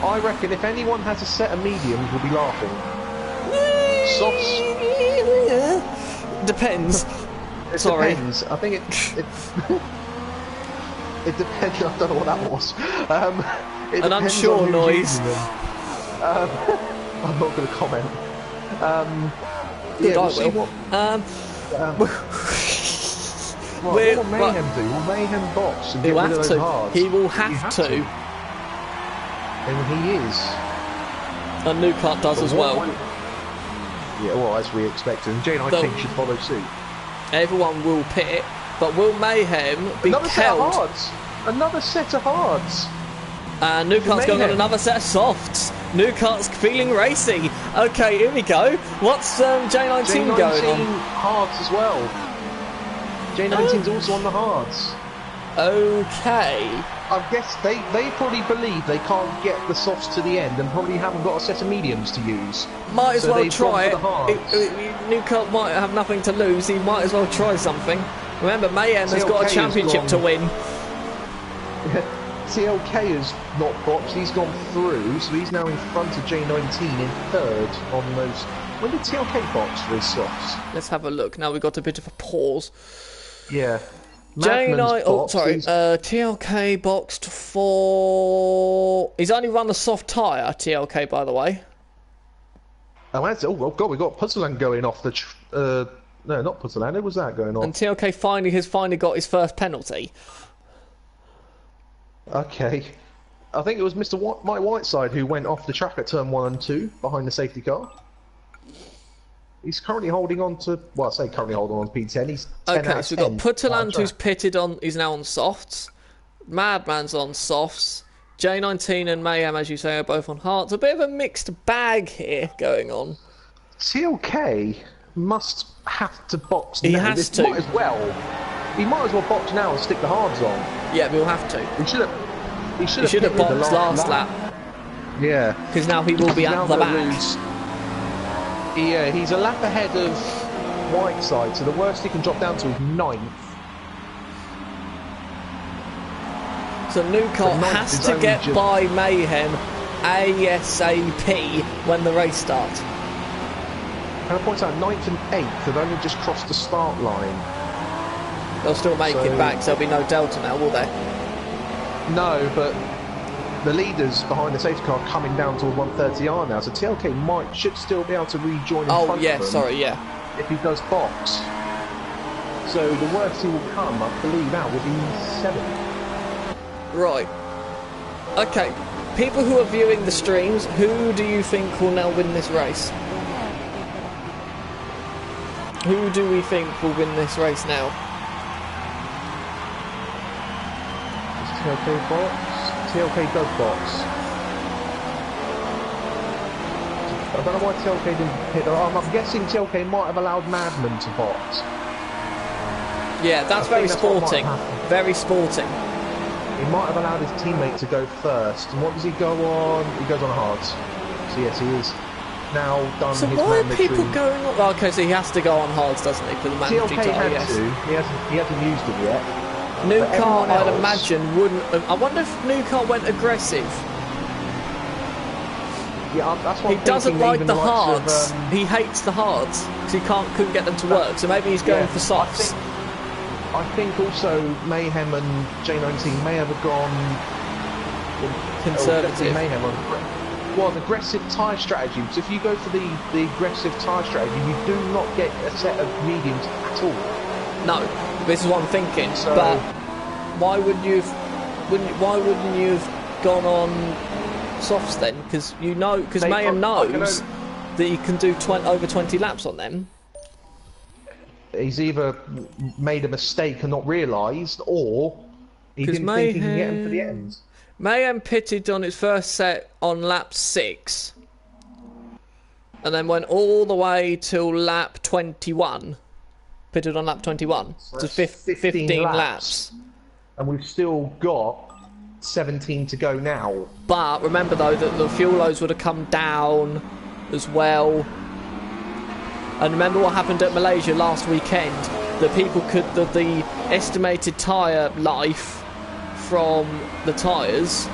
I reckon if anyone has a set of mediums, we'll be laughing. Softs... Depends. It Sorry. depends. I think it depends. I don't know what that was. An unsure noise. I'm not going to comment. Good, we'll see what will Mayhem do? Will Mayhem box and get rid of those hards? He will have to. And he is. And New Kart does as well. Yeah, well, as we expected. And Jane, I think, should follow suit. Everyone will pit, but will Mayhem be Another set of held? hards. Another set of hards. And New Kart's going on another set of softs. New Kart's feeling racy. Okay, here we go. What's J19 going on? Hards as well. J19's also on the hards. Okay. I guess they probably believe they can't get the softs to the end and probably haven't got a set of mediums to use. Might as well try it. New Kart might have nothing to lose. He might as well try something. Remember, Mayhem has got a championship to win. TLK has not boxed, he's gone through, so he's now in front of J19 in third on those. When did TLK box for his softs? Let's have a look. Now we've got a bit of a pause. Yeah. TLK boxed for... He's only run the soft tyre, TLK, by the way. Oh God, we've got Puzzleland going off the... no, not Puzzleland, who was that going on? And TLK has finally got his first penalty. Okay. I think it was Mr. Mike Whiteside who went off the track at turn 1 and 2 behind the safety car. He's currently holding on to... Well, I say currently holding on to P10. He's 10 okay, so we've got Putterland who's pitted on... He's now on softs. Madman's on softs. J19 and Mayhem, as you say, are both on hards. A bit of a mixed bag here going on. TLK must have to box now. He has to. Might as well. He might as well box now and stick the hards on. Yeah, we'll have to. He should have boxed last lap. Yeah. Because now he will be at the back. Yeah, he's a lap ahead of Whiteside, so the worst he can drop down to is 9th. So New Kart has to get by Mayhem ASAP when the race starts. Can I point out 9th and 8th have only just crossed the start line. They'll still make it back, so there'll be no delta now, will there? No, but the leaders behind the safety car coming down towards 130R now, so TLK should still be able to rejoin in front of them. If he does box. So the worst he will come, I believe, out will be 7th. Right. Okay. People who are viewing the streams, who do you think will now win this race? Who do we think will win this race now? TLK box. TLK does box. I don't know why TLK didn't hit. I'm guessing TLK might have allowed Madman to box. Yeah, that's very sporting. Very sporting. He might have allowed his teammate to go first. And what does he go on? He goes on hards. So yes, he is now done So his why mandatory. are people going on? Well, okay, so he has to go on hards, doesn't he, for the mandatory TLK title? had Yes. to. He hasn't used it yet. New But car, everyone I'd else- imagine, wouldn't. I wonder if New car went aggressive. Yeah, that's what He I'm doesn't thinking, like even the likes hards. of, He hates the hards because he couldn't get them to work. So maybe he's going yeah, for softs. I think also Mayhem and J19 may have gone Conservative. Mayhem well, an aggressive tyre strategy. So if you go for the aggressive tyre strategy, you do not get a set of mediums at all. No, this is what I'm thinking. So- But why wouldn't you have gone on softs then? Because They Mayhem prob- I can knows that you can do over 20 laps on them. He's either made a mistake and not realised, or he 'Cause didn't think he can get him for the end. Mayhem pitted on his first set on lap 6, and then went all the way till lap 21. Pitted on lap 21, so that's 15 laps. laps. And we've still got 17 to go now. But remember though that the fuel loads would have come down as well. And remember what happened at Malaysia last weekend? That people could the estimated tyre life from the tyres,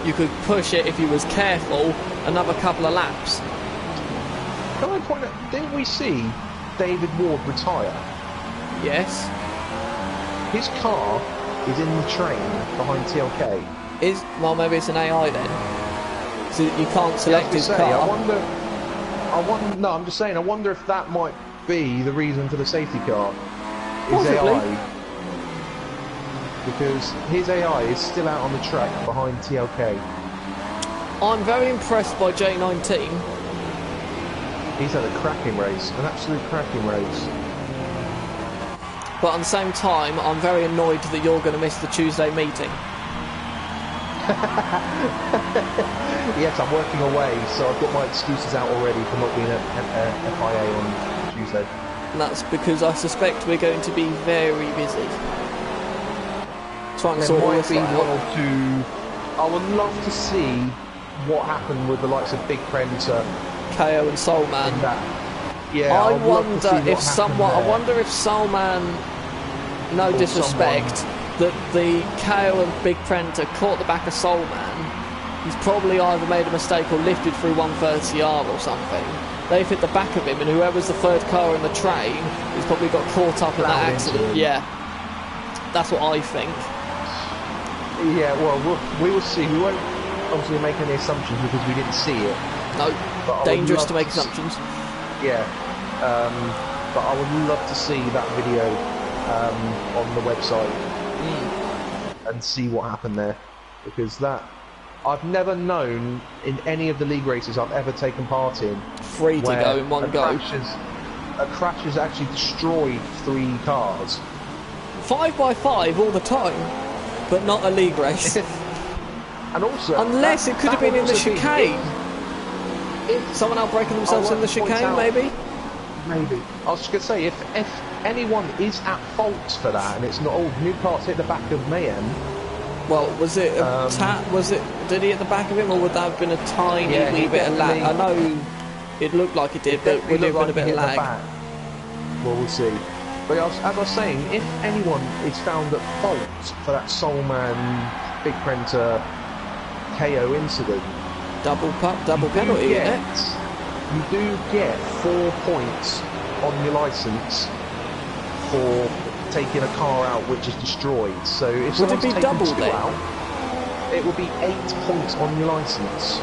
you could push it if you was careful another couple of laps. Can I point out, didn't we see David Ward retire? Yes. His car is in the train behind TLK. Well, maybe it's an AI then. So you can't select his car. No, I'm just saying, I wonder if that might be the reason for the safety car. His Possibly. AI. Because his AI is still out on the track behind TLK. I'm very impressed by J19. He's had a cracking race, an absolute cracking race. But at the same time, I'm very annoyed that you're going to miss the Tuesday meeting. Yes, I'm working away, so I've got my excuses out already for not being at FIA on Tuesday. And that's because I suspect we're going to be very busy. Trying to There sort all might this be out. one or two. I would love to see what happened with the likes of Big Prenta KO and Soulman. in that. Yeah, I I'd love to see wonder what if happened someone. I there. wonder if Soulman, no Or disrespect, that the KO and Big Prenta caught the back of Soulman. He's probably either made a mistake or lifted through 130R or something. They've hit the back of him, and whoever's the third car in the train has probably got caught up in that Plowed into accident. him. Yeah, that's what I think. Yeah, well, we will see. We won't obviously make any assumptions because we didn't see it. No, But I would dangerous love to make to assumptions. Yeah, but I would love to see that video on the website and see what happened there, because that I've never known in any of the league races I've ever taken part in Free to where go in one go. a crash has actually destroyed 3 cars. 5x5 all the time, but not a league race. And also, Unless it could have been in the chicane. If Someone out breaking themselves I in the want to point chicane, out- maybe? Maybe. I was just going to say, if anyone is at fault for that, and it's not, oh, new cars hit the back of Mayhem. Well, was it a did he hit the back of him, or would that have been a tiny Yeah, wee he bit of lag? I definitely- know it looked like it did, but would it have been a bit of lag? Well, we'll see. But as I was saying, if anyone is found at fault for that Soulman, Big Prenta, KO incident, Double penalty, you isn't it? You do get 4 points on your licence for taking a car out which is destroyed. So if Would it someone's be taken double 2 then? out, it would be 8 points on your licence.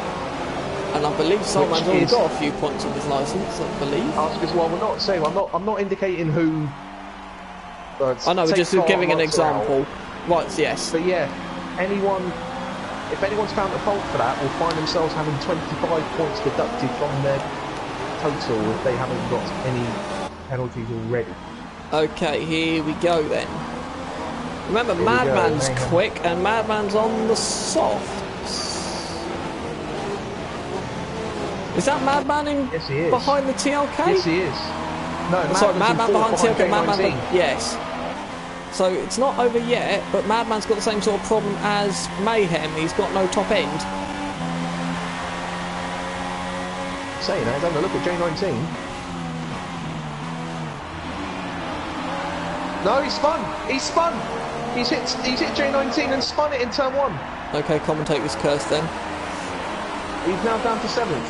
And I believe Soulman's already is- got a few points on his licence, I believe. Well, we're not saying I'm not indicating who. I know, we're take just car giving an lights are out. example. Right, yes. But yeah, if anyone's found at fault for that, will find themselves having 25 points deducted from their total if they haven't got any penalties already. Okay, here we go then. Remember, Madman's quick and Madman's on the soft. Is that Madman in behind the TLK? Yes, he is. No, sorry, Madman behind TLK. Madman. Yes. So it's not over yet, but Madman's got the same sort of problem as Mayhem. He's got no top end. Saying that, having a look at J19. No, he spun. He spun. He's hit J19 and spun it in turn 1. Okay, commentate this curse then. He's now down to 7th.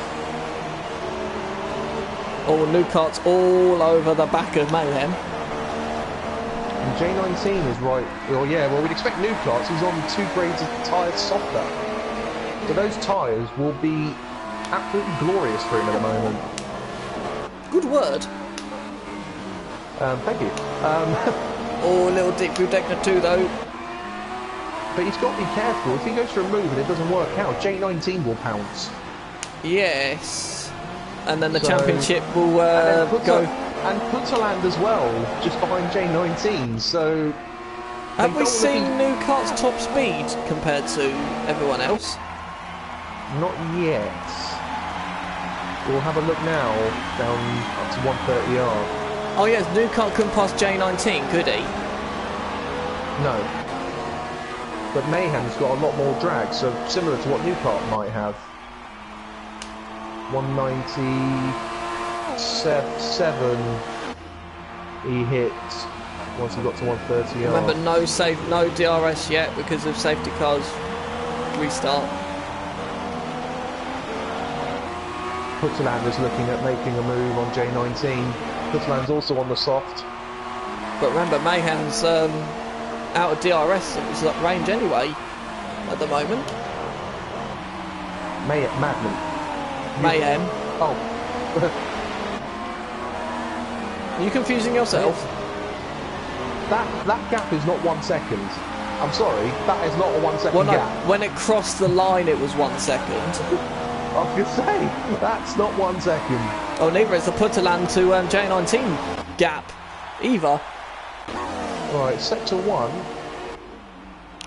Oh, new carts all over the back of Mayhem. And J19 is right. Well, yeah, well, we'd expect new carts. He's on 2 grades of tyres softer. So those tyres will be absolutely glorious for him at the moment. Good word. Thank you. Oh, a little Dick Budekner too, though. But he's got to be careful. If he goes for a move and it doesn't work out, J19 will pounce. Yes. And then the championship will go. And Putterland as well, just behind J19. So have we seen new cart's top speed compared to everyone else? Not yet. We'll have a look now, down up to 130R. Oh yes, new cart couldn't pass J19, could he? No. But Mayhem's got a lot more drag, so similar to what new cart might have. 197 he hit once he got to 130R. Remember, no DRS yet because of safety cars restart. Putterland is looking at making a move on J19. Putterland's also on the soft. But remember, Mayhem's out of DRS range anyway at the moment. Madman. Mayhem. Oh. Are you confusing yourself? That gap is not 1 second. I'm sorry, that is not a 1 second gap. When it crossed the line it was 1 second. I was going to say, that's not 1 second. Oh, neither is the Putterland to J19 gap, either. Right, sector 1.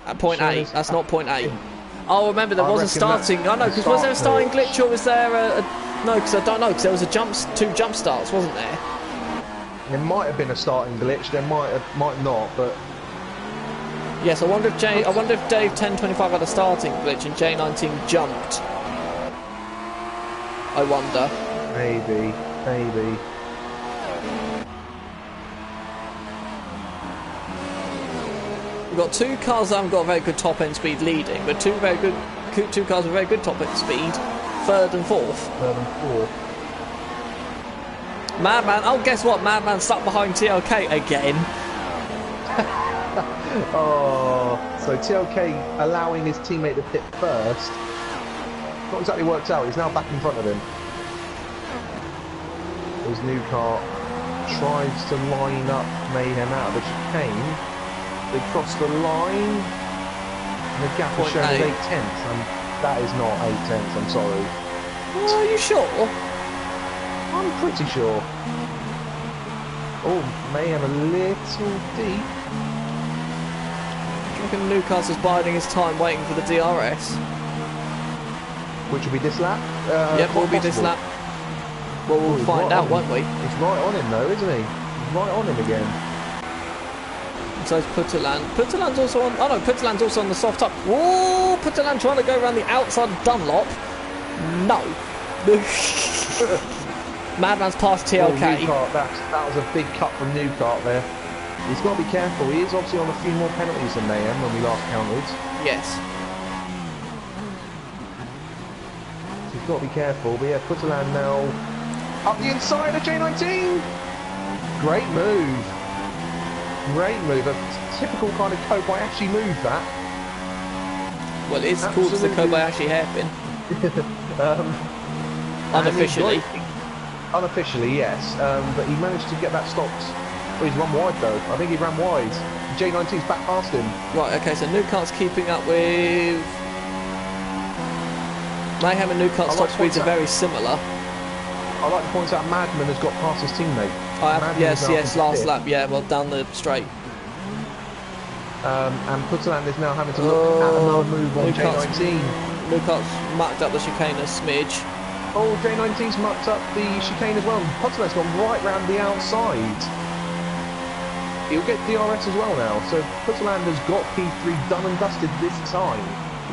At point 8, that's not point 8. Oh, remember, there was a starting... Oh, no, because was there a starting glitch or was there a... No, because I don't know, because there was a 2 jump starts, wasn't there? There might have been a starting glitch, there might not, but... Yes, I wonder if Dave 1025 had a starting glitch and J19 jumped. I wonder. Maybe. We've got 2 cars that haven't got a very good top end speed leading, but 2 cars with very good top end speed, 3rd and 4th. 3rd and 4th. Madman, oh guess what? Madman stuck behind TLK again. Oh, so TLK allowing his teammate to pit first. Not exactly worked out, he's now back in front of him. His new car tries to line up Mayhem out of the chicane. They cross the line, and the gap is shown as 8 tenths, and that is not 8 tenths, I'm sorry. Oh, are you sure? I'm pretty sure. Oh, Mayhem a little deep. Do you reckon Newcastle's biding his time waiting for the DRS? Which will be this lap? Yep, will be this lap. Well, we'll find out, won't we? He's right on him though, isn't he? He's right on him again. So is Putterland. Putterland's also on... Oh no, Putterland's also on the soft up. Whoa! Putterland trying to go around the outside of Dunlop. No. Madman's past TLK. That was a big cut from Newcart there. He's got to be careful. He is obviously on a few more penalties than Mayhem when we last counted. Yes. So he's got to be careful. But yeah, Putterland now up the inside of J19. Great move. Great move. A typical kind of Kobayashi move, that. Well, it's called the Kobayashi hairpin. Unofficially. Unofficially, yes. But he managed to get that stopped. Oh, he's run wide though. I think he ran wide. J19's back past him. Right, okay, so Newcart's keeping up with... Mayhem and Newcart's top speeds are very similar. I'd like to point out Madman has got past his teammate. Yes, last lap, yeah, well, down the straight. And Putterland is now having to look at another move on J19. Lucart's mucked up the chicane a smidge. Oh, J19's mucked up the chicane as well. Putterland's gone right round the outside. He'll get DRS as well now. So Putterland has got P3 done and dusted this time.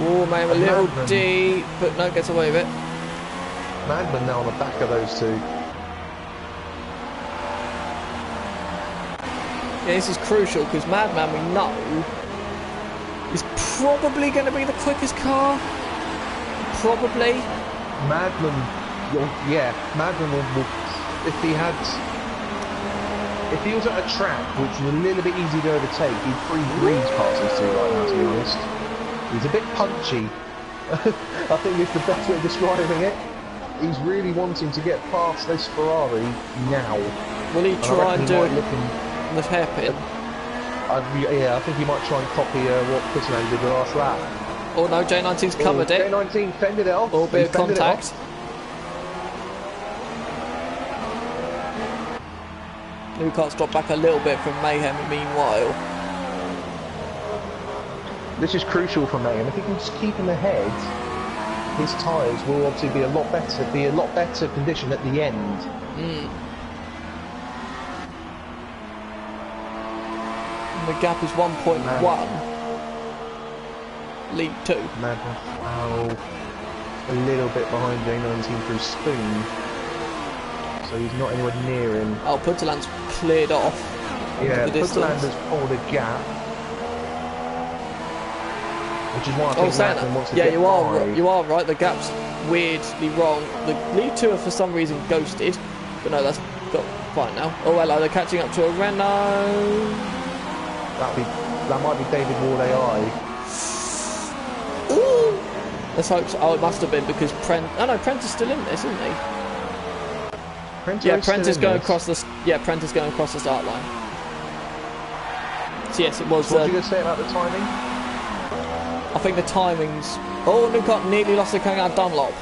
Oh, maybe a little deep, but no, gets away with it. Madman now on the back of those two. Yeah, this is crucial because Madman, we know, is probably going to be the quickest car. Probably. Madman, yeah, Madman will if he was at a track which was a little bit easy to overtake, he'd breeze past these two right now, to be honest. He's a bit punchy. I think it's the best way of describing it. He's really wanting to get past this Ferrari now. Will he try and do it the hairpin? Yeah, I think he might try and copy what Putterland did the last lap. Oh no, J19's covered it. J19 fended it off. Or bit of contact. Lucart's dropped back a little bit from Mayhem meanwhile. This is crucial for Mayhem. If he can just keep him ahead, his tyres will obviously be a lot better condition at the end. And the gap is 1.1. Lead 2. Madness. Oh, a little bit behind J19 through Spoon. So he's not anywhere near him. Oh, Putterland's cleared off. Yeah, Putterland has pulled a gap. Which is why I think Madman wants to get you are right, the gap's weirdly wrong. The lead two are for some reason ghosted. But no, that's got fine now. Oh hello, they're catching up to a Renault. That might be David Ward AI. Ooh. Let's hope so. Oh, it must have been because Prent is still in this, isn't he? Prent is going across the start line. So yes, it was. What were you going to say about the timing? I think the timings. Oh, Lucart nearly lost the coming out of Dunlop.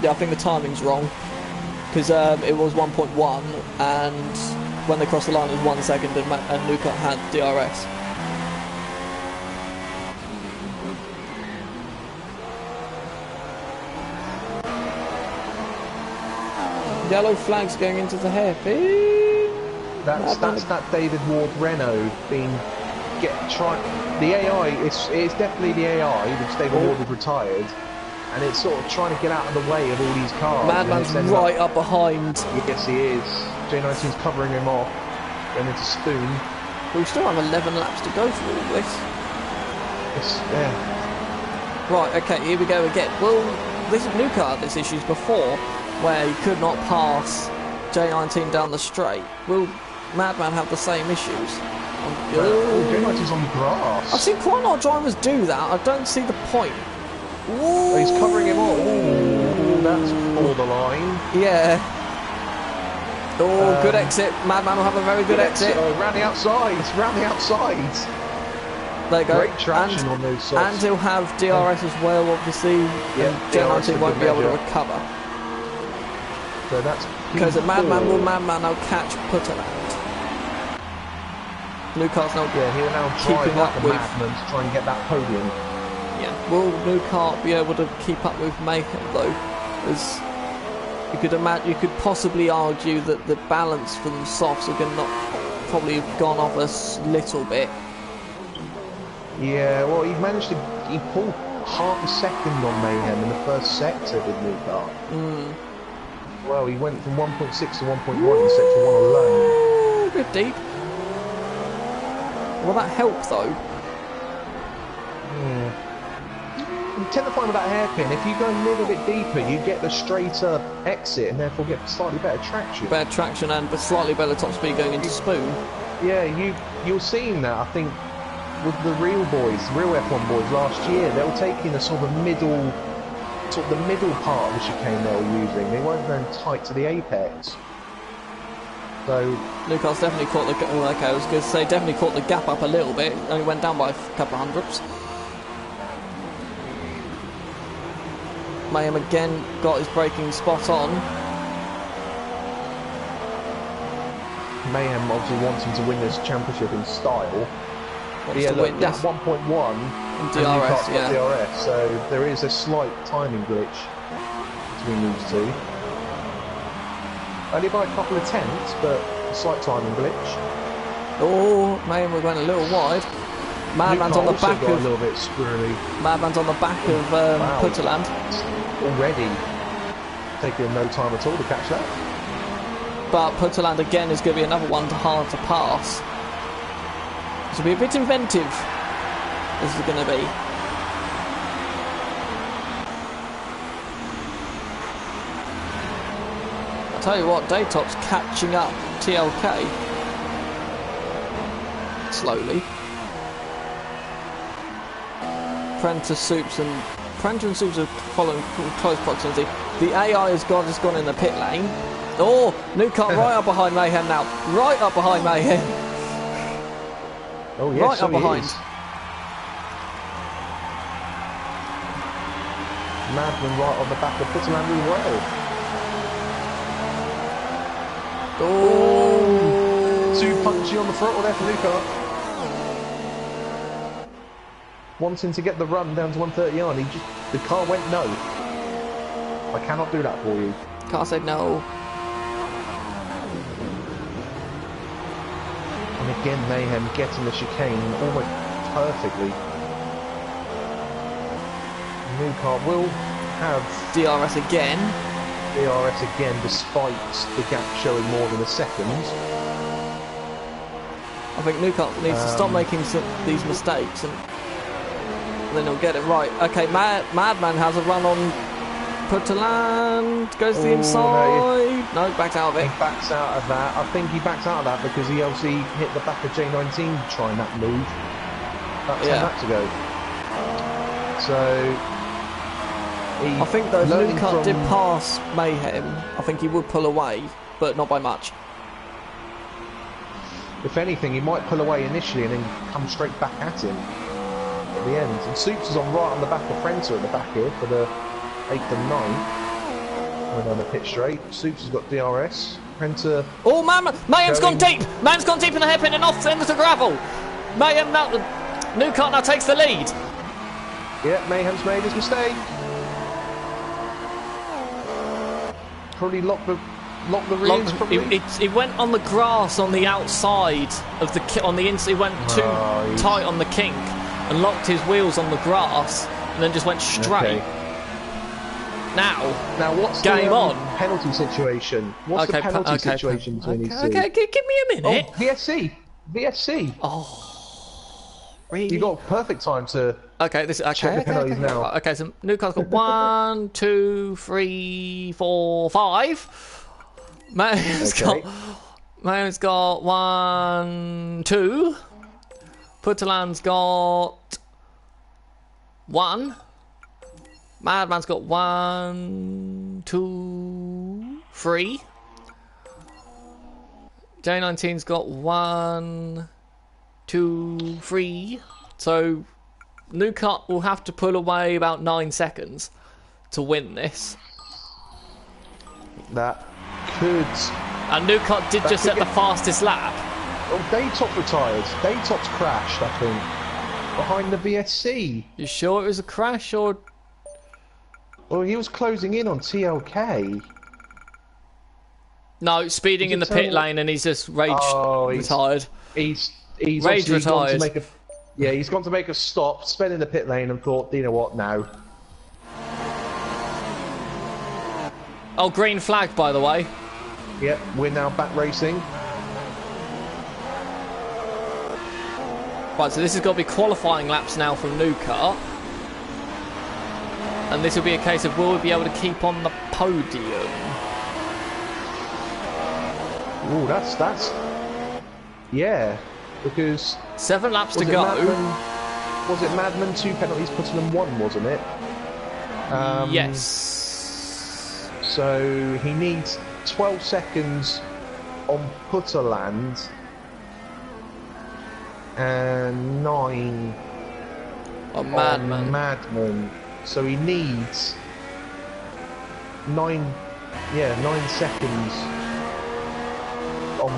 Yeah, I think the timing's wrong because it was 1.1, and when they crossed the line, it was 1 second, and Lucart had DRS. Yellow flags going into the hairpin. That's that David Ward Renault being the AI. It's definitely the AI because David Ward is retired, and it's sort of trying to get out of the way of all these cars. Madman's right up behind. Yes, he is. J19's covering him off, going into Spoon. We still have 11 laps to go for all this. Yeah. Right. Okay. Here we go again. Well, this is Lucart. This issues before, where he could not pass J19 down the straight. Will Madman have the same issues? J19's on grass. I've seen quite a lot of drivers do that. I don't see the point. Ooh. He's covering him off. Ooh, that's borderline. Yeah. Oh, good exit. Madman will have a very good exit. Round the outside. Round the outside. There you go. Great traction on those softs. And he'll have DRS as well, obviously. Yeah, J19 won't be able to recover. So that's because Madman will now catch Putterland. Lucart's now he'll now keeping up with Madman to try and get that podium. Yeah, will Lucart be able to keep up with Mayhem though? As you could possibly argue that the balance for the softs are going to probably have gone off a little bit. Yeah, well, he pulled half a second on Mayhem in the first sector with Lucart. Well, he went from 1.6 to 1.1 in sector 1 alone. A bit deep. Will that help though? Yeah. You tend to find with that hairpin, if you go a little bit deeper, you get the straighter exit and therefore get slightly better traction. Better traction and slightly better top speed going into Spoon. Yeah, you're seeing that, I think, with the real F1 boys last year. They were taking the sort of the middle part of the chicane they were using. They weren't going tight to the apex. So Lucart's definitely caught the I was going to say definitely caught the gap up a little bit. Only went down by a couple of hundredths. Mayhem again got his braking spot on. Mayhem obviously wanting to win this championship in style. Wants Yeah, to look, win that this. 1.1 and DRS, Newcart's got yeah. DRS, so there is a slight timing glitch between these two. Only by a couple of tenths, but a slight timing glitch. Oh, Mayhem went a little wide. Madman's on the also back got of. a little bit squirrely. Madman's on the back of Wow. Putterland. Already taking no time at all to catch that. But Putterland again is going to be another one hard to pass. This will be a bit inventive. This is going to be. I tell you what, Daytop's catching up TLK slowly. Prenter and Soups are following close proximity. The AI has gone in the pit lane. Oh, Newcart right up behind Mayhem now. Right up behind Mayhem. Oh yes, Right so up behind. Madman right on the back of Putterland as well. Oh, Too punchy on the throttle there for Newcart. Wanting to get the run down to 130 on, the car went no. I cannot do that for you. car said no. And again, Mayhem getting the chicane almost perfectly. Newcart will have DRS again. DRS again, despite the gap showing more than a second. I think Newcart needs to stop making these mistakes and then he'll get it right. Okay, Madman has a run on Putterland, goes to the inside. No, backs out of it. He backs out of that. I think he backs out of that because he obviously hit the back of J19 trying that move about 10 laps ago. So I think though if Newcart did pass Mayhem, I think he would pull away, but not by much. If anything, he might pull away initially and then come straight back at him at the end. And Soups is on right on the back of Frenzer at the back here for the 8th and 9th. Went on the pit straight. Soups has got DRS. Frenzer. Oh, Mayhem's gone deep! Mayhem's gone deep in the hairpin and off into the gravel! Mayhem now. Newcart now takes the lead. Yeah, Mayhem's made his mistake. Probably locked the reins. He went on the grass on the outside of the he went too tight on the kink and locked his wheels on the grass and then just went straight. Okay. Now what's game the on penalty situation? What's the penalty situation between these two? Okay, give me a minute. Oh, VSC. Oh, really? You got perfect time to. Okay, this check the penalties now. Okay, so Newcart's got 1, 2, 3, 4, 5. Mayhem's got 1, 2. Putterland's got 1. Madman's got 1, 2, 3. J19's got 1, 2, 3. So Newcart will have to pull away about 9 seconds to win this. That could. And Newcart did just set the fastest lap. Oh, Daytop retired. Daytop's crashed, I think, behind the VSC. You sure it was a crash or? Well, he was closing in on TLK. No, speeding in the pit lane, and he's just retired. He's rage retired. He's gone to make a stop, sped in the pit lane, and thought, you know what, now. Oh, green flag, by the way. Yep, we're now back racing. Right, so this has got to be qualifying laps now from Newcart. And this will be a case of will we be able to keep on the podium? Ooh, that's... Yeah, because... 7 laps to go. Was it Madman 2 penalties, Putterland 1, wasn't it? Yes. So he needs 12 seconds on Putterland and 9 on Madman. So he needs 9 seconds on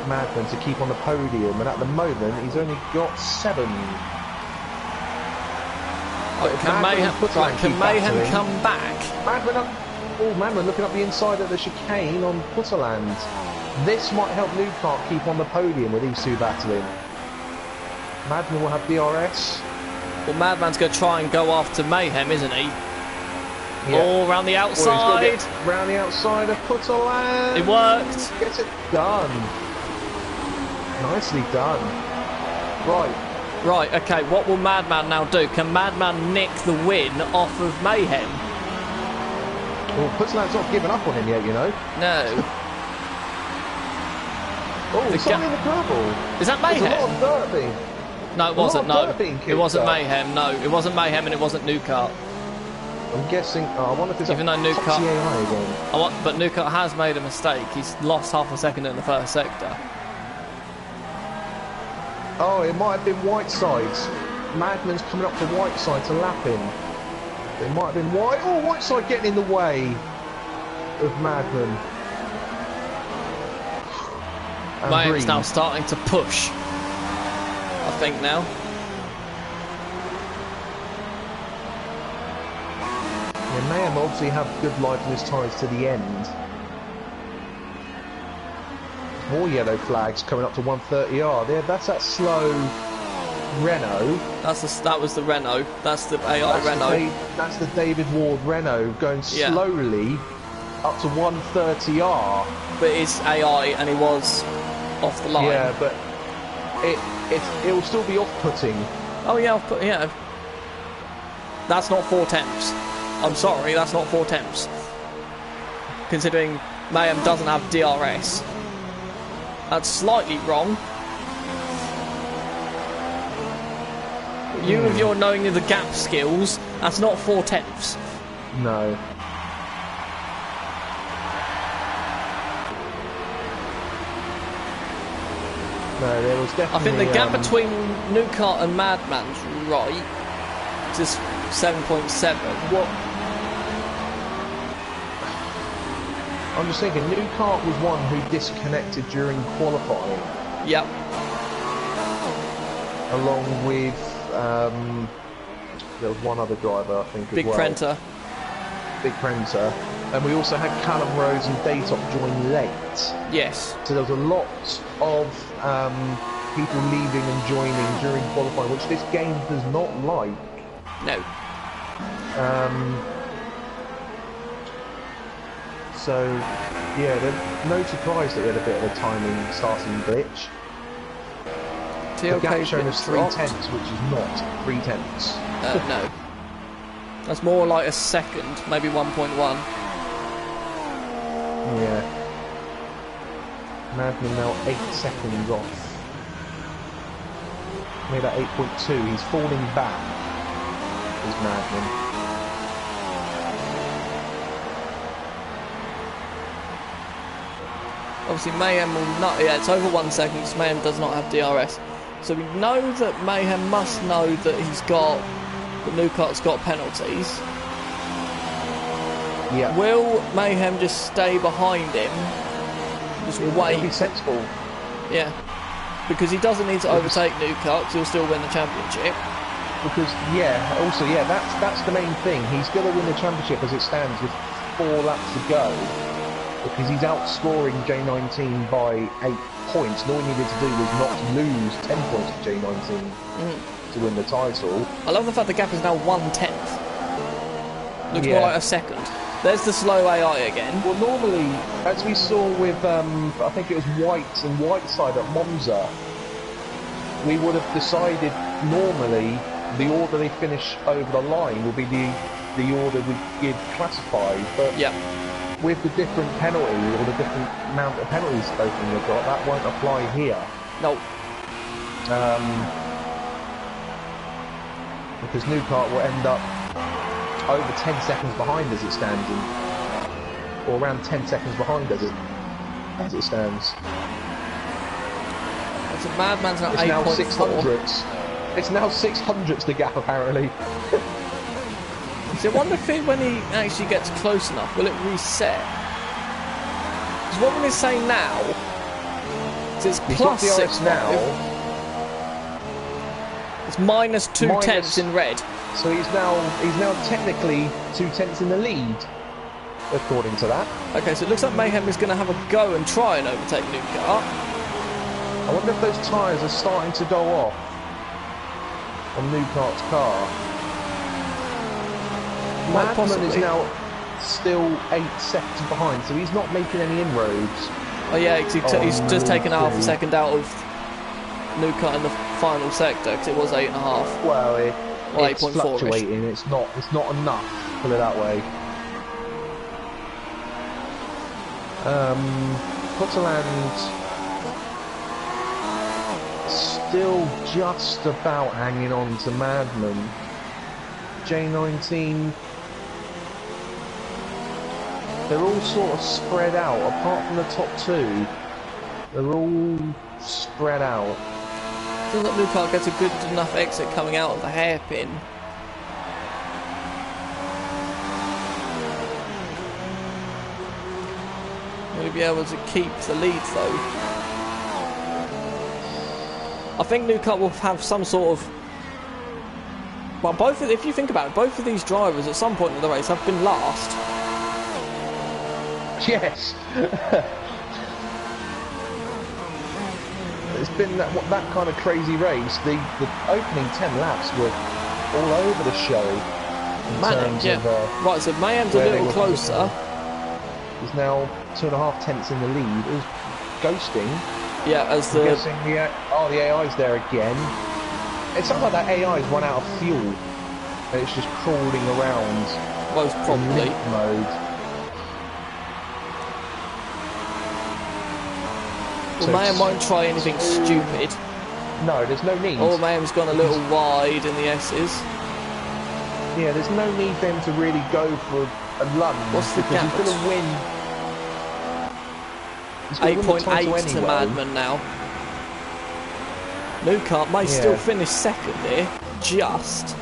Madman to keep on the podium, and at the moment he's only got 7. Can Mayhem come back? Madman looking up the inside of the chicane on Putterland. This might help Newcart keep on the podium with these two battling. Madman will have DRS. Well, Madman's going to try and go after Mayhem, isn't he? Yeah. All around the outside. Round the outside of Putterland. It worked. Gets it done. Nicely done. Right, okay, what will Madman now do? Can Madman nick the win off of Mayhem? Well, Putterland's not given up on him yet, you know. No. Oh, sorry in the purple. Is that Mayhem? There's a lot of dirt being... No, it wasn't, no. It wasn't Mayhem, no. It wasn't Mayhem and it wasn't Newcart. I'm guessing... I wonder if it's even though Newcart... again. But Newcart has made a mistake. He's lost half a second in the first sector. Oh, it might have been Whiteside's. Madman's coming up to Whiteside to lap him. It might have been White. Oh, Whiteside getting in the way of Madman. Mayhem's now starting to push. I think now. Yeah, Mayhem obviously have good life in his tyres to the end. More yellow flags coming up to 130R. There, that's that slow Renault. That was the Renault. That's the AI Renault. That's the David Ward Renault going slowly up to 130R. But it's AI and he was off the line. Yeah, but it will still be off-putting. Oh yeah, yeah. That's not 4 temps. I'm sorry, that's not 4 temps. Considering Mayhem doesn't have DRS. That's slightly wrong. You with your knowing of the gap skills, that's not 4 tenths. No. No, there was definitely... I think the gap between Newcart and Madman's right. Just 7.7. What? I'm just thinking, Newcart was one who disconnected during qualifying. Yep. Along with, there was one other driver, I think, Big as well. Prenter. Big Prenter. And we also had Callum Rose and Daytop join late. Yes. So there was a lot of people leaving and joining during qualifying, which this game does not like. No. So, yeah, no surprise that we had a bit of a timing starting glitch. The gap shown as 3 tenths, which is not 3 tenths. No. That's more like a second, maybe 1.1. Yeah. Madman now 8 seconds off. Made that 8.2. He's falling back. Is Madman. Obviously Mayhem will not, yeah, it's over 1 second because Mayhem does not have DRS. So we know that Mayhem must know that that Newcart's got penalties. Yeah. Will Mayhem just stay behind him? Just wait. It'll be sensible. Yeah. Because he doesn't need to overtake Newcart because he'll still win the championship. Because, also, that's the main thing. He's going to win the championship as it stands with 4 laps to go. Because he's outscoring J19 by 8 points, and all he needed to do was not lose 10 points to J19 to win the title. I love the fact the gap is now 1/10. Looks more like a second. There's the slow AI again. Well, normally, as we saw with, I think it was White and Whiteside at Monza, we would have decided normally the order they finish over the line will be the order we give classified, but with the different penalty or the different amount of penalties both of them have got, that won't apply here. No. Because Newcart will end up over 10 seconds behind as it stands, or around 10 seconds behind as it stands. So Madman's now 8.4. Now 600s. It's now 600s the gap apparently. So I wonder if when he actually gets close enough, will it reset? Because what we're saying now It's He's plus got DRS 6 now. It's minus 2 tenths in red. So he's now technically 2 tenths in the lead, according to that. Okay, so it looks like Mayhem is going to have a go and try and overtake Newcart. I wonder if those tyres are starting to go off on Newcart's car. Madman is now still 8 seconds behind, so he's not making any inroads. Oh yeah, he's just taken half a second out of Newcart in the final sector because it was 8.5. Well, it's 8.4-ish. fluctuating. It's not enough. Put it that way. Potterland still just about hanging on to Madman. J19. They're all sort of spread out, apart from the top 2. They're all spread out. Feels like Newcart gets a good enough exit coming out of the hairpin. Will he be able to keep the lead though? I think Newcart will have some sort of... Well, if you think about it, both of these drivers at some point in the race have been last. Yes. It's been that kind of crazy race. The opening 10 laps were all over the show. Right, so Mayhem's a little closer. He's now 2.5 tenths in the lead. It was ghosting. Yeah, as the... I'm guessing the AI's there again. It sounds like that AI's run out of fuel. And it's just crawling around. Most probably. In mode. Well, Mayhem won't try anything stupid. No, there's no need. Oh, Mayhem's gone a little wide in the S's. Yeah, there's no need for him to really go for a lunge. What's the gap? He's going to win. 8.8 to Madman now. Newcart may still finish second here. Just.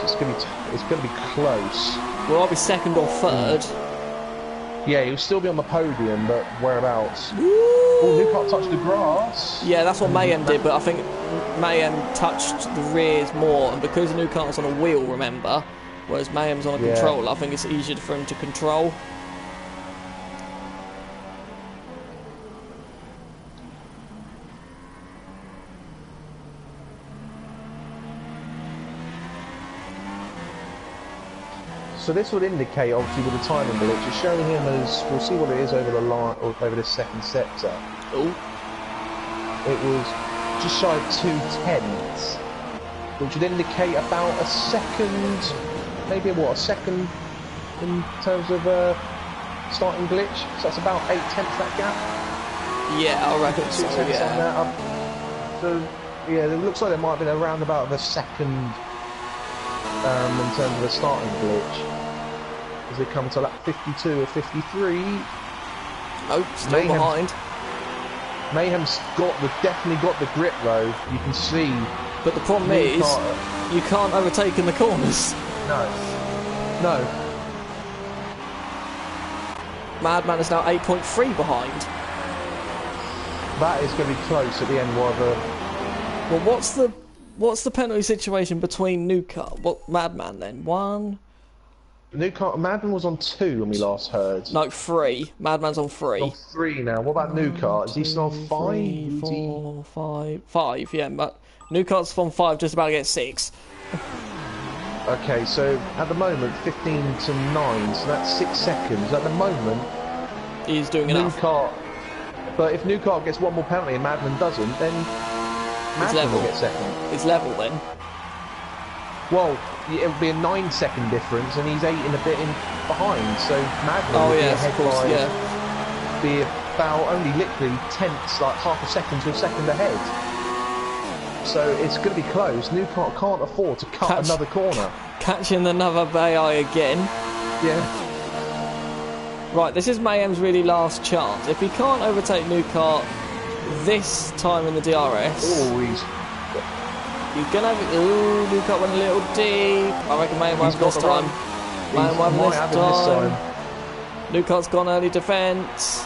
It's going to be close. Will I be second or third? Yeah, he'll still be on the podium, but whereabouts? Oh, Newcart touched the grass. Yeah, that's what Mayhem did, but I think Mayhem touched the rears more, and because Newcart's on a wheel, remember, whereas Mayhem's on a controller, I think it's easier for him to control. So this would indicate, obviously, with the timing glitch, it's showing him as, we'll see what it is over the line, or over the second sector. Oh. It was just shy of 2 tenths, which would indicate about a second, maybe a second in terms of starting glitch. So that's about 8 tenths that gap. Yeah, I reckon so, yeah. So, yeah, it looks like there might have been around about a second in terms of the starting glitch. As they come to lap 52 or 53. Nope, still behind. Mayhem's definitely got the grip though, you can see. But the problem is, you can't overtake in the corners. No. Madman is now 8.3 behind. That is going to be close at the end, Well, what's the penalty situation between Newcart? What Madman then? 1. Madman was on 2 when we last heard. No, 3. Madman's on 3. On 3 now. What about Newcart? Is he still on 5? 3, 4, 5. 5, yeah. But Newcart's on 5, just about to get 6. Okay, so at the moment 15 to 9, so that's 6 seconds. At the moment, he's doing enough. But if Newcart gets one more penalty and Madman doesn't, then Madman will get second. It's level then. Well, it would be a 9-second difference, and he's 8 and a bit behind. So Madman would be ahead be about only literally tenths, like half a second to a second ahead. So it's going to be close. Newcart can't afford to cut another corner. Catching another AI again. Yeah. Right, this is Mayhem's really last chance. If he can't overtake Newcart this time in the DRS... Oh, he's gonna have... Ooh, Newcart went a little deep. I reckon Mayhem won't have this time. Mayhem won't have this time. Newcart's gone early defence.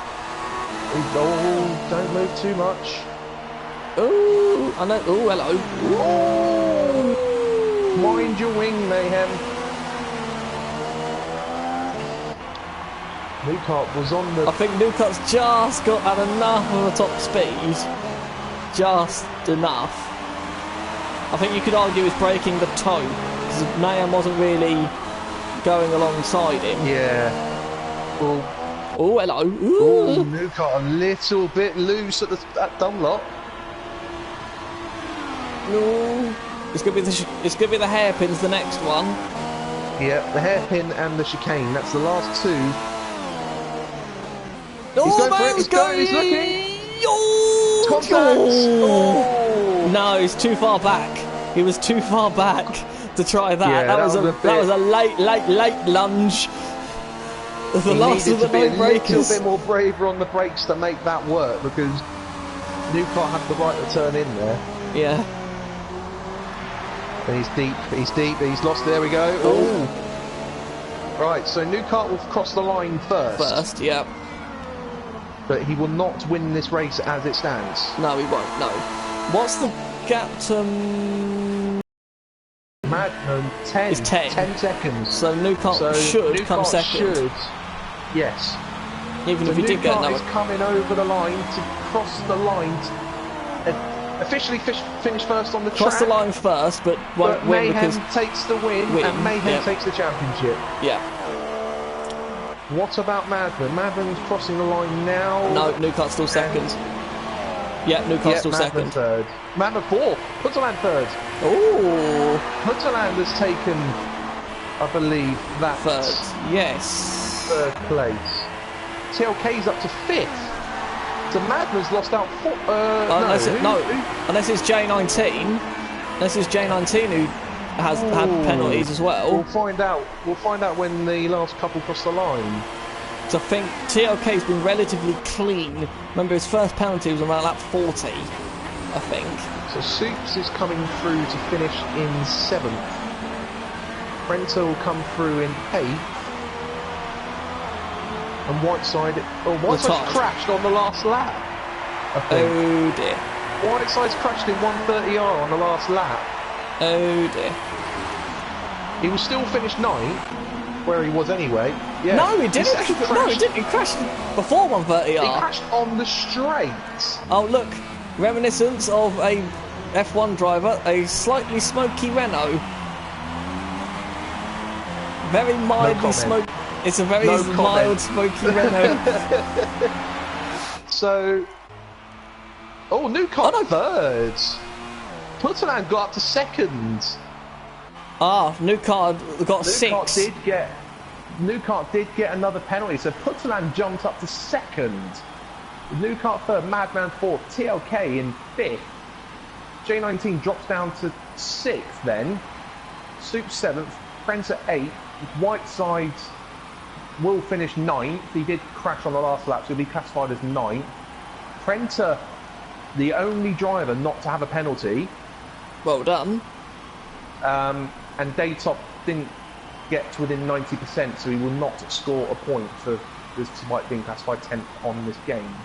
Oh, don't move too much. Oh, I know. Oh, hello. Ooh. Mind your wing, Mayhem. Newcart was on the... I think Newcart's just got had enough of a top speed. Just enough. I think you could argue he's breaking the toe, because Mayhem wasn't really going alongside him. Yeah. Well, oh, hello. Ooh. Oh, Newcart a little bit loose at Dunlop. No. It's gonna be the hairpins, the next one. Yeah, the hairpin and the chicane. That's the last two. Oh, he's going for it. He's looking. Oh, Contact. Oh. No, he's too far back. He was too far back to try that. Yeah, that was a late lunge. The last of the no breakers. A little bit more braver on the brakes to make that work, because Newcart had the right to turn in there. Yeah. And he's deep, he's lost, there we go. Oh. Right, so Newcart will cross the line first. Yeah. But he will not win this race as it stands. No, he won't, no. What's the gap to... Magnum, 10. It's 10. 10 seconds. So Newcart should come second. Should, yes. Even if he did get another... Newcart is coming over the line to cross the line to officially finish first on the track. Cross the line first, but won't win Mayhem because... takes the win and Mayhem takes the championship. Yeah. What about Madman? Madman's crossing the line now. No, Newcart's still second. Yeah, Newcart's still second. Third. Madman fourth. Putterland third. Oh. Putterland has taken, I believe, that third. Yes. Third place. TLK's up to fifth. So Madman's lost out. Unless it's J19. Unless it's J19 who has had penalties as well. We'll find out. We'll find out when the last couple cross the line. So I think TLK's been relatively clean. Remember, his first penalty was around lap 40, I think. So Soups is coming through to finish in 7th. Prenter will come through in 8th. And Whiteside's crashed on the last lap, I think. Oh dear. Whiteside's crashed in 130R on the last lap. Oh dear. He will still finish 9th, where he was anyway. Yeah. No, he didn't. No, he didn't. He crashed before 130R. He crashed on the straight. Oh, look. Reminiscence of a F1 driver, a slightly smoky Renault. Very mildly smoky. It's a very mild, smoky Renault. So... Oh, Newcart third. Putterland got up to second. Ah, Newcart got 6. Newcart did get another penalty, so Putterland jumped up to second. Newcart third, Madman fourth, TLK in 5th. J19 drops down to 6th then. Soup 7th, Prenter 8th. Whiteside will finish 9th. He did crash on the last lap, so he'll be classified as 9th. Prenter, the only driver not to have a penalty. Well done. And Daytop didn't get to within 90%, so he will not score a point for despite being classified 10th on this game.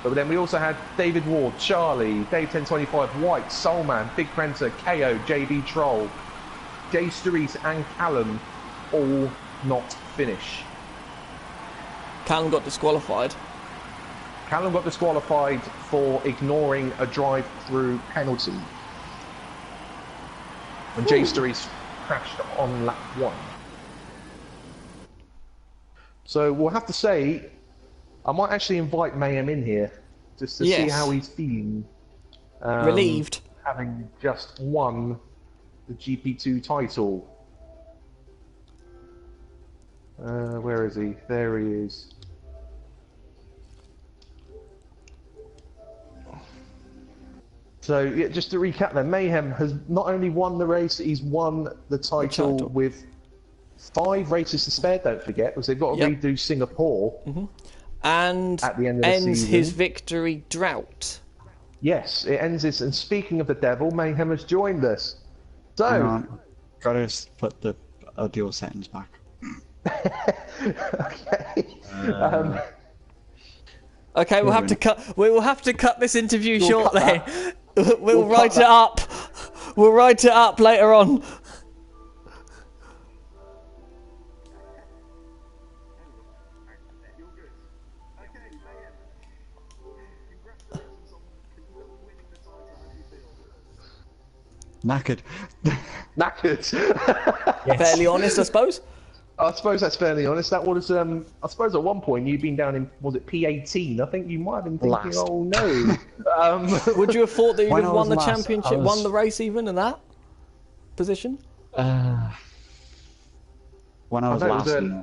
But then we also had David Ward, Charlie, Dave 1025, White, Soulman, Big Prenter, KO, JB Troll, Jay Sturris and Callum all not finish. Callum got disqualified. Callum got disqualified for ignoring a drive-through penalty when Jay Sturris crashed on lap 1. So we'll have to say, I might actually invite Mayhem in here just to see how he's feeling. Relieved. Having just won the GP2 title. Where is he? There he is. So, yeah, just to recap then, Mayhem has not only won the race, he's won the title with 5 races to spare, don't forget, because they've got to redo Singapore. And at the end of the ends season. His victory drought. Yes, it ends this. And speaking of the devil, Mayhem has joined us. So, hang on. Gotta put the audio settings back. Okay. Okay, we'll have to cut. We will have to cut this interview shortly. We'll We'll write cut it up. We'll write it up later on. Knackered. Knackered. Fairly honest, I suppose. I suppose that's fairly honest. That was, I suppose at one point you'd been down in, was it P18? I think you might have been thinking, Last. oh no. Would you have thought that you'd When have I won was the last, championship, I was- won the race even in that position? When I was know it last, was early.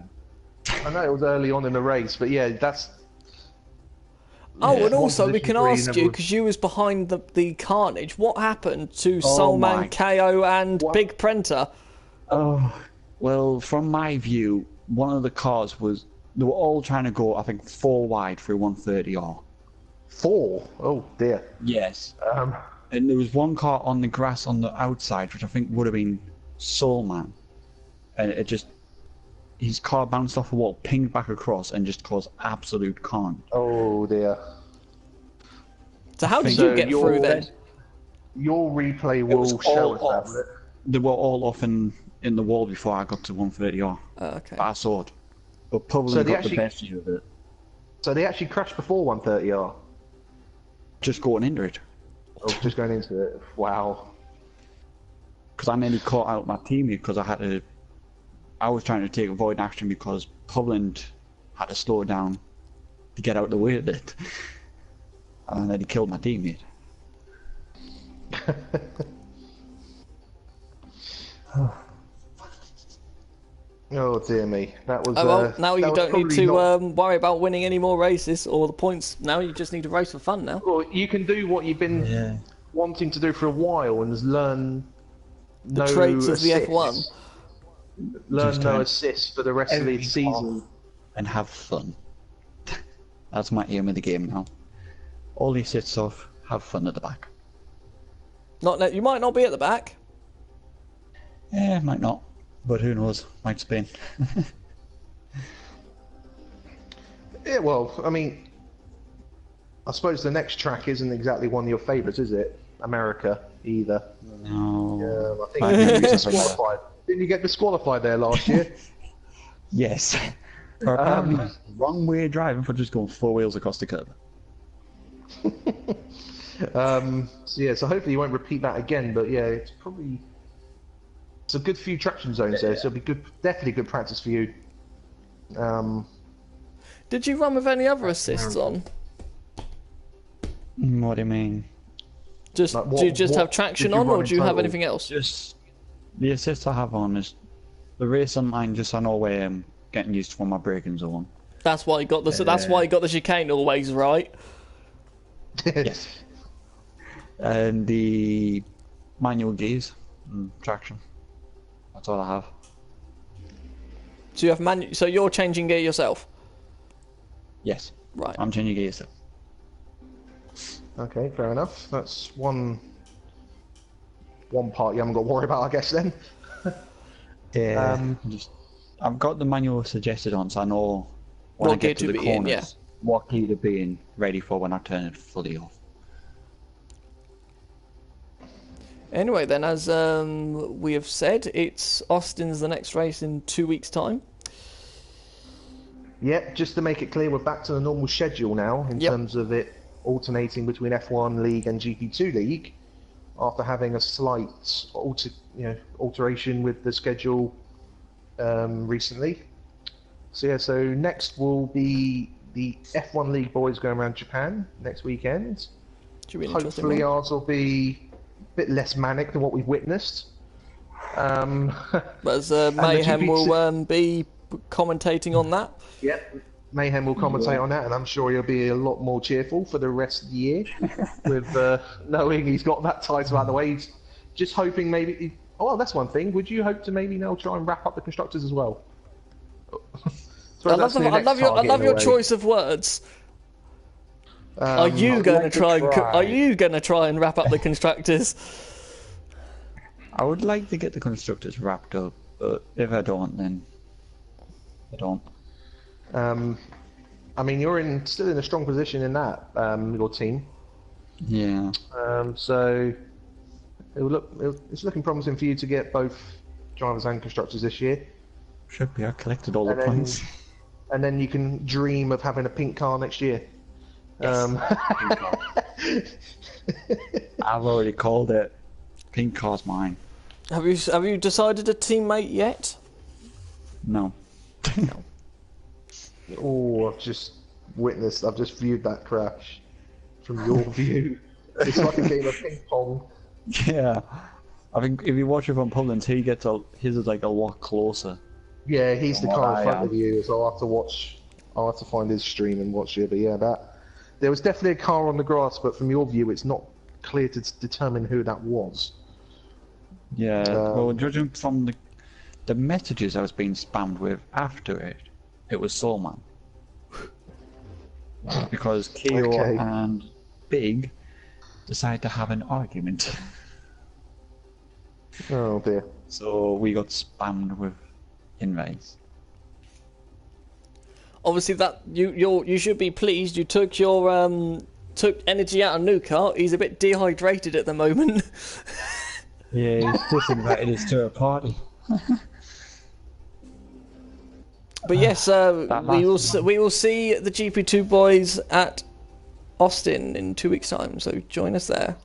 I know it was early on in the race, but yeah, that's... Oh, Yeah, and one also we position can where you ask never you, would- because you was behind the carnage, what happened to Oh my. Soulman, KO and What? Big Prenter? oh, well, from my view, one of the cars was they were all trying to go, I think, 4 wide through 130R. 4? Oh dear. Yes. Um, And there was one car on the grass on the outside, which I think would have been Soulman, and it just his car bounced off a wall, pinged back across, and just caused absolute carnage. oh dear. So how did So you get you're- through then? Your replay was will show all us off. that, will it? They were all off in the wall before I got to 130R. Okay. But I saw it. But probably So they got actually- the best view of it. So they actually crashed before 130R? Just going into it. Oh, just going into it. Wow. Because I nearly caught out my teammate because I was trying to take avoid action because Povland had to slow down to get out of the way of it. And then he killed my teammate. Oh dear me. That was. Oh well, now that you was don't need probably to not- worry about winning any more races or the points. Now you just need to race for fun now. Well, you can do what you've been wanting to do for a while and just learn The traits of the F1. Learn Just no turn assist for the rest of the everything season. And have fun. That's my aim of the game now. All the assists off, have fun at the back. You might not be at the back. Yeah, might not. But who knows? Might spin. Yeah, well, I mean, I suppose the next track isn't exactly one of your favourites, is it? America, either. No. I think I you think get it's a disqualified. Didn't you get disqualified there last year? Yes. Or apparently wrong way of driving for just going 4 wheels across the curb. So yeah, so hopefully you won't repeat that again. But yeah, it's a good few traction zones there, so it'll be good, definitely good practice for you. Did you run with any other assists on? What do you mean? Just Like do you just what have traction did you on, run or in do you have total? anything else? Just the assist I have on is the race online. Just I know where I'm getting used for my braking zone. That's why you got the. So that's why you got the chicane always right. Yes. And the manual gears and traction. That's all I have. So you have So you're changing gear yourself, Yes. right? I'm changing gears. Okay, fair enough. That's one part you haven't got to worry about, I guess. Then. Yeah. I've got the manual suggested on, so I know when What I get gear to to the be in, corners yeah. what gear to be in, ready for when I turn it fully off. Anyway, then, as we have said, it's Austin's the next race in 2 weeks' time. Yep, just to make it clear, we're back to the normal schedule now in Yep. terms of it alternating between F1 League and GP2 League, after having a slight alteration with the schedule recently. So yeah, so next will be the F1 League boys going around Japan next weekend. Should be an interesting Hopefully one. ours will be a bit less manic than what we've witnessed. But as the Mayhem GP2 will be commentating on that. Yep. Mayhem will commentate on that, and I'm sure he'll be a lot more cheerful for the rest of the year, with knowing he's got that title out of the way. He's just hoping maybe. Oh, well, that's one thing. Would you hope to maybe now try and wrap up the constructors as well? I love your choice of words. Are you going to try? Are you going to try and wrap up the constructors? I would like to get the constructors wrapped up, but if I don't, then I don't. I mean, you're still in a strong position in that your team. Yeah. So it's looking promising for you to get both drivers and constructors this year. Should be. I collected all the And then- points. And then you can dream of having a pink car next year. Yes. I've already called it. Pink car's mine. Have you decided a teammate yet? No. Oh, I've just viewed that crash from your view. It's like a game of ping pong. Yeah. I think if you watch it from Pullins, his is like a lot closer. Yeah, he's the What car I in front am. of you, so I'll have to find his stream and watch it. But yeah, there was definitely a car on the grass, but from your view, it's not clear to determine who that was. Yeah. Well, judging from the messages I was being spammed with after it was Soulman. Because Keo Okay. and Big decided to have an argument. Oh dear. So we got spammed with invites. Obviously, that you should be pleased. You took took energy out of Nuka. He's a bit dehydrated at the moment. Yeah, he's just invited us to a party. But yes, we will see the GP2 boys at Austin in 2 weeks' time. So join us there.